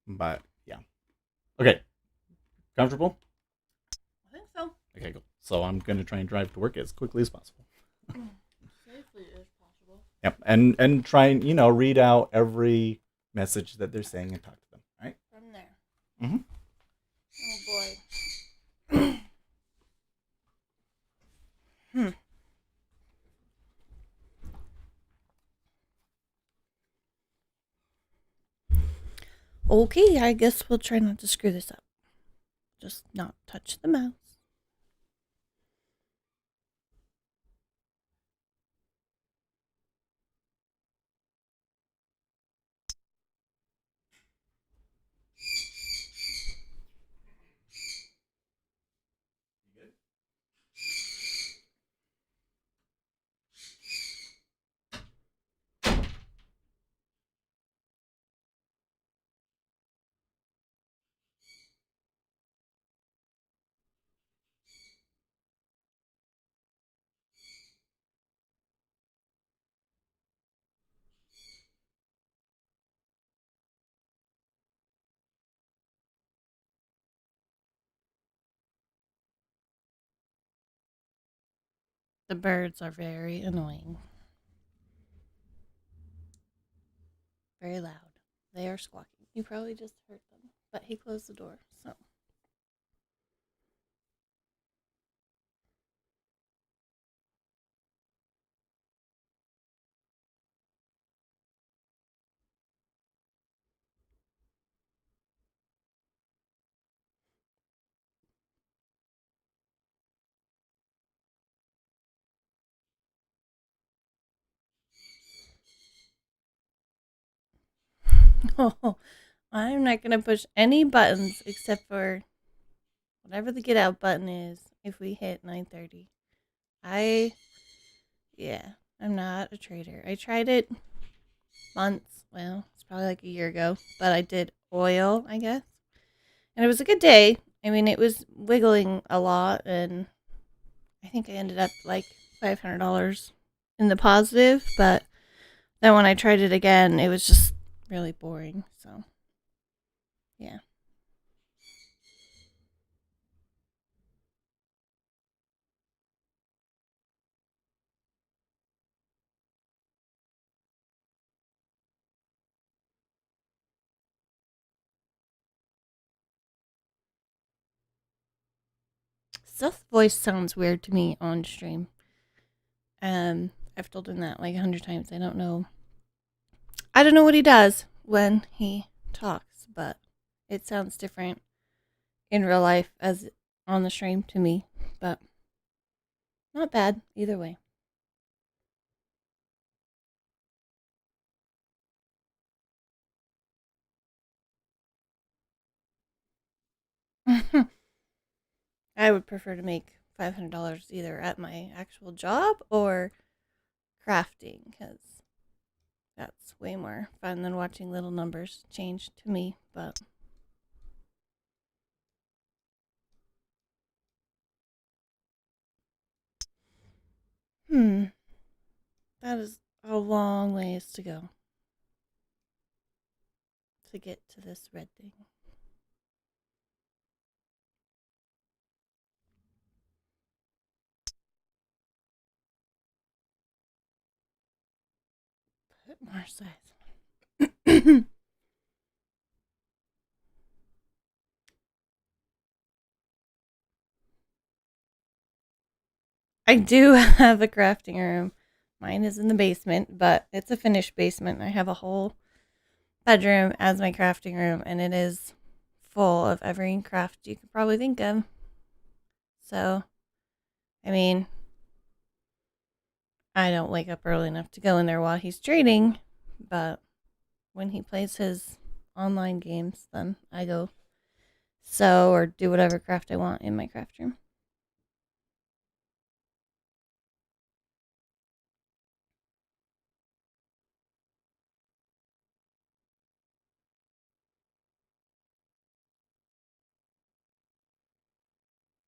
But yeah, okay, comfortable. I think so. Okay, cool. So I'm going to try and drive to work as quickly as possible. Safely as possible. Yep, and try and read out every message that they're saying and talk to them. All right. From there. Mm-hmm. Oh boy. Okay, I guess we'll try not to screw this up. Just not touch the mouse. The birds are very annoying. Very loud. They are squawking. You probably just heard them, but he closed the door, so. Oh, I'm not going to push any buttons except for whatever the get out button is if we hit 9:30. I'm not a trader. I tried it months, it's probably like a year ago, but I did oil, I guess. And it was a good day. I mean, it was wiggling a lot, and I think I ended up like $500 in the positive, but then when I tried it again, it was just really boring, so yeah. Seth's voice sounds weird to me on stream. I've told him that like 100 times. I don't know what he does when he talks, but it sounds different in real life as on the stream to me, but not bad either way. I would prefer to make $500 either at my actual job or crafting, because that's way more fun than watching little numbers change to me, but that is a long ways to go to get to this red thing. Our size. I do have a crafting room. Mine is in the basement, but it's a finished basement. I have a whole bedroom as my crafting room, and it is full of every craft you could probably think of. So, I mean, I don't wake up early enough to go in there while he's trading, but when he plays his online games, then I go sew or do whatever craft I want in my craft room.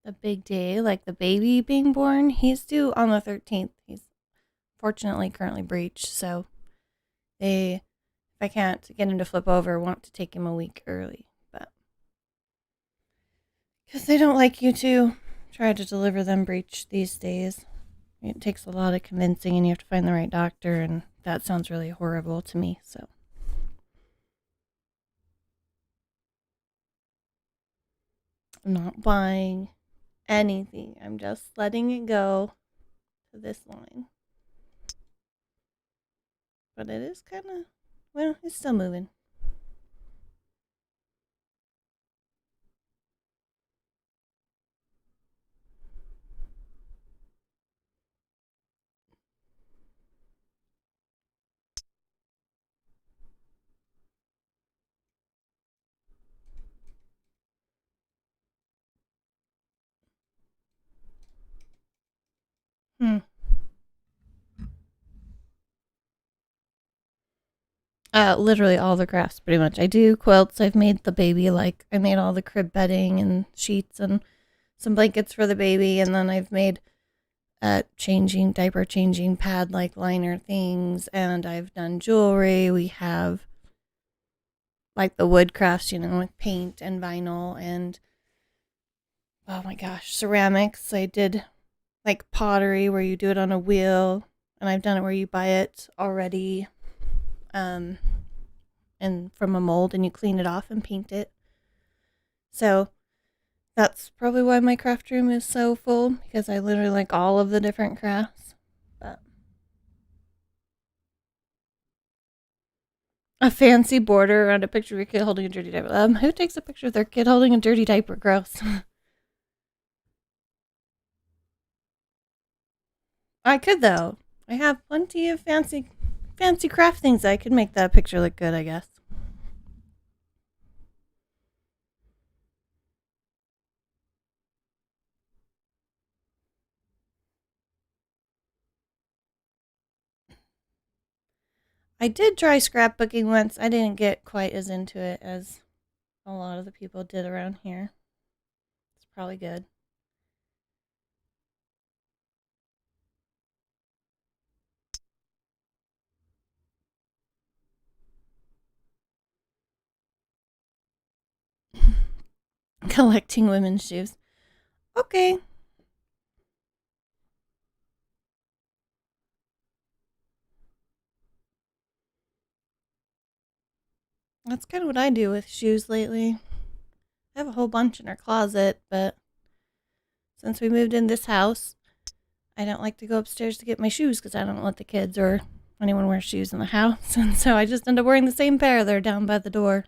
The big day, like the baby being born, he's due on the 13th. He's fortunately currently breached, so if I can't get him to flip over, want to take him a week early, but because they don't like you to try to deliver them breech these days. It takes a lot of convincing, and you have to find the right doctor, and that sounds really horrible to me. So I'm not buying anything. I'm just letting it go to this line. But it is kind of, well, it's still moving. Literally all the crafts, pretty much. I do quilts. I've made the baby, like, I made all the crib bedding and sheets and some blankets for the baby. And then I've made diaper changing pad, like, liner things. And I've done jewelry. We have, like, the wood crafts, with paint and vinyl and, oh my gosh, ceramics. I did, like, pottery where you do it on a wheel. And I've done it where you buy it already. And from a mold, and you clean it off and paint it. So that's probably why my craft room is so full, because I literally like all of the different crafts. But a fancy border around a picture of your kid holding a dirty diaper. Who takes a picture of their kid holding a dirty diaper? Gross. I could, though. I have plenty of fancy craft things. I could make that picture look good, I guess. I did try scrapbooking once. I didn't get quite as into it as a lot of the people did around here. It's probably good. Collecting women's shoes. Okay. That's kind of what I do with shoes lately. I have a whole bunch in our closet, but since we moved in this house, I don't like to go upstairs to get my shoes because I don't let the kids or anyone wear shoes in the house. And so I just end up wearing the same pair that are down by the door.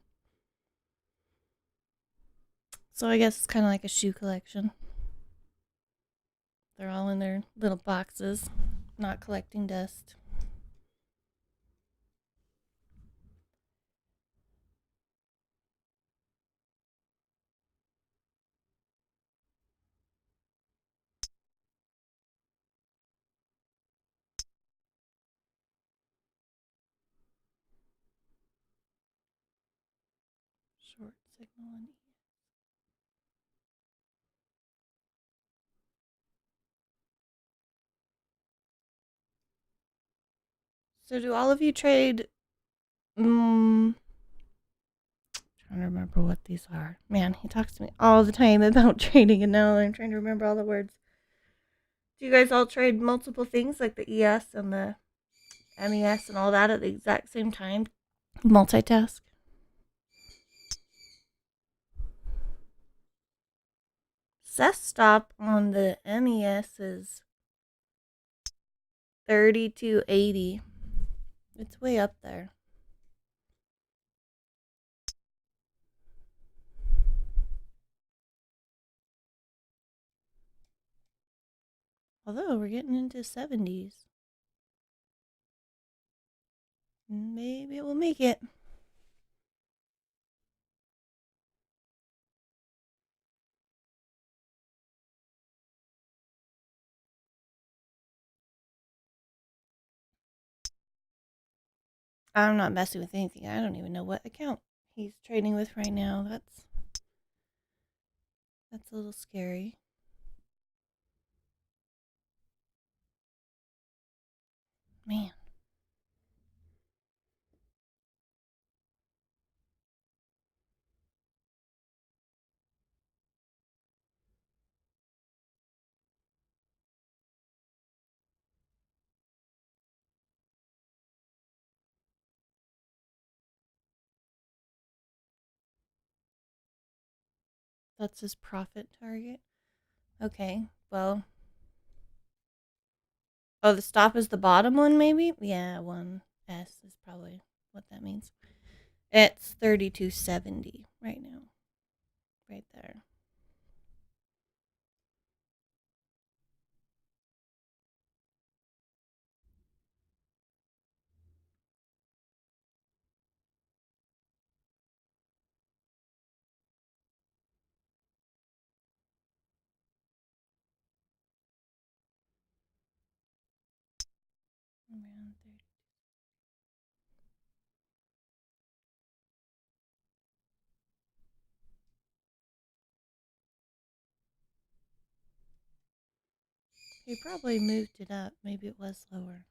So I guess it's kind of like a shoe collection. They're all in their little boxes, not collecting dust. Short signal on E. So do all of you trade? Trying to remember what these are. Man, he talks to me all the time about trading, and now I'm trying to remember all the words. Do you guys all trade multiple things like the ES and the MES and all that at the exact same time. Multitask. Set stop on the MES is 3280. It's way up there. Although we're getting into 70s. Maybe it will make it. I'm not messing with anything. I don't even know what account he's trading with right now. That's a little scary. Man. That's his profit target. Okay. Well. Oh, the stop is the bottom one, maybe? Yeah, 1S is probably what that means. It's 3270 right now. Right there. Around 30. He probably moved it up. Maybe it was lower.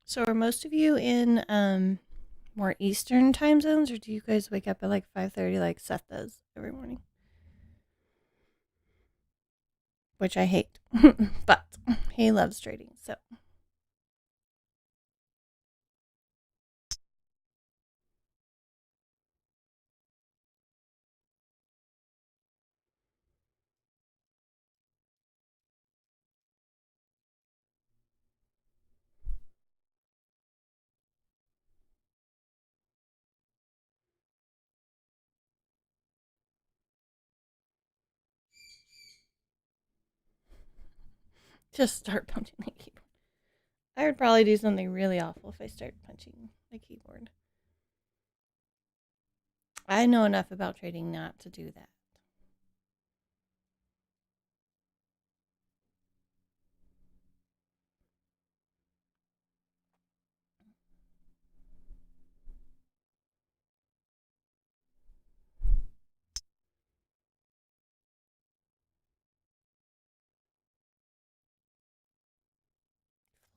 So are most of you in more Eastern time zones, or do you guys wake up at like 5:30 like Seth does every morning? Which I hate. But he loves trading, so. Just start punching the keyboard. I would probably do something really awful if I started punching the keyboard. I know enough about trading not to do that.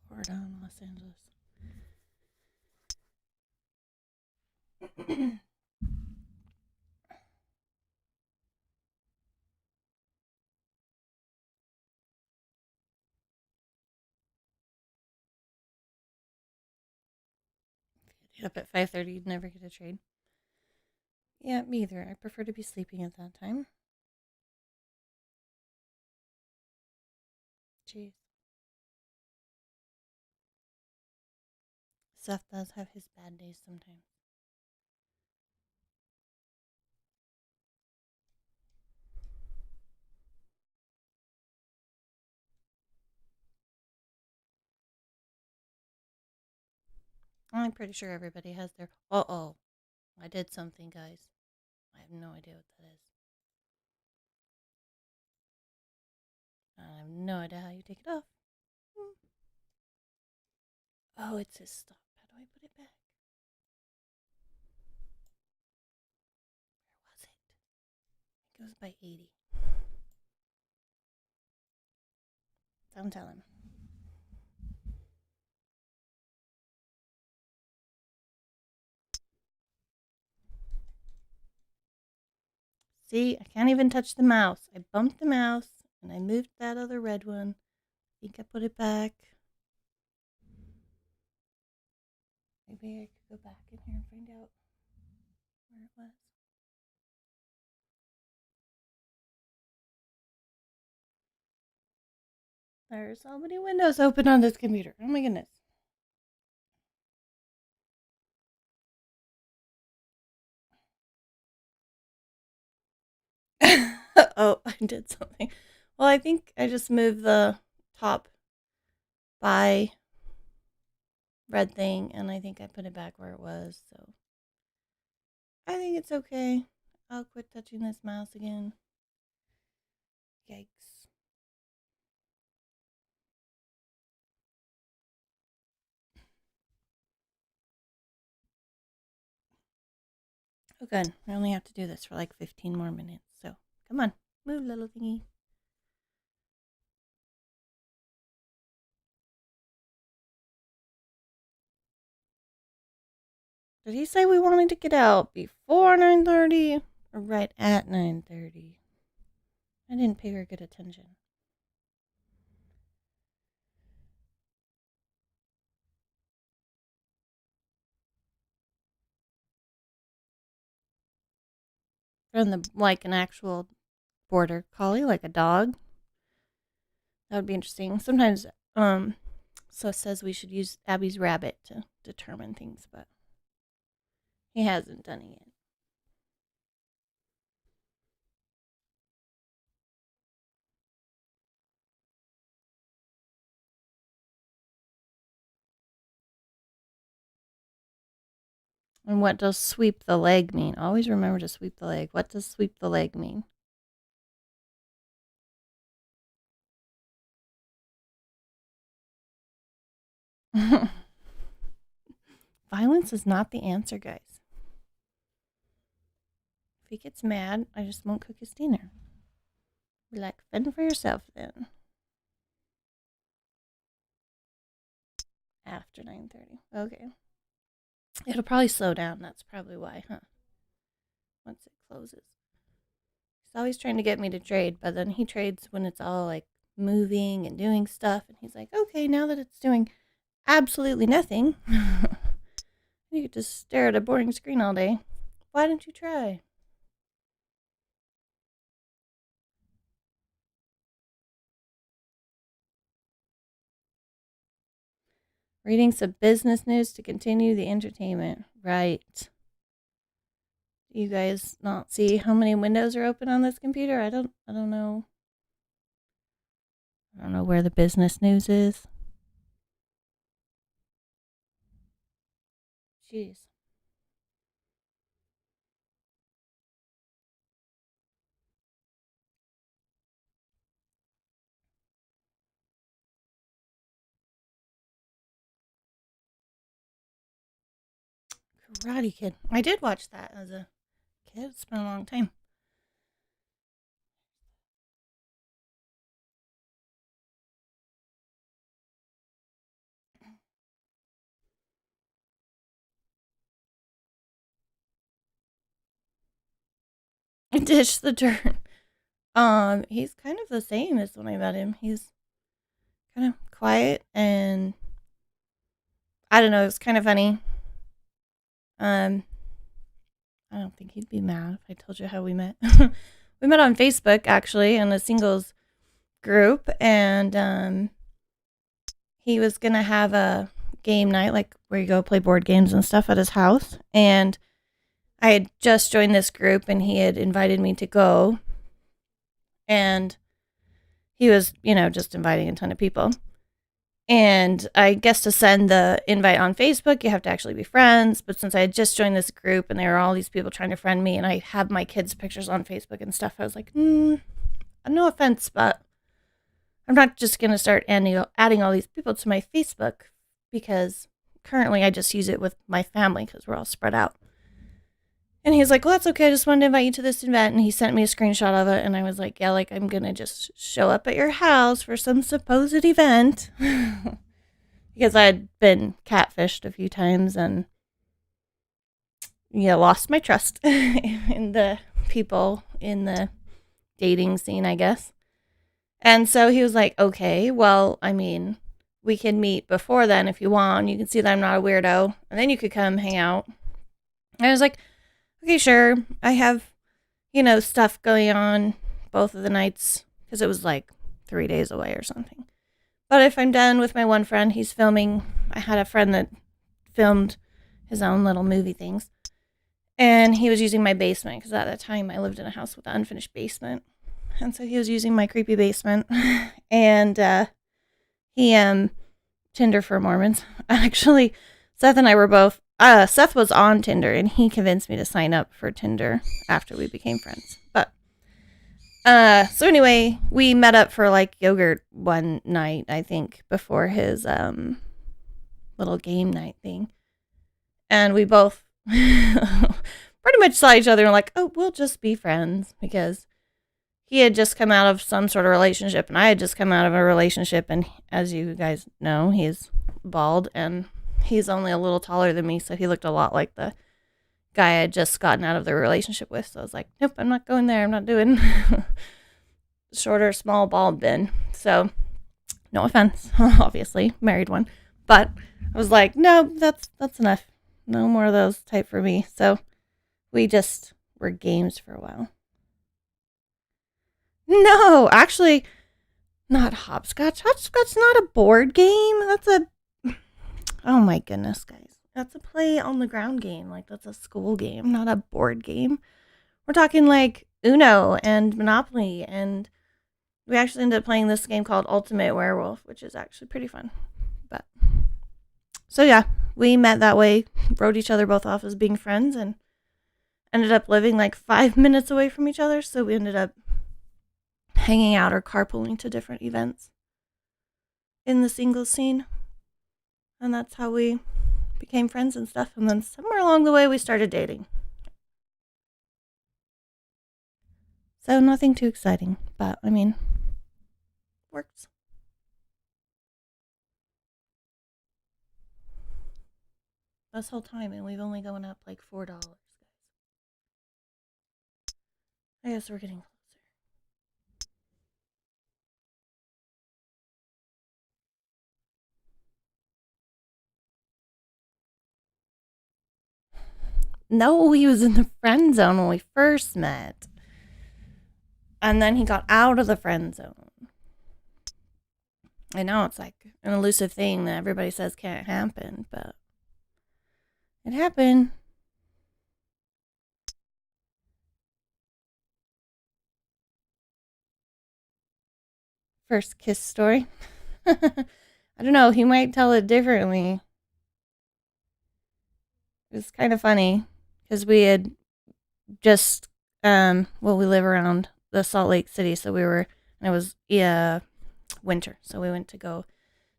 Florida and Los Angeles. Get up at 5:30, you'd never get a trade. Yeah, me either. I prefer to be sleeping at that time. Jeez. Seth does have his bad days sometimes. I'm pretty sure everybody has their. Oh, I did something, guys. I have no idea what that is. I have no idea how you take it off. Oh, it's his stop pedal. goes by 80. Don't tell him. See, I can't even touch the mouse. I bumped the mouse and I moved that other red one. I think I put it back. Maybe I could go back in here and find out where it was. There's so many windows open on this computer. Oh my goodness. Oh, I did something. Well, I think I just moved the top by red thing, and I think I put it back where it was, so I think it's okay. I'll quit touching this mouse again. Yikes. Oh, good. I only have to do this for like 15 more minutes, so come on. Move, little thingy. Did he say we wanted to get out before 9:30 or right at 9:30? I didn't pay her good attention. From the like an actual border collie, like a dog. That would be interesting. Sometimes so says we should use Abby's rabbit to determine things, but he hasn't done it yet. And what does sweep the leg mean? Always remember to sweep the leg. What does sweep the leg mean? Violence is not the answer, guys. If he gets mad, I just won't cook his dinner. Be like, fend for yourself then. After 9:30. Okay. It'll probably slow down. That's probably why, huh? Once it closes. He's always trying to get me to trade, but then he trades when it's all like moving and doing stuff. And he's like, okay, now that it's doing absolutely nothing, you could just stare at a boring screen all day. Why don't you try? Reading some business news to continue the entertainment. Right. Do you guys not see how many windows are open on this computer? I don't know. I don't know where the business news is. Jeez. Karate Kid. I did watch that as a kid. It's been a long time. Dish the dirt. He's kind of the same as when I met him. He's kind of quiet and I don't know, it's kind of funny. I don't think he'd be mad if I told you how we met. We met on Facebook actually in a singles group, and he was gonna have a game night, like where you go play board games and stuff at his house. And I had just joined this group, and he had invited me to go. And he was, just inviting a ton of people. And I guess to send the invite on Facebook, you have to actually be friends. But since I had just joined this group and there were all these people trying to friend me, and I have my kids' pictures on Facebook and stuff, I was like, no offense, but I'm not just going to start adding all these people to my Facebook, because currently I just use it with my family because we're all spread out. And he's like, well, that's okay. I just wanted to invite you to this event. And he sent me a screenshot of it. And I was like, yeah, like, I'm going to just show up at your house for some supposed event. Because I had been catfished a few times and, yeah, lost my trust in the people in the dating scene, I guess. And so he was like, okay, well, I mean, we can meet before then if you want. You can see that I'm not a weirdo. And then you could come hang out. And I was like, okay, sure. I have, stuff going on both of the nights because it was like 3 days away or something. But if I'm done with my one friend, he's filming. I had a friend that filmed his own little movie things. And he was using my basement because at that time I lived in a house with an unfinished basement. And so he was using my creepy basement. And he, Tinder for Mormons. Actually, Seth and I were both, Seth was on Tinder and he convinced me to sign up for Tinder after we became friends. But, so anyway, we met up for like yogurt one night, I think, before his, little game night thing. And we both pretty much saw each other and like, oh, we'll just be friends because he had just come out of some sort of relationship and I had just come out of a relationship. And as you guys know, he's bald and he's only a little taller than me. So he looked a lot like the guy I had just gotten out of the relationship with. So I was like, nope, I'm not going there. I'm not doing shorter, small, bald Ben. So no offense, obviously, married one. But I was like, no, that's enough. No more of those type for me. So we just were games for a while. No, actually, not hopscotch. Hopscotch's not a board game. Oh my goodness, guys. That's a play on the ground game. Like, that's a school game, not a board game. We're talking like Uno and Monopoly. And we actually ended up playing this game called Ultimate Werewolf, which is actually pretty fun. But, so yeah, we met that way, wrote each other both off as being friends, and ended up living like 5 minutes away from each other. So we ended up hanging out or carpooling to different events in the singles scene. And that's how we became friends and stuff. And then somewhere along the way, we started dating. So nothing too exciting, but I mean, works. This whole time, and we've only gone up like $4. I guess we're getting closer. No, he was in the friend zone when we first met. And then he got out of the friend zone. I know it's like an elusive thing that everybody says can't happen, but it happened. First kiss story. I don't know. He might tell it differently. It was kind of funny because we had just, we live around the Salt Lake City, so it was winter, so we went to go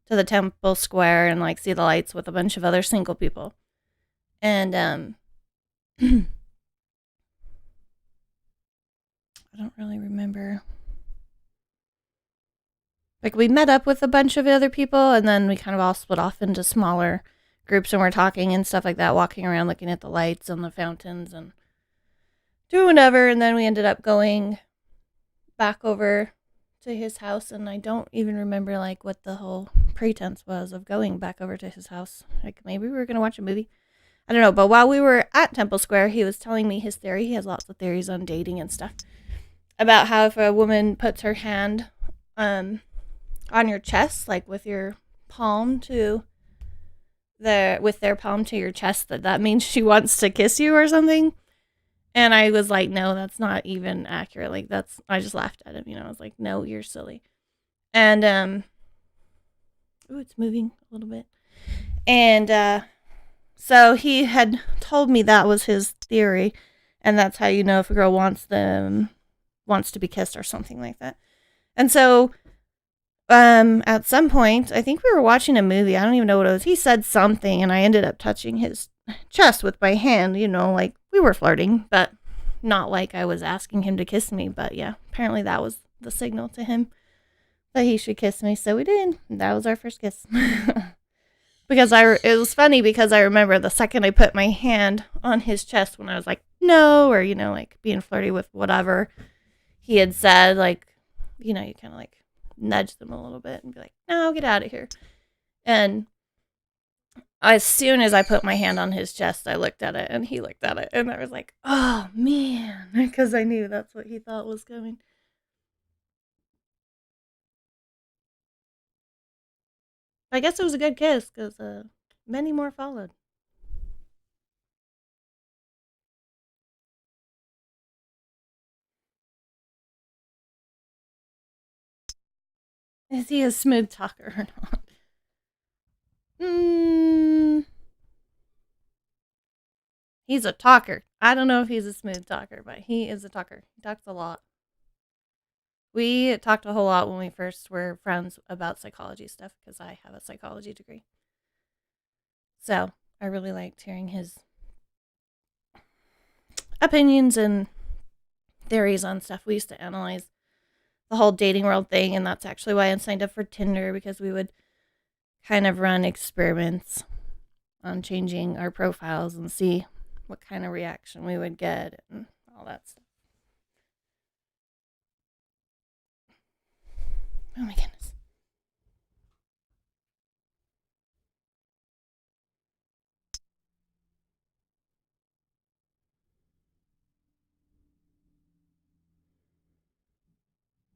to the Temple Square and like see the lights with a bunch of other single people. And I don't really remember. Like, we met up with a bunch of other people, and then we kind of all split off into smaller groups, and we're talking and stuff like that, walking around looking at the lights and the fountains and doing whatever. And then we ended up going back over to his house, and I don't even remember like what the whole pretense was of going back over to his house. Like, maybe we were going to watch a movie. I don't know. But while we were at Temple Square, he was telling me his theory. He has lots of theories on dating and stuff about how if a woman puts her hand on your chest, like with your palm to with their palm to your chest, that means she wants to kiss you or something. And I was like, no, that's not even accurate. Like, I just laughed at him, I was like, no, you're silly. And it's moving a little bit. And so he had told me that was his theory, and that's how you know if a girl wants to be kissed or something like that. And so at some point, I think we were watching a movie. I don't even know what it was. He said something, and I ended up touching his chest with my hand. Like, we we were flirting, but not like I was asking him to kiss me. But yeah, apparently that was the signal to him that he should kiss me. So we did. That was our first kiss. Because it was funny because I remember the second I put my hand on his chest when I was like, no, or, like being flirty with whatever he had said, like, you kind of like nudge them a little bit and be like, no, get out of here. And as soon as I put my hand on his chest, I looked at it and he looked at it. And I was like, oh, man, because I knew that's what he thought was coming. I guess it was a good kiss because many more followed. Is he a smooth talker or not? He's a talker. I don't know if he's a smooth talker, but he is a talker. He talks a lot. We talked a whole lot when we first were friends about psychology stuff because I have a psychology degree. So I really liked hearing his opinions and theories on stuff. We used to analyze the whole dating world thing, and that's actually why I signed up for Tinder, because we would kind of run experiments on changing our profiles and see what kind of reaction we would get and all that stuff. Oh my goodness.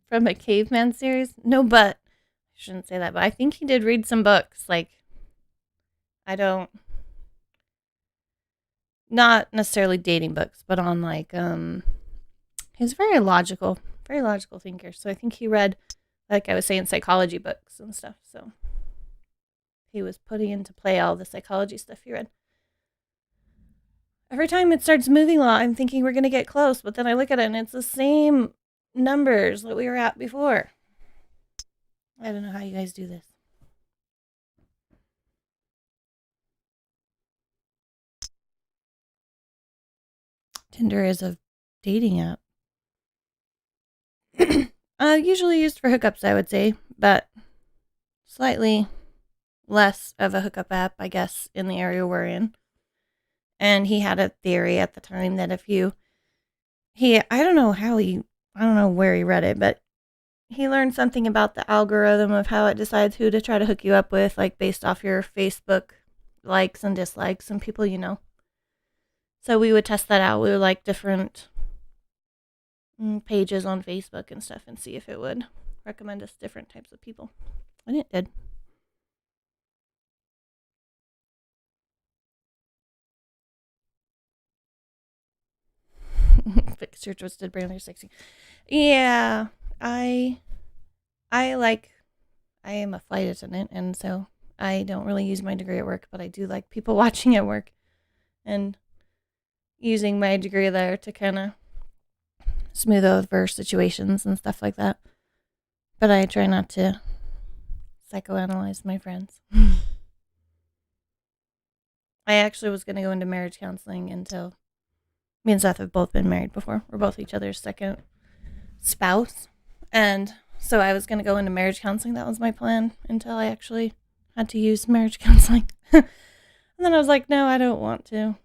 From a caveman series? No, but I shouldn't say that, but I think he did read some books. Like, not necessarily dating books, but on like, he's very logical thinker. So I think he read, like I was saying, psychology books and stuff. So he was putting into play all the psychology stuff he read. Every time it starts moving along, I'm thinking we're going to get close, but then I look at it and it's the same numbers that we were at before. I don't know how you guys do this. Tinder is a dating app. Usually used for hookups, I would say, but slightly less of a hookup app, I guess, in the area we're in. And he had a theory at the time that if I don't know where he read it, but he learned something about the algorithm of how it decides who to try to hook you up with, like based off your Facebook likes and dislikes and people you know. So we would test that out. We would like different pages on Facebook and stuff and see if it would recommend us different types of people. And it did. Fix your twisted brain when you're 60. Yeah, I am a flight attendant, and so I don't really use my degree at work, but I do like people watching at work and using my degree there to kind of smooth over situations and stuff like that. But I try not to psychoanalyze my friends. I actually was going to go into marriage counseling until me and Seth have both been married before. We're both each other's second spouse. And so I was going to go into marriage counseling. That was my plan until I actually had to use marriage counseling. And then I was like, no, I don't want to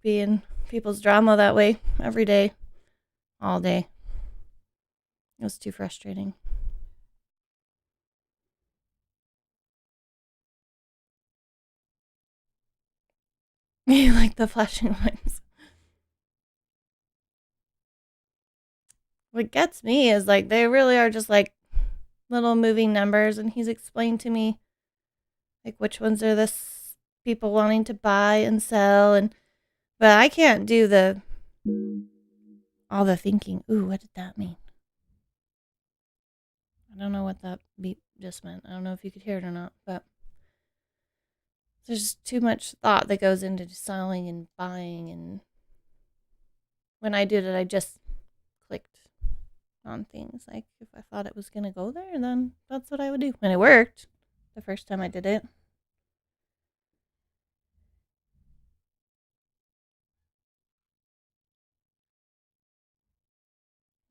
be in people's drama that way every day, all day. It was too frustrating. You like the flashing lights. What gets me is like they really are just like little moving numbers, and he's explained to me like which ones are this people wanting to buy and sell, but I can't do all the thinking. Ooh, what did that mean? I don't know what that beep just meant. I don't know if you could hear it or not, but there's too much thought that goes into selling and buying, and when I did it, I just clicked on things. Like if I thought it was going to go there, then that's what I would do. And it worked the first time I did it.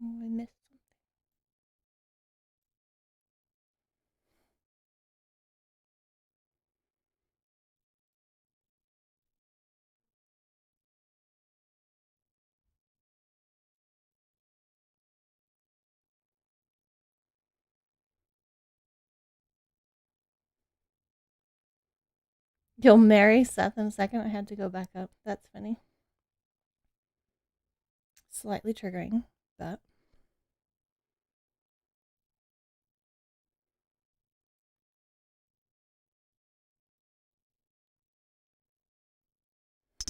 Oh, I missed something. You'll marry Seth in a second. I had to go back up. That's funny. Slightly triggering, but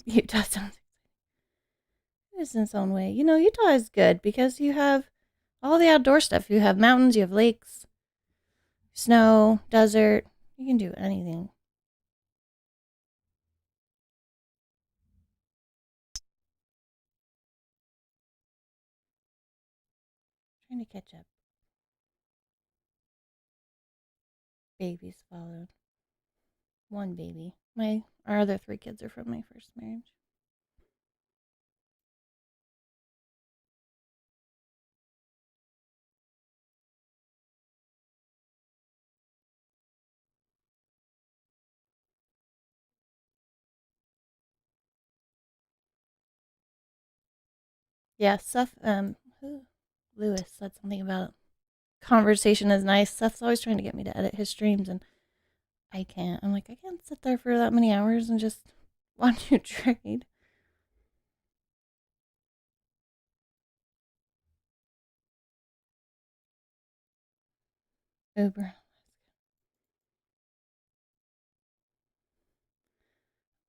Utah sounds it is in its own way. Utah is good because you have all the outdoor stuff. You have mountains, you have lakes, snow, desert. You can do anything. Trying to catch up. Babies followed. One baby. Our other 3 kids are from my first marriage. Yeah, Seth, Lewis said something about conversation is nice. Seth's always trying to get me to edit his streams, and I can't. I'm like, I can't sit there for that many hours and just watch you trade. Uber.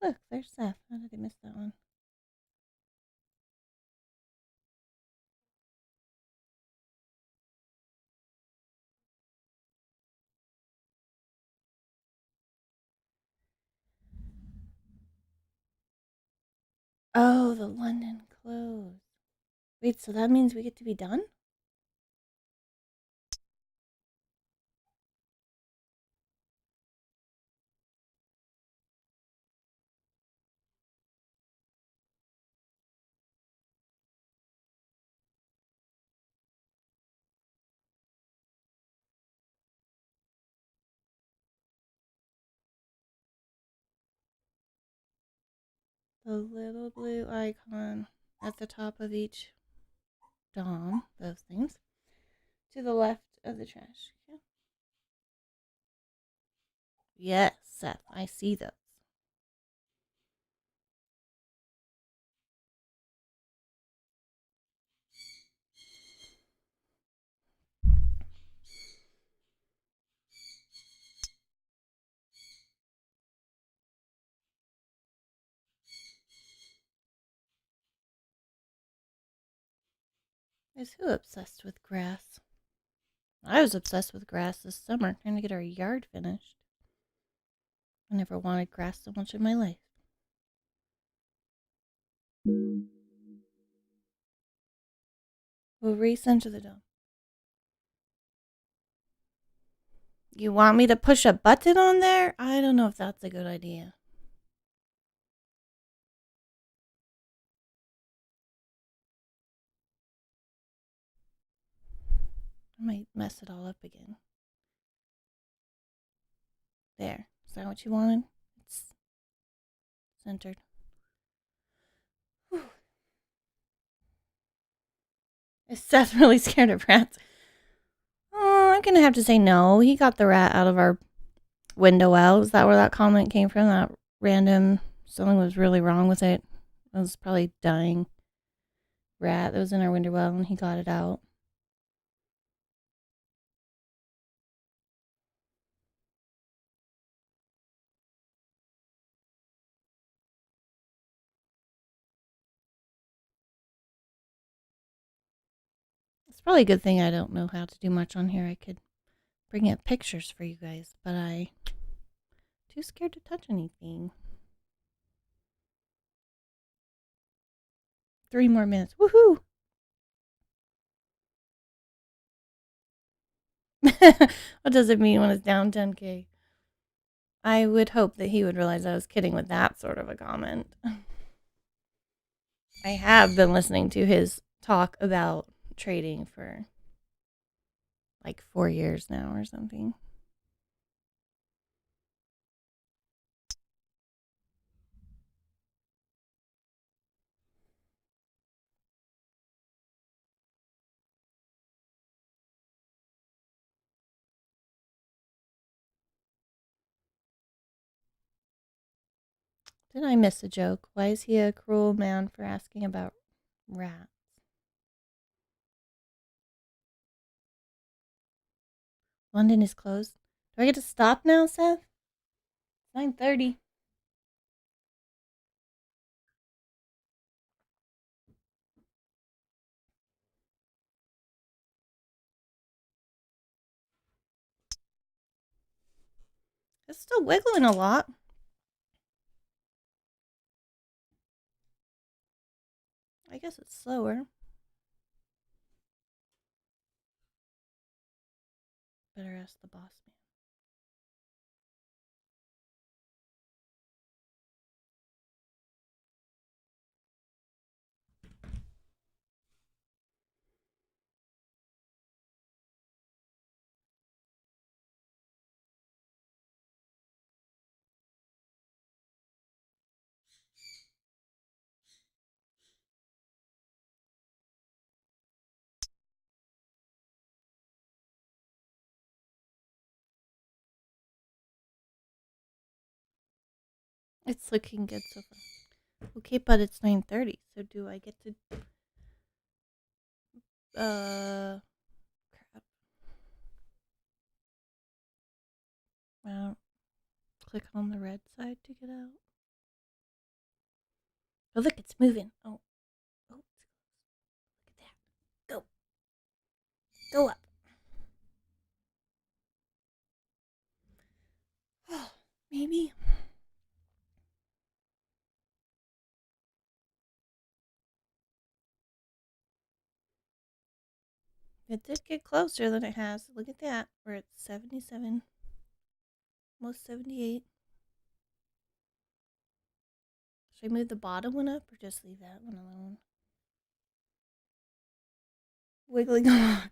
Look, there's Seth. How did I miss that one? Oh, the London closed. Wait, so that means we get to be done? The little blue icon at the top of each dom, those things, to the left of the trash. Yeah. Yes, Seth, I see those. Is who obsessed with grass? I was obsessed with grass this summer, trying to get our yard finished. I never wanted grass so much in my life. We'll recenter the dome. You want me to push a button on there? I don't know if that's a good idea. I might mess it all up again. There. Is that what you wanted? It's centered. Whew. Is Seth really scared of rats? Oh, I'm going to have to say no. He got the rat out of our window well. Is that where that comment came from? That random, something was really wrong with it. It was probably dying rat that was in our window well, and he got it out. It's probably a good thing I don't know how to do much on here. I could bring up pictures for you guys, but I'm too scared to touch anything. 3 more minutes. Woohoo! What does it mean when it's down 10K? I would hope that he would realize I was kidding with that sort of a comment. I have been listening to his talk about trading for like 4 years now or something. Did I miss a joke? Why is he a cruel man for asking about rats? London is closed. Do I get to stop now, Seth? 9:30. It's still wiggling a lot. I guess it's slower. Better ask the boss man. It's looking good so far. Okay, but it's 9:30. So do I get to crap. Well, click on the red side to get out. Oh, look, it's moving. Oh, look at that. Go. Go up. Oh, maybe. It did get closer than it has. Look at that. We're at 77. Almost 78. Should I move the bottom one up or just leave that one alone? Wiggling a lot.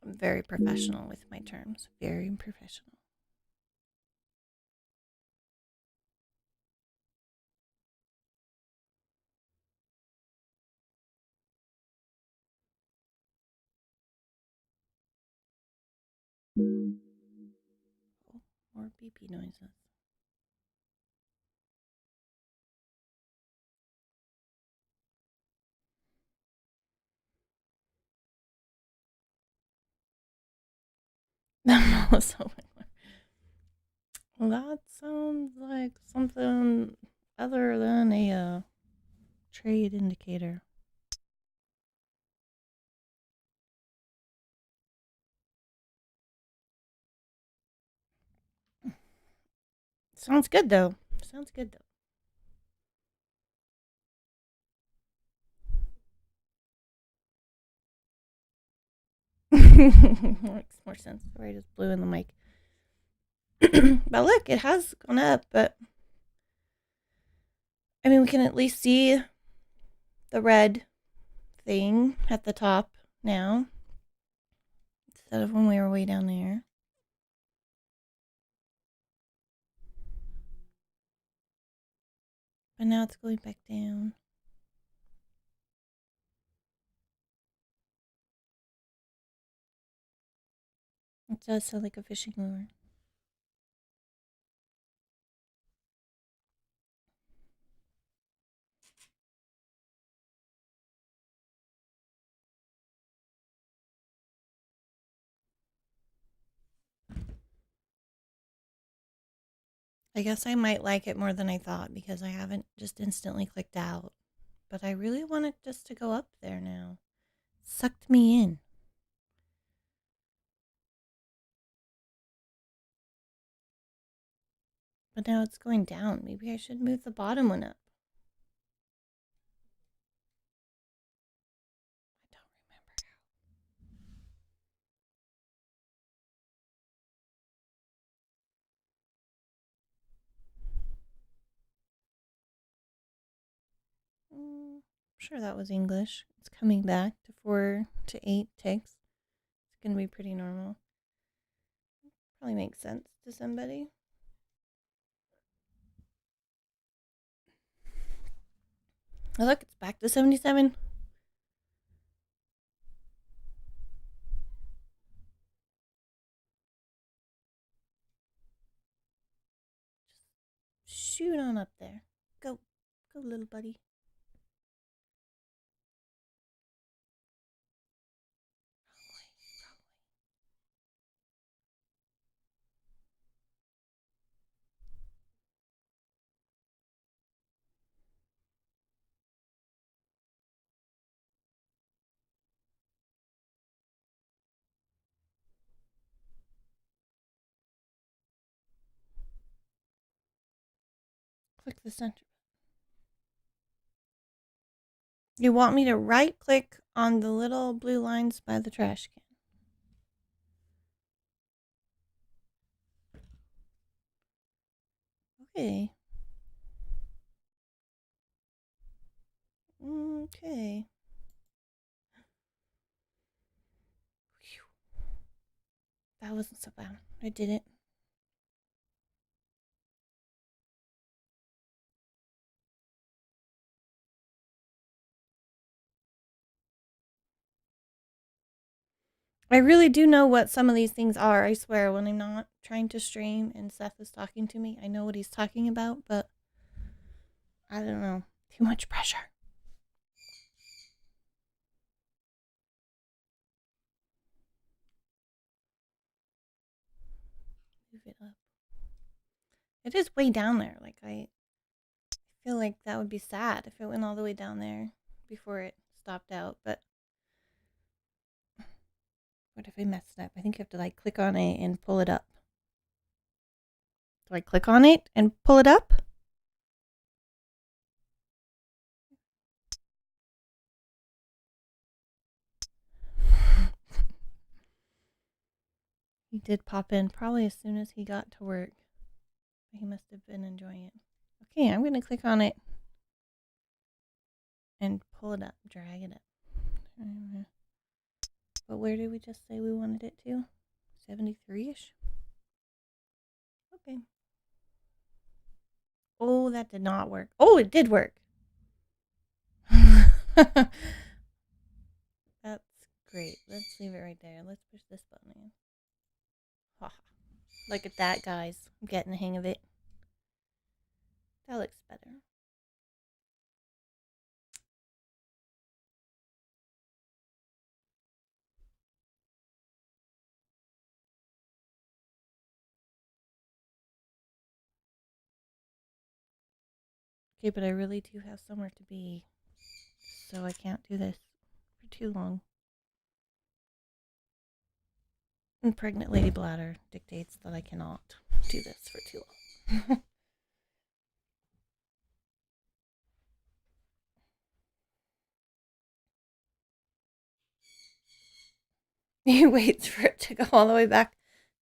I'm very professional with my terms. Very professional. Oh, more beepy noises. That sounds like something other than a trade indicator. Sounds good though. Sounds good though. Makes more sense. Sorry, I just blew in the mic. But look, it has gone up, but I mean, we can at least see the red thing at the top now instead of when we were way down there. But now it's going back down. It does sound like a fishing lure. I guess I might like it more than I thought because I haven't just instantly clicked out. But I really want it just to go up there now. It sucked me in. But now it's going down. Maybe I should move the bottom one up. I don't remember how. sure that was English. It's coming back to 4 to 8 ticks. It's going to be pretty normal. Probably makes sense to somebody. Oh, look, it's back to 77. Shoot on up there. Go. Go, little buddy. Click the center. You want me to right click on the little blue lines by the trash can. Okay. Okay. Whew. That wasn't so bad. I did it. I really do know what some of these things are, I swear, when I'm not trying to stream and Seth is talking to me. I know what he's talking about, but I don't know. Too much pressure. Move it up. It is way down there. Like, I feel like that would be sad if it went all the way down there before it stopped out, but what if I messed up? I think you have to like click on it and pull it up. Do I click on it and pull it up? He did pop in probably as soon as he got to work. He must have been enjoying it. Okay, I'm going to click on it and pull it up, drag it up. But where did we just say we wanted it to? 73-ish? Okay. Oh, that did not work. Oh, it did work. That's great. Let's leave it right there. Let's push this button in. Look at that, guys. I'm getting the hang of it. That looks better. Okay, but I really do have somewhere to be, so I can't do this for too long. And pregnant lady bladder dictates that I cannot do this for too long. He waits for it to go all the way back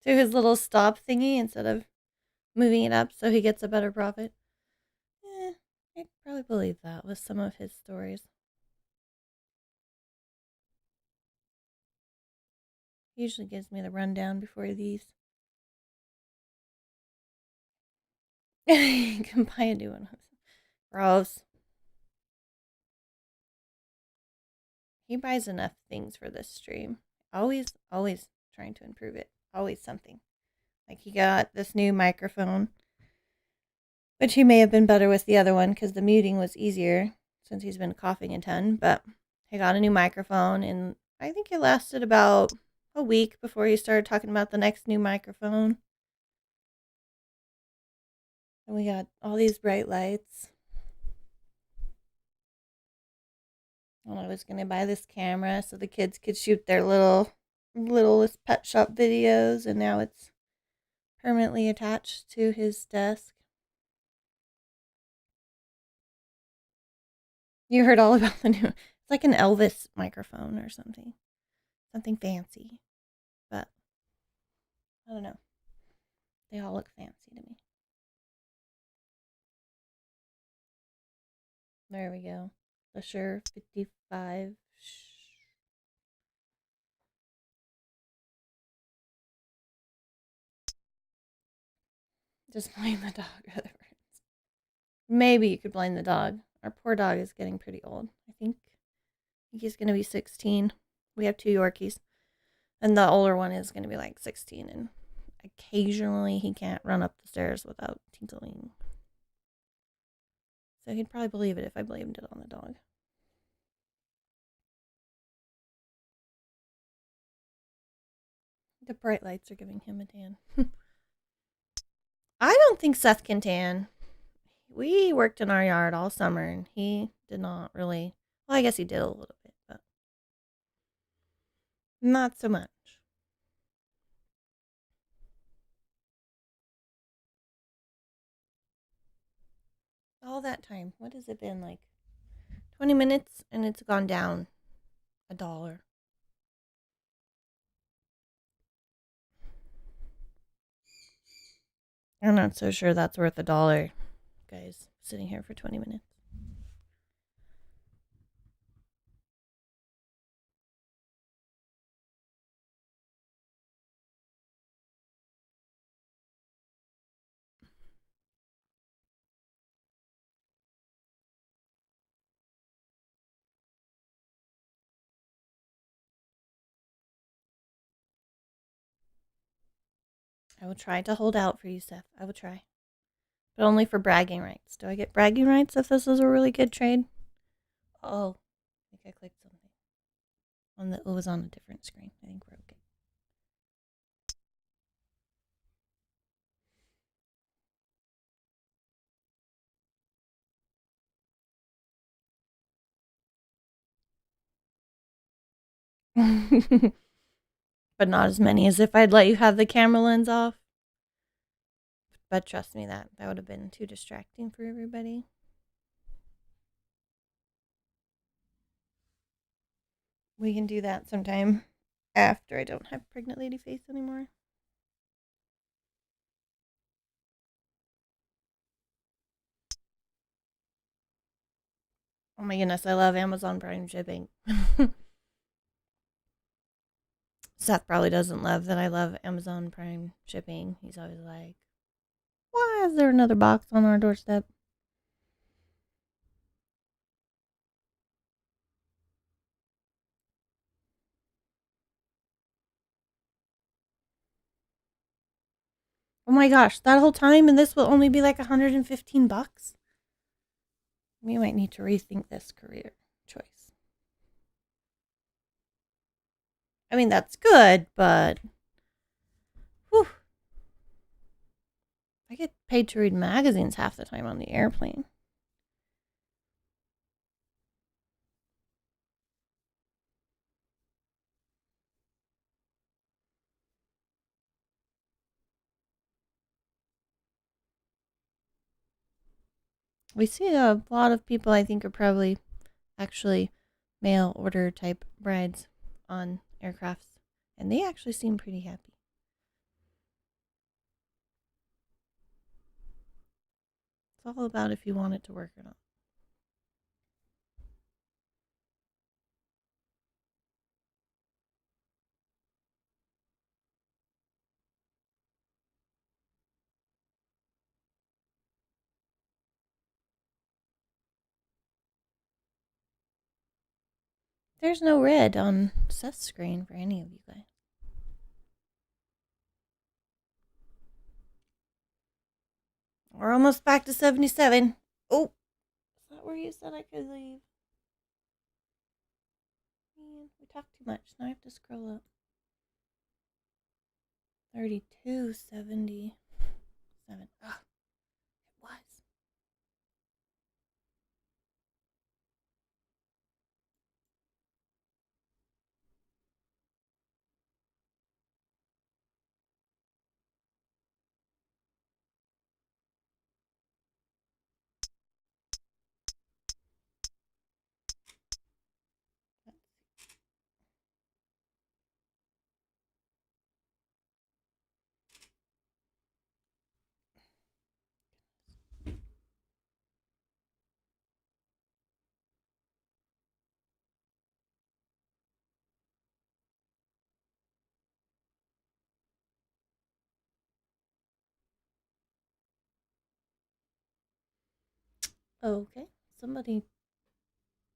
to his little stop thingy instead of moving it up so he gets a better profit. I probably believe that with some of his stories. He usually gives me the rundown before these. You can buy a new one. Gross. He buys enough things for this stream. Always trying to improve it. Always something. Like he got this new microphone, which he may have been better with the other one because the muting was easier since he's been coughing a ton. But he got a new microphone, and I think it lasted about a week before he started talking about the next new microphone. And we got all these bright lights. And I was going to buy this camera so the kids could shoot their littlest pet shop videos, and now it's permanently attached to his desk. You heard all about the new, it's like an Elvis microphone or something. Something fancy. But I don't know. They all look fancy to me. There we go. Sure, 55. Just blame the dog. Maybe you could blame the dog. Our poor dog is getting pretty old. I think he's going to be 16. We have 2 Yorkies. And the older one is going to be like 16. And occasionally he can't run up the stairs without tinkling. So he'd probably believe it if I blamed it on the dog. The bright lights are giving him a tan. I don't think Seth can tan. We worked in our yard all summer and he did not really. Well, I guess he did a little bit, but not so much. All that time. What has it been like? 20 minutes and it's gone down $1. I'm not so sure that's worth $1, guys, sitting here for 20 minutes. I will try to hold out for you, Seth. I will try. But only for bragging rights. Do I get bragging rights if this is a really good trade? Oh, I think I clicked something. It was on a different screen. I think we're okay. But not as many as if I'd let you have the camera lens off. But trust me, that would have been too distracting for everybody. We can do that sometime after I don't have pregnant lady face anymore. Oh my goodness, I love Amazon Prime shipping. Seth probably doesn't love that I love Amazon Prime shipping. He's always like, why is there another box on our doorstep? Oh my gosh, that whole time and this will only be like $115? We might need to rethink this career choice. I mean, that's good, but whew. I get paid to read magazines half the time on the airplane. We see a lot of people I think are probably actually mail order type brides on aircrafts, and they actually seem pretty happy. It's all about if you want it to work or not. There's no red on Seth's screen for any of you guys. We're almost back to 77. Oh, is that where you said I could leave? Man, we talked too much. Now I have to scroll up. 32.77. Ah, it was. Okay. Somebody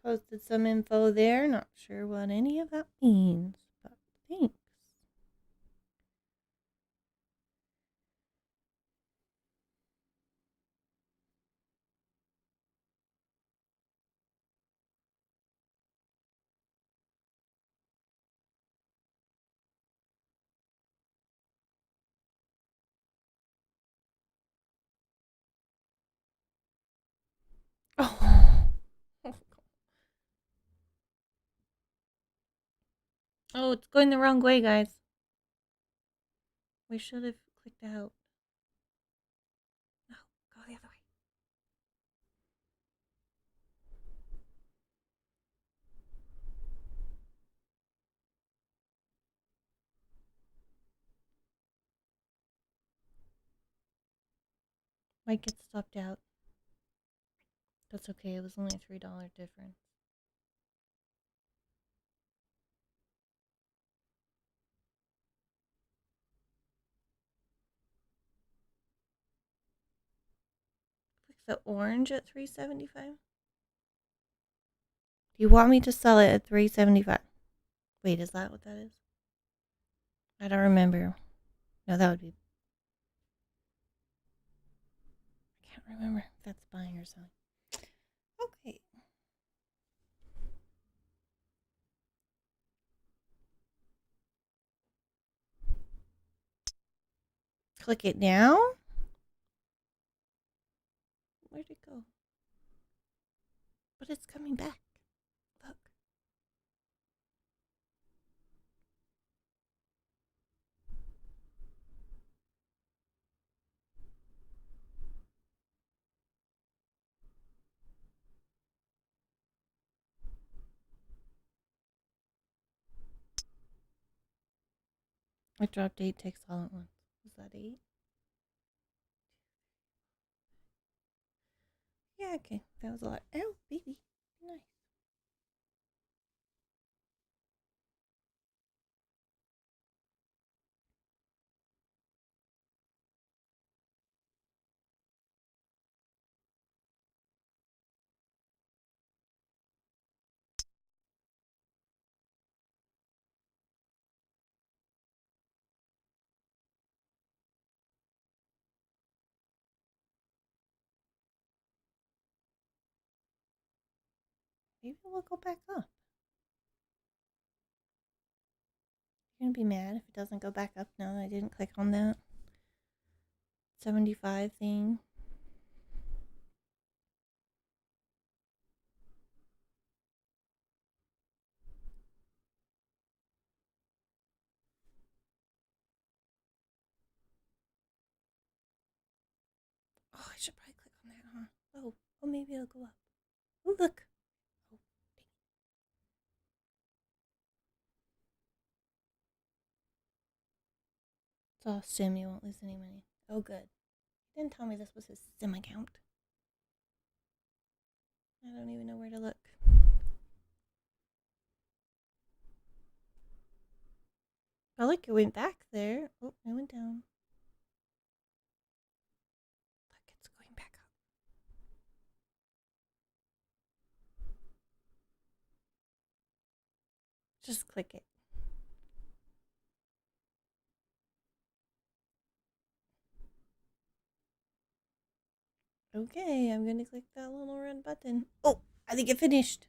posted some info there. Not sure what any of that means, but thanks. Oh. Oh, it's going the wrong way, guys. We should have clicked out. No, go the other way. Might get stopped out. That's okay. It was only a $3 difference. Click the orange at $3.75. Do you want me to sell it at $3.75? Wait, is that what that is? I don't remember. No, that would be. I can't remember if that's buying or selling. Okay. Click it now. Where'd it go? But it's coming back. Look. I dropped 8 ticks all at once. Was that 8? Yeah, okay. That was a lot. Oh, baby. Nice. Maybe we'll go back up. You're going to be mad if it doesn't go back up now that I didn't click on that 75 thing. Oh, I should probably click on that, huh? Oh, maybe it'll go up. Oh, look. Oh, it's all sim. You won't lose any money. Oh, good. He didn't tell me this was his sim account. I don't even know where to look. Oh, look, it went back there. Oh, it went down. Look, it's going back up. Just click it. Okay, I'm going to click that little red button. Oh, I think it finished.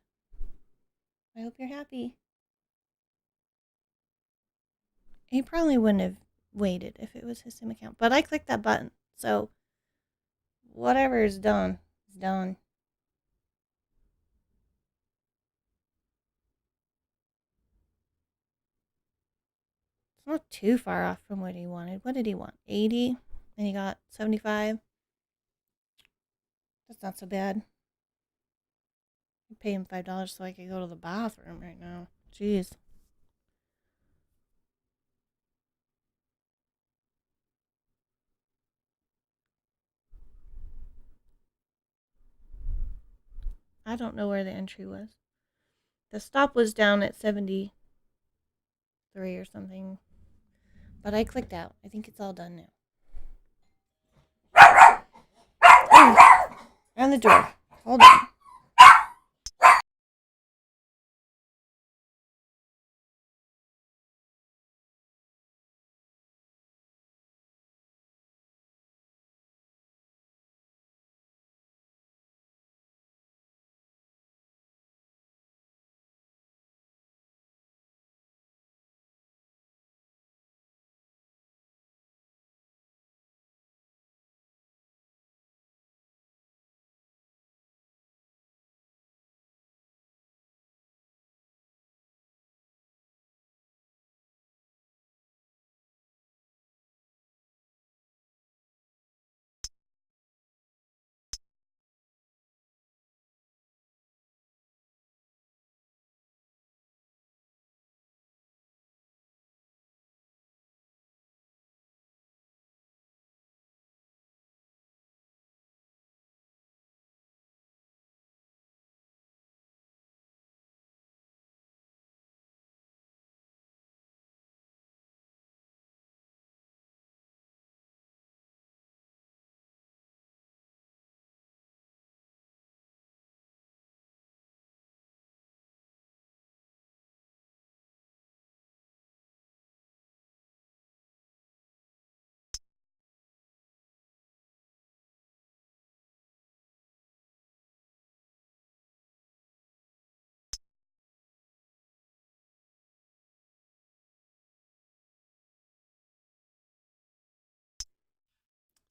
I hope you're happy. He probably wouldn't have waited if it was his sim account. But I clicked that button. So whatever is done is done. It's not too far off from what he wanted. What did he want? 80? And he got 75. That's not so bad. I pay him $5 so I could go to the bathroom right now. Jeez. I don't know where the entry was. The stop was down at 73 or something. But I clicked out. I think it's all done now. Oh, and the door. Hold on.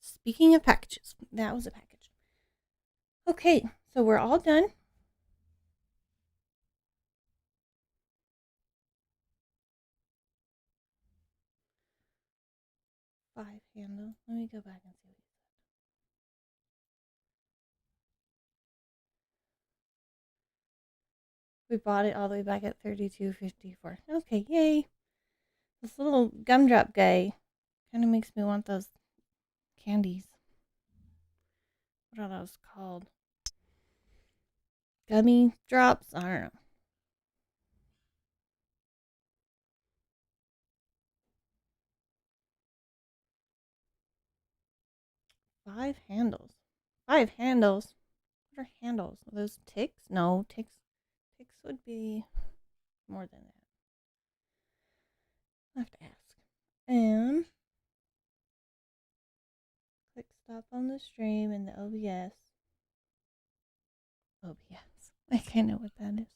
Speaking of packages, that was a package. Okay, so we're all done. Five handle. Let me go back and see what you said. We bought it all the way back at $32.54. Okay, yay. This little gumdrop guy kind of makes me want those candies. What are those called? Gummy drops? I don't know. Five handles. Five handles? What are handles? Are those ticks? No, ticks would be more than that. I have to ask. And click stop on the stream in the OBS. OBS. I kind of know what that is.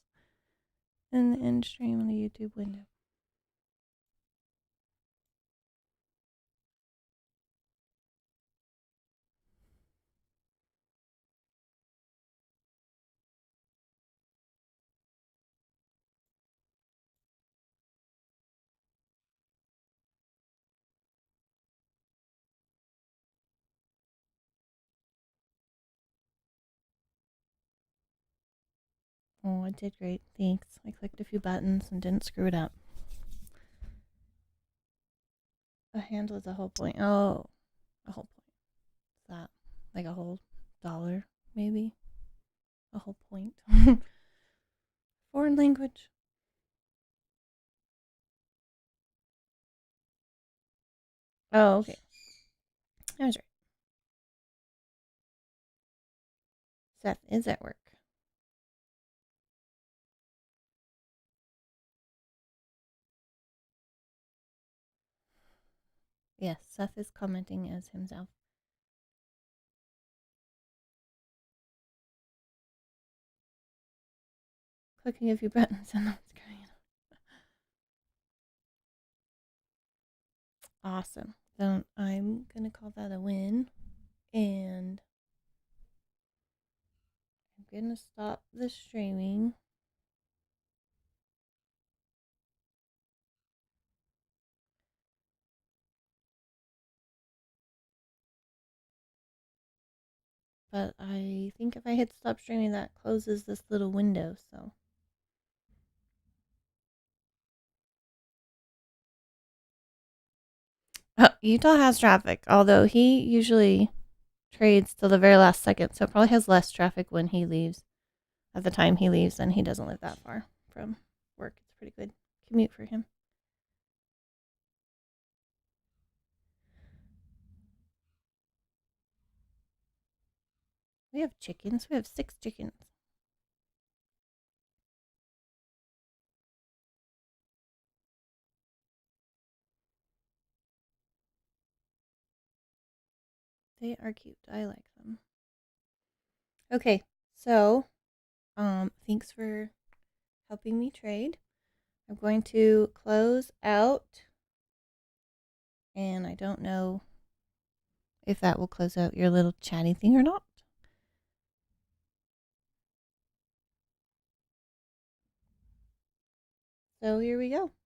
And the end stream on the YouTube window. Oh, I did great. Thanks. I clicked a few buttons and didn't screw it up. A handle is a whole point. Oh, a whole point. Is that like a whole dollar, maybe? A whole point. Foreign language. Oh, okay. I was right. Seth is at work. Yes, Seth is commenting as himself. Clicking a few buttons and that's going on. Awesome. So I'm going to call that a win. And I'm going to stop the streaming. But I think if I hit stop streaming, that closes this little window, so. Utah has traffic, although he usually trades till the very last second, so it probably has less traffic when he leaves. At the time he leaves, and he doesn't live that far from work. It's a pretty good commute for him. We have chickens. We have 6 chickens. They are cute. I like them. Okay, so thanks for helping me trade. I'm going to close out, and I don't know if that will close out your little chatty thing or not. So here we go.